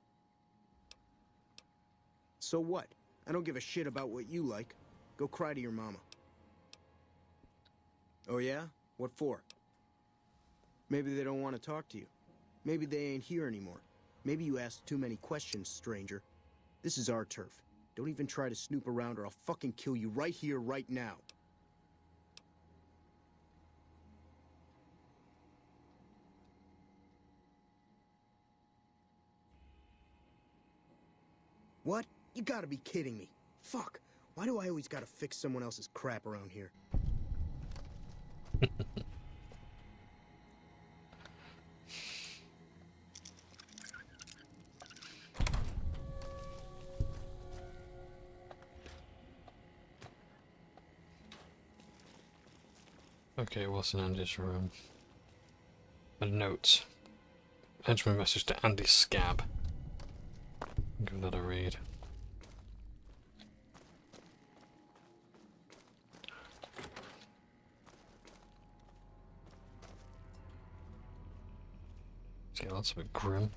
So what? I don't give a shit about what you like. Go cry to your mama. Oh yeah? What for? Maybe they don't want to talk to you. Maybe they ain't here anymore. Maybe you asked too many questions, stranger. This is our turf. Don't even try to snoop around or I'll fucking kill you right here, right now. What? You gotta be kidding me. Fuck. Why do I always gotta fix someone else's crap around here? Okay, what's in Andy's room? A note. Enter a message to Andy Scab. Give that a read. See, that's a bit grim.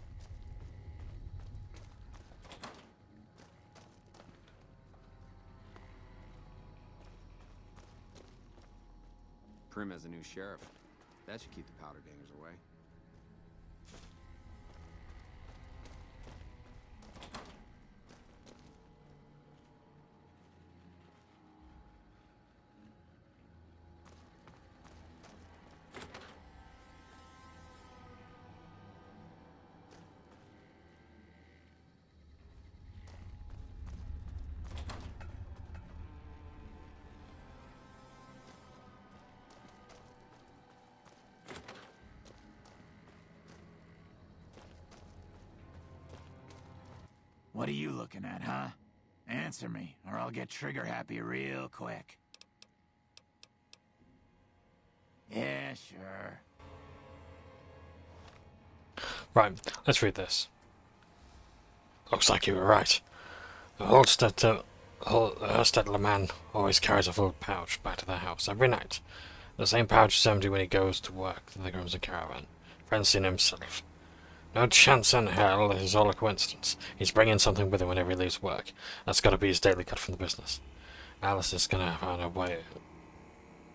Prim has a new sheriff. That should keep the powder gangers away. What are you looking at, huh? Answer me, or I'll get trigger-happy real quick. Yeah, sure. Right, let's read this. Looks like you were right. The Holstedler man always carries a full pouch back to their house every night. The same pouch is empty when he goes to work. There comes a caravan. Fencing himself. No chance in hell this is all a coincidence. He's bringing something with him whenever he leaves work. That's got to be his daily cut from the business. Alice is gonna find a way.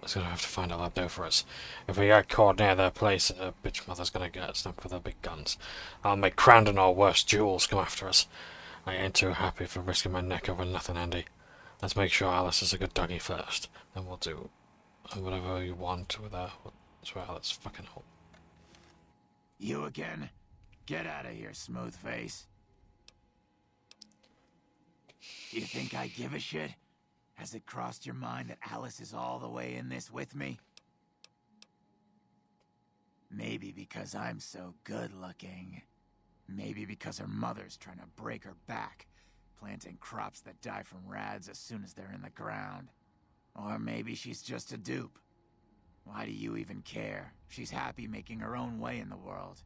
It's gonna have to find out that door for us. If we get caught near their place, a bitch mother's gonna get snapped with her big guns. I'll make Crandon or worse, Jules come after us. I ain't too happy for risking my neck over nothing, Andy. Let's make sure Alice is a good doggy first. Then we'll do whatever you want with her. That's where Alice fucking home. You again? Get out of here, smooth face. You think I give a shit? Has it crossed your mind that Alice is all the way in this with me? Maybe because I'm so good looking. Maybe because her mother's trying to break her back, planting crops that die from rads as soon as they're in the ground. Or maybe she's just a dupe. Why do you even care? She's happy making her own way in the world.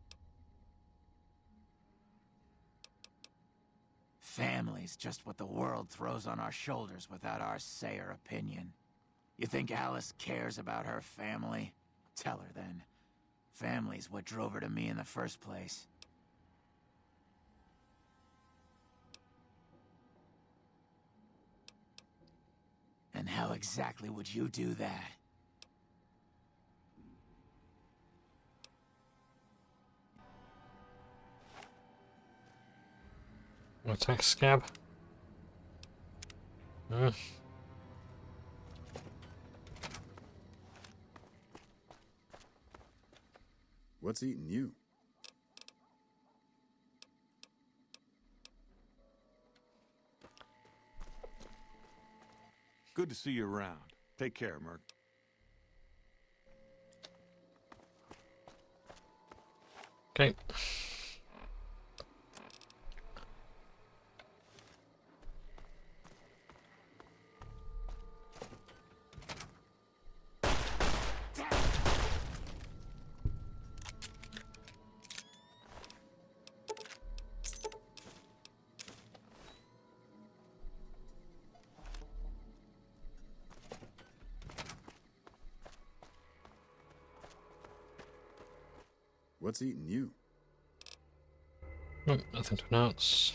Family's just what the world throws on our shoulders without our say or opinion. You think Alice cares about her family? Tell her then. Family's what drove her to me in the first place. And how exactly would you do that? Attack Scab. What's eating you? Good to see you around. Take care, Merc. Okay. What's eating you? Nope, nothing to announce.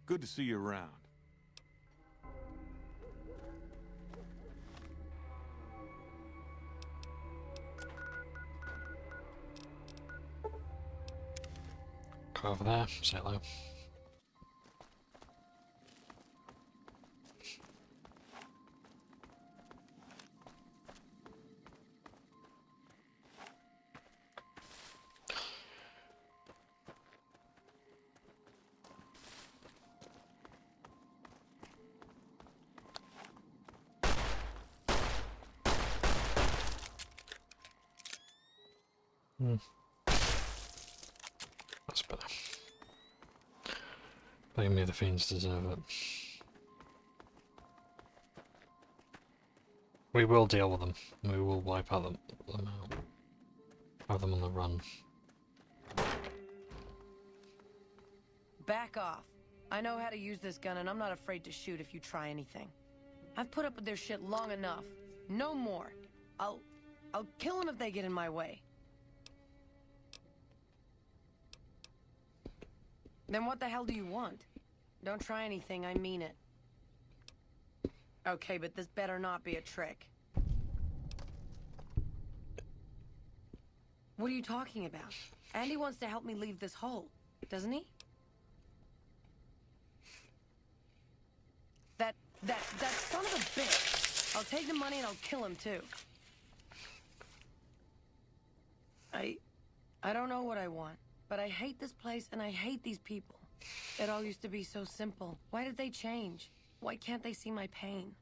Good to see you around. Go over there, say hello. That's better. Believe me, the fiends deserve it. We will deal with them. We will wipe out them out. Have them on the run. Back off. I know how to use this gun, and I'm not afraid to shoot if you try anything. I've put up with their shit long enough. No more. I'll kill them if they get in my way. Then what the hell do you want? Don't try anything, I mean it. Okay, but this better not be a trick. What are you talking about? Andy wants to help me leave this hole, doesn't he? That son of a bitch! I'll take the money and I'll kill him too. I don't know what I want, but I hate this place and I hate these people. It all used to be so simple. Why did they change? Why can't they see my pain?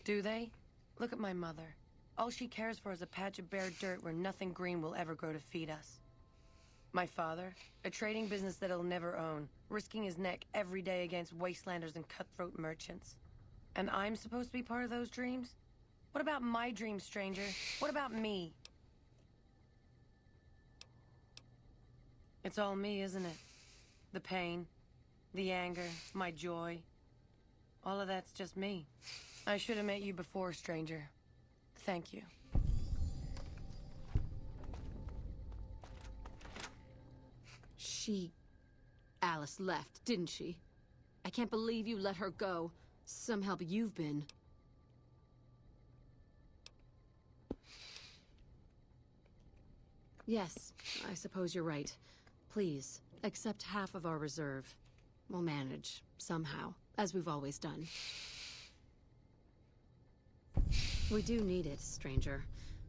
Do they? Look at my mother. All she cares for is a patch of bare dirt where nothing green will ever grow to feed us. My father, a trading business that he'll never own, risking his neck every day against wastelanders and cutthroat merchants. And I'm supposed to be part of those dreams? What about my dreams, stranger? What about me? It's all me, isn't it? The pain, the anger, my joy. All of that's just me. I should have met you before, stranger. Thank you. Alice left, didn't she? I can't believe you let her go. Some help you've been. Yes, I suppose you're right. Please, accept half of our reserve. We'll manage, somehow, as we've always done. We do need it, stranger.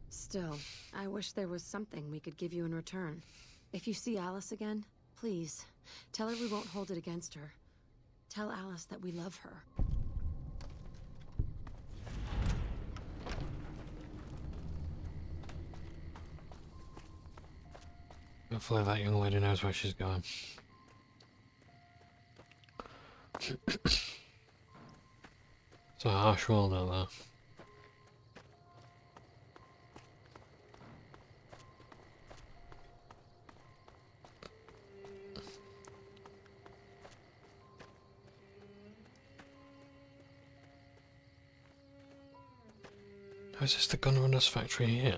Still, I wish there was something we could give you in return. If you see Alice again, please, tell her we won't hold it against her. Tell Alice that we love her. Hopefully that young lady knows where she's going. It's a harsh world out there. Oh, is this the gunrunner's factory here?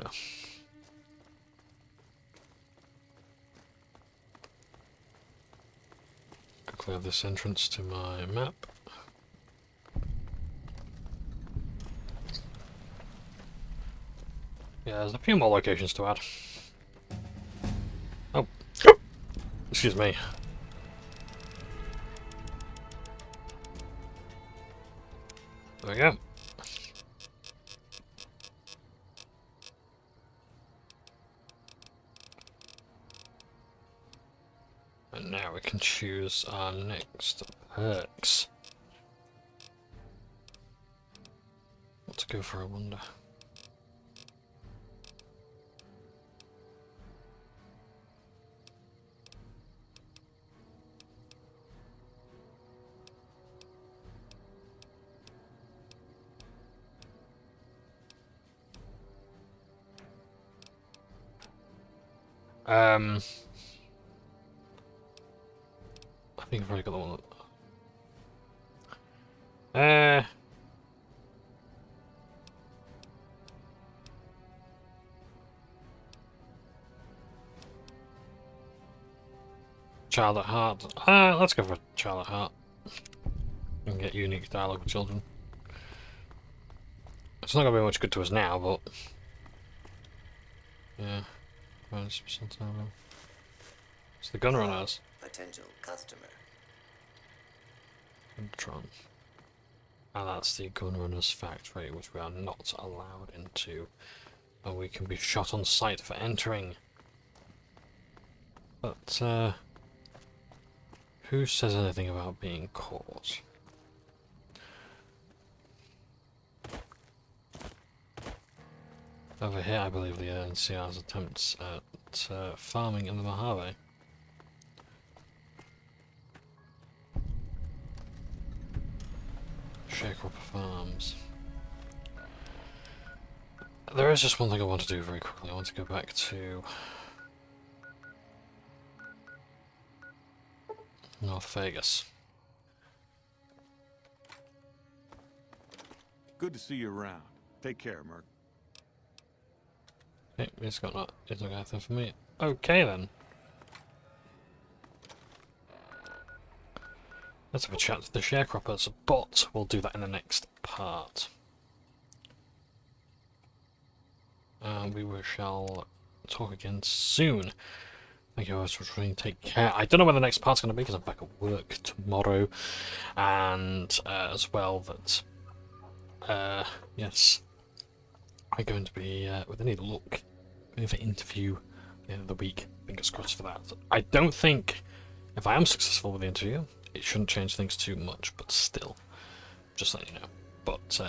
Quickly have this entrance to my map. Yeah, there's a few more locations to add. Oh, excuse me. There we go. And now we can choose our next perks. What to go for, I wonder. I think I've already got the one that... Child at heart. Let's go for child at heart. And get unique dialogue with children. It's not gonna be much good to us now, but yeah. It's the gun runners. Potential customer. Tron. And that's the gun runners factory, which we are not allowed into. And we can be shot on sight for entering. But who says anything about being caught? Over here, I believe the NCR's attempts at farming in the Mojave. Sharecropper Farms. There is just one thing I want to do very quickly. I want to go back to North Vegas. Good to see you around. Take care, Merc. Okay, he's got anything for me. Okay then. Let's have a chat to the sharecroppers, but we'll do that in the next part. We shall talk again soon. Thank you guys for watching. Take care. I don't know when the next part's going to be because I'm back at work tomorrow, and as well that yes, I'm going to be with any luck going for interview at the end of the week. Fingers crossed for that. I don't think if I am successful with the interview, it shouldn't change things too much, but still, just letting you know. But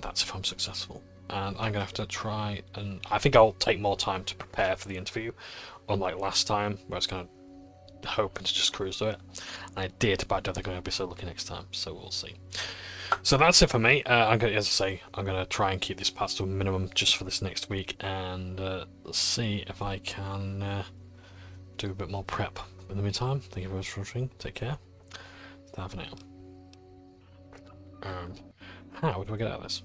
that's if I'm successful. And I'm going to have to try, and I think I'll take more time to prepare for the interview, unlike last time, where I was kind of hoping to just cruise to it. And I did, but I don't think I'm going to be so lucky next time, so we'll see. So that's it for me. I'm going to, as I say, I'm going to try and keep these parts to a minimum just for this next week, and see if I can do a bit more prep. In the meantime, thank you very much for watching. Take care. Bye for now. And how do I get out of this?